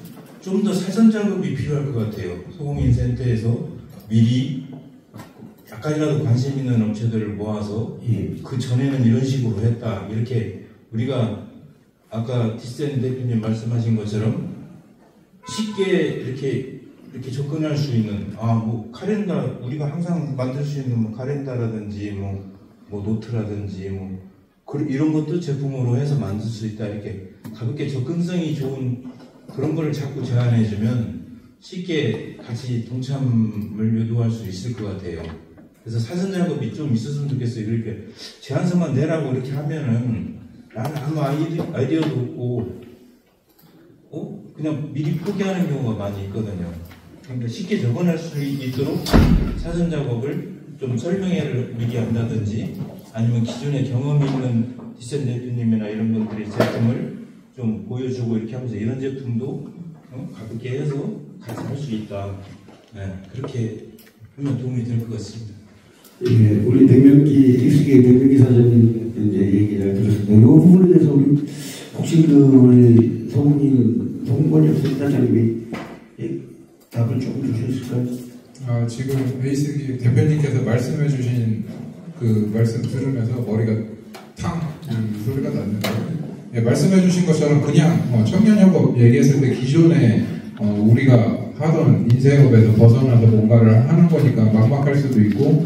좀 더 사전 작업이 필요할 것 같아요. 소공인센터에서 미리 약간이라도 관심 있는 업체들을 모아서 그 전에는 이런 식으로 했다. 이렇게 우리가 아까 티센 대표님 말씀하신 것처럼 쉽게 이렇게 접근할 수 있는 뭐 카렌다 우리가 항상 만들 수 있는 뭐 카렌다라든지 뭐 노트라든지 이런 것도 제품으로 해서 만들 수 있다. 이렇게 가볍게 접근성이 좋은 그런 거를 자꾸 제안해주면 쉽게 같이 동참을 유도할 수 있을 것 같아요. 그래서 사전 작업이 좀 있었으면 좋겠어요. 이렇게 제안서만 내라고 이렇게 하면은 나는 아무 아이디어도 없고 그냥 미리 포기하는 경우가 많이 있거든요. 그러니까 쉽게 접근할 수 있도록 사전 작업을 좀 설명회를 미리 한다든지 아니면 기존에 경험이 있는 디센 대표님이나 이런 분들이 제품을 좀 보여주고 이렇게 하면서 이런 제품도 가볍게 해서 같이 할 수 있다. 네, 그렇게 하면 도움이 될 것 같습니다. 예, 우리 익숙의 백명기 사장님 이제 얘기를 들었습니다. 이 부분에 대해서 우리 혹시 우리 송건엽 센터장님이 답을 조금 줄 수 있을까요? 지금 에이스기 대표님께서 말씀해주신 그 말씀 들으면서 머리가 탕 소리가 났는데, 말씀해주신 것처럼 그냥 청년협업 얘기했을 때 기존에 우리가 하던 인쇄업에서 벗어나서 뭔가를 하는 거니까 막막할 수도 있고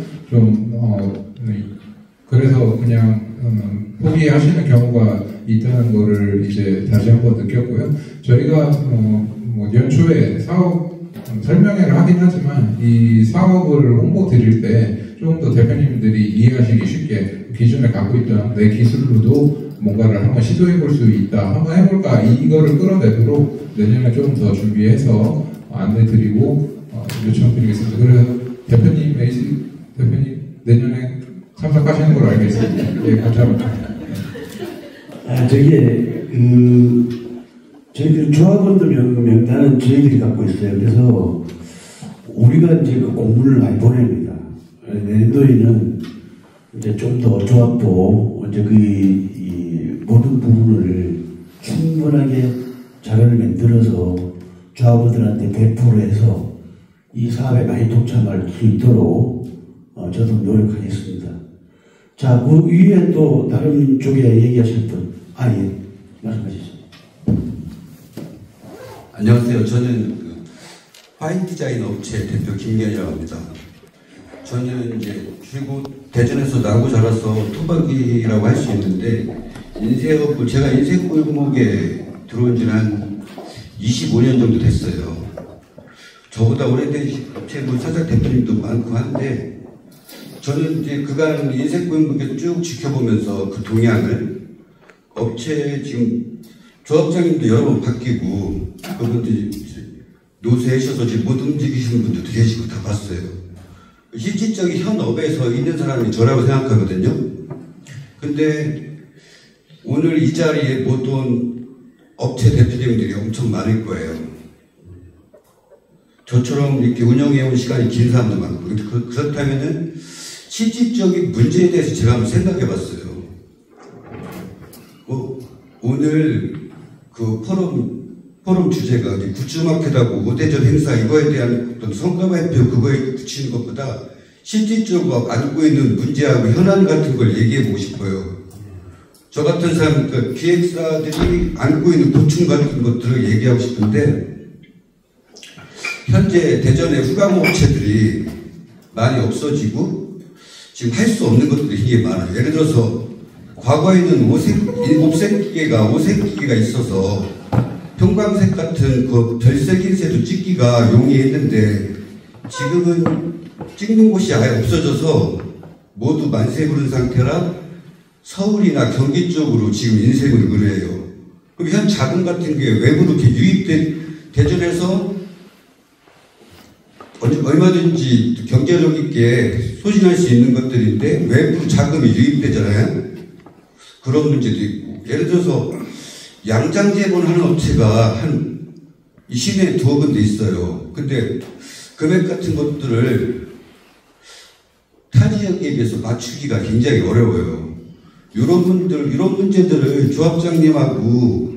그래서 그냥 포기하시는 경우가 있다는 거를 이제 다시 한번 느꼈고요. 저희가 연초에 사업 설명회를 하긴 하지만 이 사업을 홍보 드릴 때 좀 더 대표님들이 이해하시기 쉽게 기존에 갖고 있던 내 기술로도 뭔가를 한번 시도해 볼 수 있다, 한번 해볼까, 이거를 끌어내도록 내년에 좀 더 준비해서 안내 드리고 요청드리겠습니다. 그래서 대표님 내년에 참석하시는 걸로 알겠습니다. 예, 감사합니다. 저희들 조합원들 명단은 저희들이 갖고 있어요. 그래서 우리가 이제 그 공문을 많이 보냅니다. 내년도에는 이제 좀 더 조합도 이제 이 모든 부분을 충분하게 자료를 만들어서 조합원들한테 배포를 해서 이 사업에 많이 동참할 수 있도록 저도 노력하겠습니다. 자, 그 위에 또 다른 쪽에 얘기하실 분, 예, 말씀하시죠. 안녕하세요. 저는 파인 디자인 업체 대표 김기현이라고 합니다. 저는 이제 그리고 대전에서 나고 자라서 토박이라고 할 수 있는데 인쇄업을 제가 인쇄 골목에 들어온 지는 한 25년 정도 됐어요. 저보다 오래된 업체 사장 대표님도 많고 한데 저는 이제 그간 인쇄 골목에 쭉 지켜보면서 그 동향을 업체 지금 조합장님도 여러 번 바뀌고 그분들이 노쇠하셔서 지금 못 움직이시는 분들도 계시고 다 봤어요. 실질적인 현업에서 있는 사람이 저라고 생각하거든요. 근데 오늘 이 자리에 못 온 업체 대표님들이 엄청 많을 거예요. 저처럼 이렇게 운영해온 시간이 긴 사람도 많고. 그렇다면은 실질적인 문제에 대해서 제가 한번 생각해 봤어요. 오늘 그 포럼 주제가 굿즈마켓하고 오대전 행사 이거에 대한 어떤 성과발표 그거에 붙이는 것보다 실질적으로 안고 있는 문제하고 현안 같은 걸 얘기해보고 싶어요. 저 같은 사람, 그러니까 기획사들이 안고 있는 고충 같은 것들을 얘기하고 싶은데 현재 대전의 후광업체들이 많이 없어지고 지금 할 수 없는 것들이 되게 많아요. 예를 들어서 과거에는 오색기계가 있어서 형광색 같은 그 별색 인쇄도 찍기가 용이했는데 지금은 찍는 곳이 아예 없어져서 모두 만세 부른 상태라 서울이나 경기 쪽으로 지금 인쇄를 의뢰해요. 그럼 현 자금 같은 게 외부로 이렇게 유입된 대전에서 얼마든지 경제력 있게 소진할 수 있는 것들인데 외부로 자금이 유입되잖아요. 그런 문제도 있고 예를 들어서 양장 재본하는 업체가 한 이 시내에 두어 군데 있어요. 근데 금액 같은 것들을 타 지역에 비해서 맞추기가 굉장히 어려워요. 이런 문제들을 조합장님하고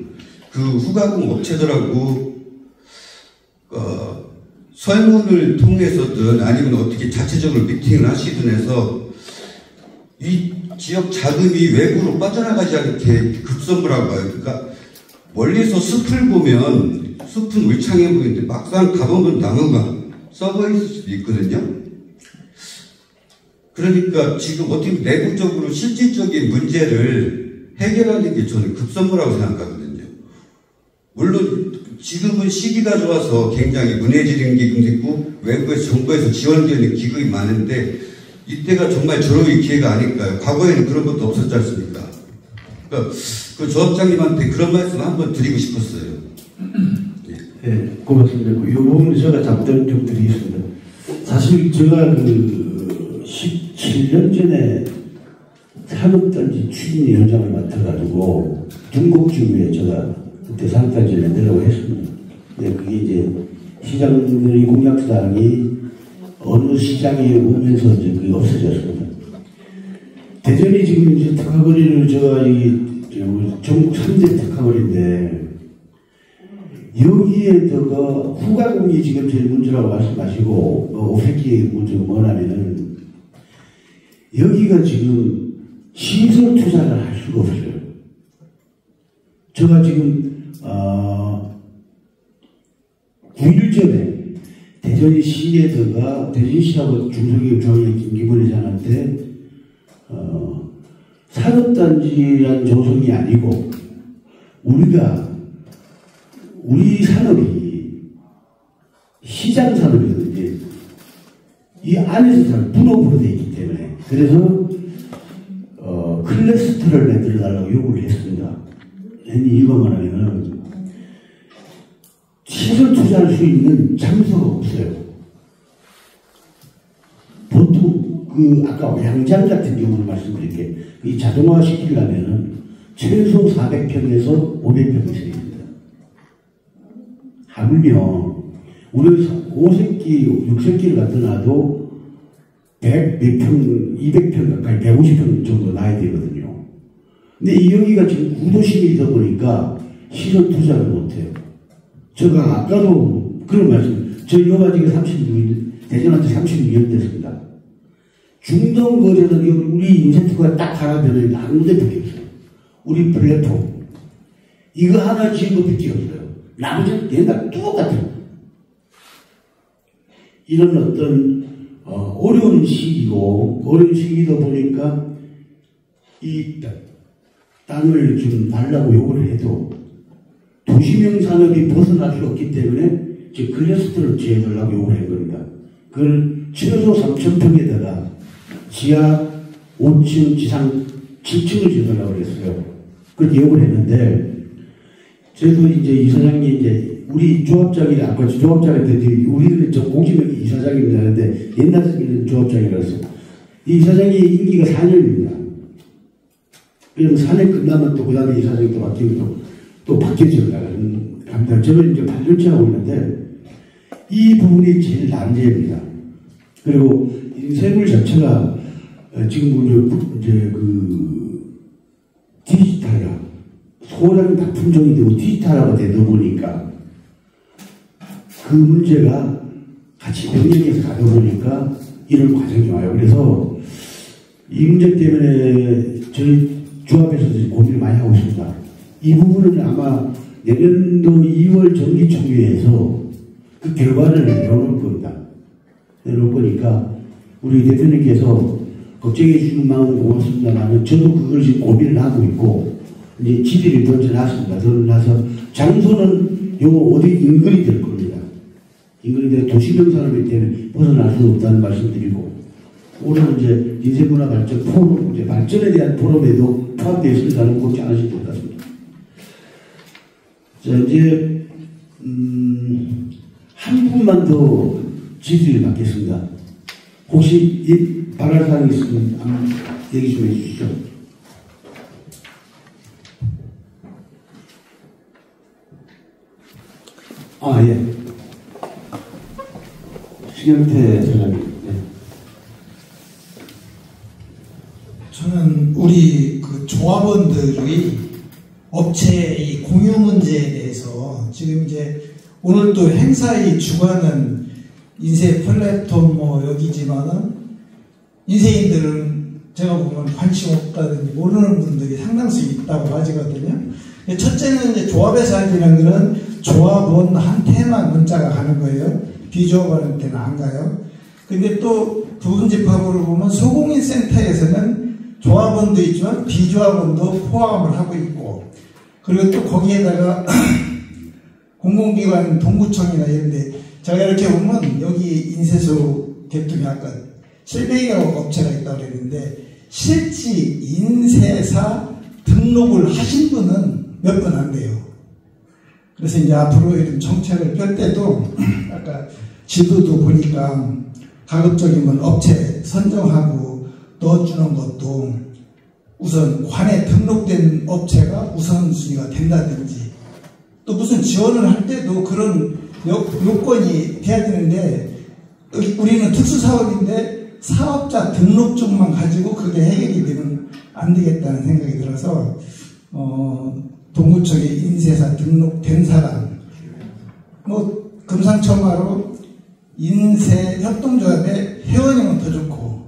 그 후가공 업체들하고 설문을 통해서든 아니면 어떻게 자체적으로 미팅을 하시든 해서 이 지역 자금이 외부로 빠져나가지 않게 급선을 하고 가요. 그러니까 멀리서 숲을 보면 숲은 울창해 보이는데 막상 가보면 나무가 썩어 있을 수도 있거든요. 그러니까 지금 어떻게 내부적으로 실질적인 문제를 해결하는 게 저는 급선무라고 생각하거든요. 물론 지금은 시기가 좋아서 굉장히 문해지는 기금도 있고 외부에서 정부에서 지원되는 기금이 많은데 이때가 정말 절호의 기회가 아닐까요? 과거에는 그런 것도 없었지 않습니까? 그러니까 그 조합장님한테 그런 말씀 한번 드리고 싶었어요. 네, 고맙습니다. 이 부분은 제가 답변 좀 드리겠습니다. 사실 제가 17년 전에 산업단지 추진위원장을 맡아가지고 중국지구에 제가 그때 산업단지를 내려고 했습니다. 네, 그게 이제 시장의 공약사항이 어느 시장에 오면서 이제 그게 없어졌습니다. 대전이 지금 이제 특화거리를 제가 전국 3대 특화거리인데 여기에다가 후가공이 지금 제일 문제라고 말씀하시고 오색기의 문제가 뭐냐면은 여기가 지금 시설 투자를 할 수가 없어요. 제가 지금 9일 전에 대전시에다가 대전시하고 중소기업 조합의 김기문 회장한테 산업단지란 조성이 아니고 우리 산업이 시장 산업이거든요. 이 안에서 잘 분업으로 되어 있기 때문에 그래서 클래스터를 만들어달라고 요구를 했습니다. 이유가 뭐냐면은 시설 투자할 수 있는 장소가 없어요. 보통 아까 양장 같은 경우를 말씀드릴게요. 이 자동화 시키려면은 최소 400평에서 500평 있어야 됩니다. 하물며 우리 5세끼, 6세끼를 갖다 놔도 100몇 평, 200평 가까이 150평 정도 나야 되거든요. 근데 이 여기가 지금 구도심이다 보니까 시설 투자를 못해요. 제가 아까도 그런 말씀, 저 여가지가 36년, 대전한테 36년 됐습니다. 중동거래는 우리 인센트가 딱 하나 되는 아무 데밖에 없어요. 우리 플랫폼. 이거 하나 지은 것밖에 없어요. 나머지는 옛날 똑같아요. 이런 어떤 어려운 시기이다 보니까 이 땅을 좀 달라고 요구를 해도 도시명 산업이 벗어날 수 없기 때문에 지금 클래스터를 지어달라고 요구를 한 겁니다. 그걸 최소 3,000평에다가 지하 5층, 지상 7층을 지어달라고 그랬어요. 그렇게 요구를 했는데 저도 이제 이사장이 이제 우리 조합장이 아까 조합장한테 우리는 저 공지명이 이사장입니다 하는데 옛날에는 조합장이라서 이 이사장이 임기가 4년입니다. 그럼 4년 끝나면 또 그 다음에 이사장이 또 바뀌고 또 바뀌어져 갑니다. 저는 이제 8년째 하고 있는데 이 부분이 제일 난제입니다. 그리고 세물 자체가 지금 이제 디지털화 소량 납품종이 되고 디지털화가 되다 보니까 그 문제가 같이 병행해서 가다 보니까 이런 과정이 와요. 그래서 이 문제 때문에 저희 조합에서도 고민을 많이 하고 있습니다. 이 부분은 아마 내년도 2월 정기총회에서 그 결과를 내놓을 겁니다. 내놓을 거니까 우리 대표님께서 걱정해 주는 마음은 고맙습니다만 저도 그걸 지금 고민을 하고 있고 이제 지들이 던져놨습니다. 던져놔서 장소는 요 어디 인근이 될 겁니다. 인근이 될 도시명 산업이기 때문에 벗어날 수 없다는 말씀드리고 올해 이제 인쇄문화 발전 포럼, 이제 발전에 대한 포럼에도 포함되어 있을까는 걱정 안 하셔도 될 것 같습니다. 자, 이제, 한 분만 더 질의를 받겠습니다. 혹시 바랄 사항이 있으면 얘기 좀 해주시죠. 예. 신영태 소장님. 네. 저는 우리 그 조합원들의 업체의 공유 문제에 대해서 지금 이제 오늘 또 행사의 주관은 인쇄 플랫폼 뭐 여기지만은 인쇄인들은 제가 보면 관심 없다든지 모르는 분들이 상당수 있다고 봐지거든요. 첫째는 이제 조합에서 하는 거는 조합원한테만 문자가 가는 거예요. 비조합원한테는 안 가요. 근데 또 부분집합으로 보면 소공인센터에서는 조합원도 있지만 비조합원도 포함을 하고 있고, 그리고 또 거기에다가 공공기관 동구청이나 이런데 제가 이렇게 보면 여기 인쇄소 개통이 아까 700여 업체가 있다고 그랬는데 실제 인쇄사 등록을 하신 분은 몇 분 안 돼요. 그래서 이제 앞으로 이런 정책을 펼 때도 아까 지도도 보니까 가급적이면 업체 선정하고 넣어주는 것도 우선 관에 등록된 업체가 우선순위가 된다든지, 또 무슨 지원을 할 때도 그런 요건이 돼야 되는데 우리는 특수사업인데 사업자 등록증만 가지고 그게 해결이 되면 안 되겠다는 생각이 들어서 동구청에 인쇄사 등록된 사람, 뭐 금상첨화로 인쇄 협동조합의 회원이면 더 좋고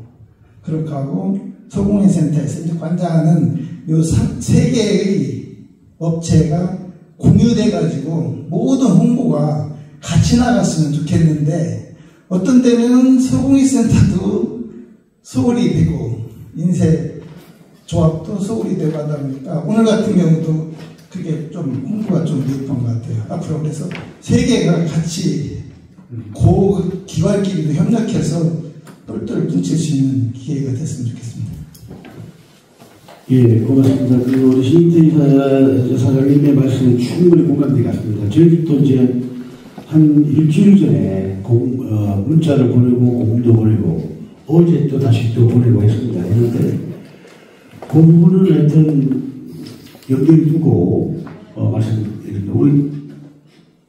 그렇게 하고, 소공인센터에서 이제 관장하는 요 세 개의 업체가 공유돼 가지고 모든 홍보가 같이 나갔으면 좋겠는데, 어떤 때는 소공인센터도 소홀히 되고 인쇄 조합도 소홀히 되고 하다 보니까 오늘 같은 경우도 그게 좀 홍보가 좀 늦었던 것 같아요. 앞으로 그래서 세 개가 같이 그 기관끼리도 협력해서 똘똘 뭉칠 수 있는 기회가 됐으면 좋겠습니다. 예, 고맙습니다. 우리 신인태 사장님의 말씀에 충분히 공감되게 같습니다. 저희도 이제 한 일주일 전에 문자를 보내고 공문도 보내고 어제 또 다시 또 보내고 했습니다. 그런데 그 부분은 하여튼 연결이 두고 말씀드립니다. 우리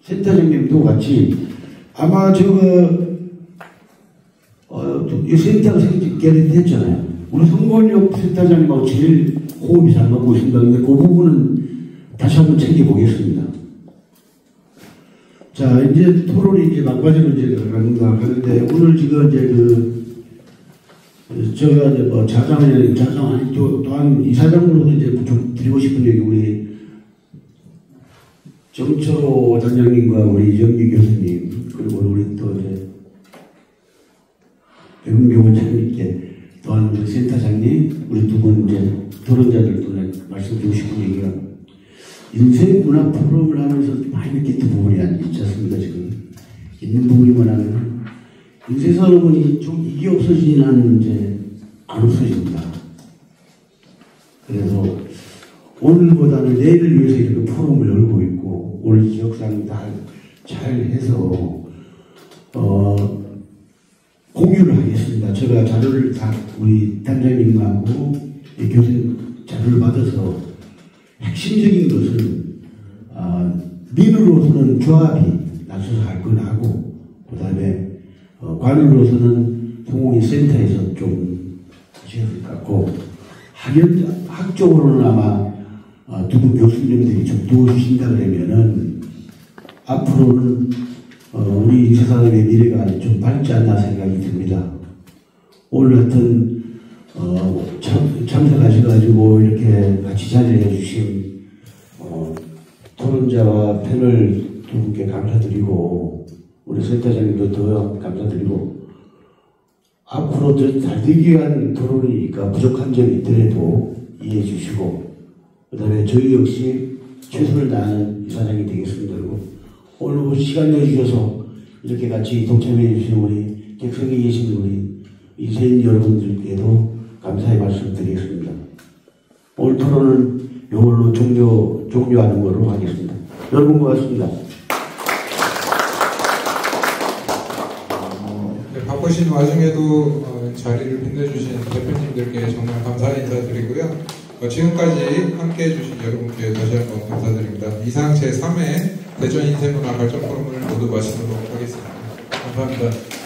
센터장님도 같이 아마 이 센터가 개설됐잖아요. 우리 송건혁 센터장님하고 제일 호흡이 잘 맞고 있습니다. 근데 그 부분은 다시 한번 챙겨보겠습니다. 자, 이제 토론이 이제 막바지로 이제 가는데, 오늘 지금 이제 제가 이제 뭐 자장 아니 또한 이사장으로도 이제 좀 드리고 싶은 얘기, 우리 정철호 단장님과 우리 이정기 교수님, 그리고 우리 또 이제 백운교 원장님께 또한 우리 센터장님, 우리 두 분 이제 토론자들도 말씀드리고 싶은 얘기가, 인쇄문화 프로그램을 하면서 많이 느꼈던 부분이 있지 않습니까? 지금 있는 부분이만 하면 인쇄산업은 좀 이게 없어지진 않는데 안 없어집니다. 그래서 오늘보다는 내일을 위해서 이렇게 포럼을 열고 있고, 오늘 지역상 다 잘 해서 공유를 하겠습니다. 제가 자료를 다 우리 단장님하고 교수님 자료를 받아서 핵심적인 것은 민으로서는 조합이 나서서 할 건 하고, 그 다음에 관으로서는 공공인센터에서 좀 하셔야 될 것 같고, 학적으로는 아마 두 분 교수님들이 좀 도와주신다 그러면은 앞으로는 우리 인쇄산업의 미래가 좀 밝지 않나 생각이 듭니다. 오늘 하여튼 참석하셔가지고 이렇게 같이 자리해 주신 토론자와 패널 두 분께 감사드리고, 우리 센터장님도 더 감사드리고, 앞으로 더 잘 되기 위한 토론이니까 부족한 점이 있더라도 이해해 주시고, 그 다음에 저희 역시 최선을 다하는 이사장이 되겠습니다. 그리고 오늘 시간 내주셔서 이렇게 같이 동참해 주신 우리 객석에 계신 우리 인쇄인 여러분들께도 감사의 말씀드리겠습니다. 오늘 토론은 이걸로 종료하는 걸로 하겠습니다. 여러분 고맙습니다. 네, 바쁘신 와중에도 자리를 빛내주신 대표님들께 정말 감사 인사드리고요. 지금까지 함께해 주신 여러분께 다시 한번 감사드립니다. 이상 제3회 대전 인쇄문화 발전 포럼을 모두 마치도록 하겠습니다. 감사합니다.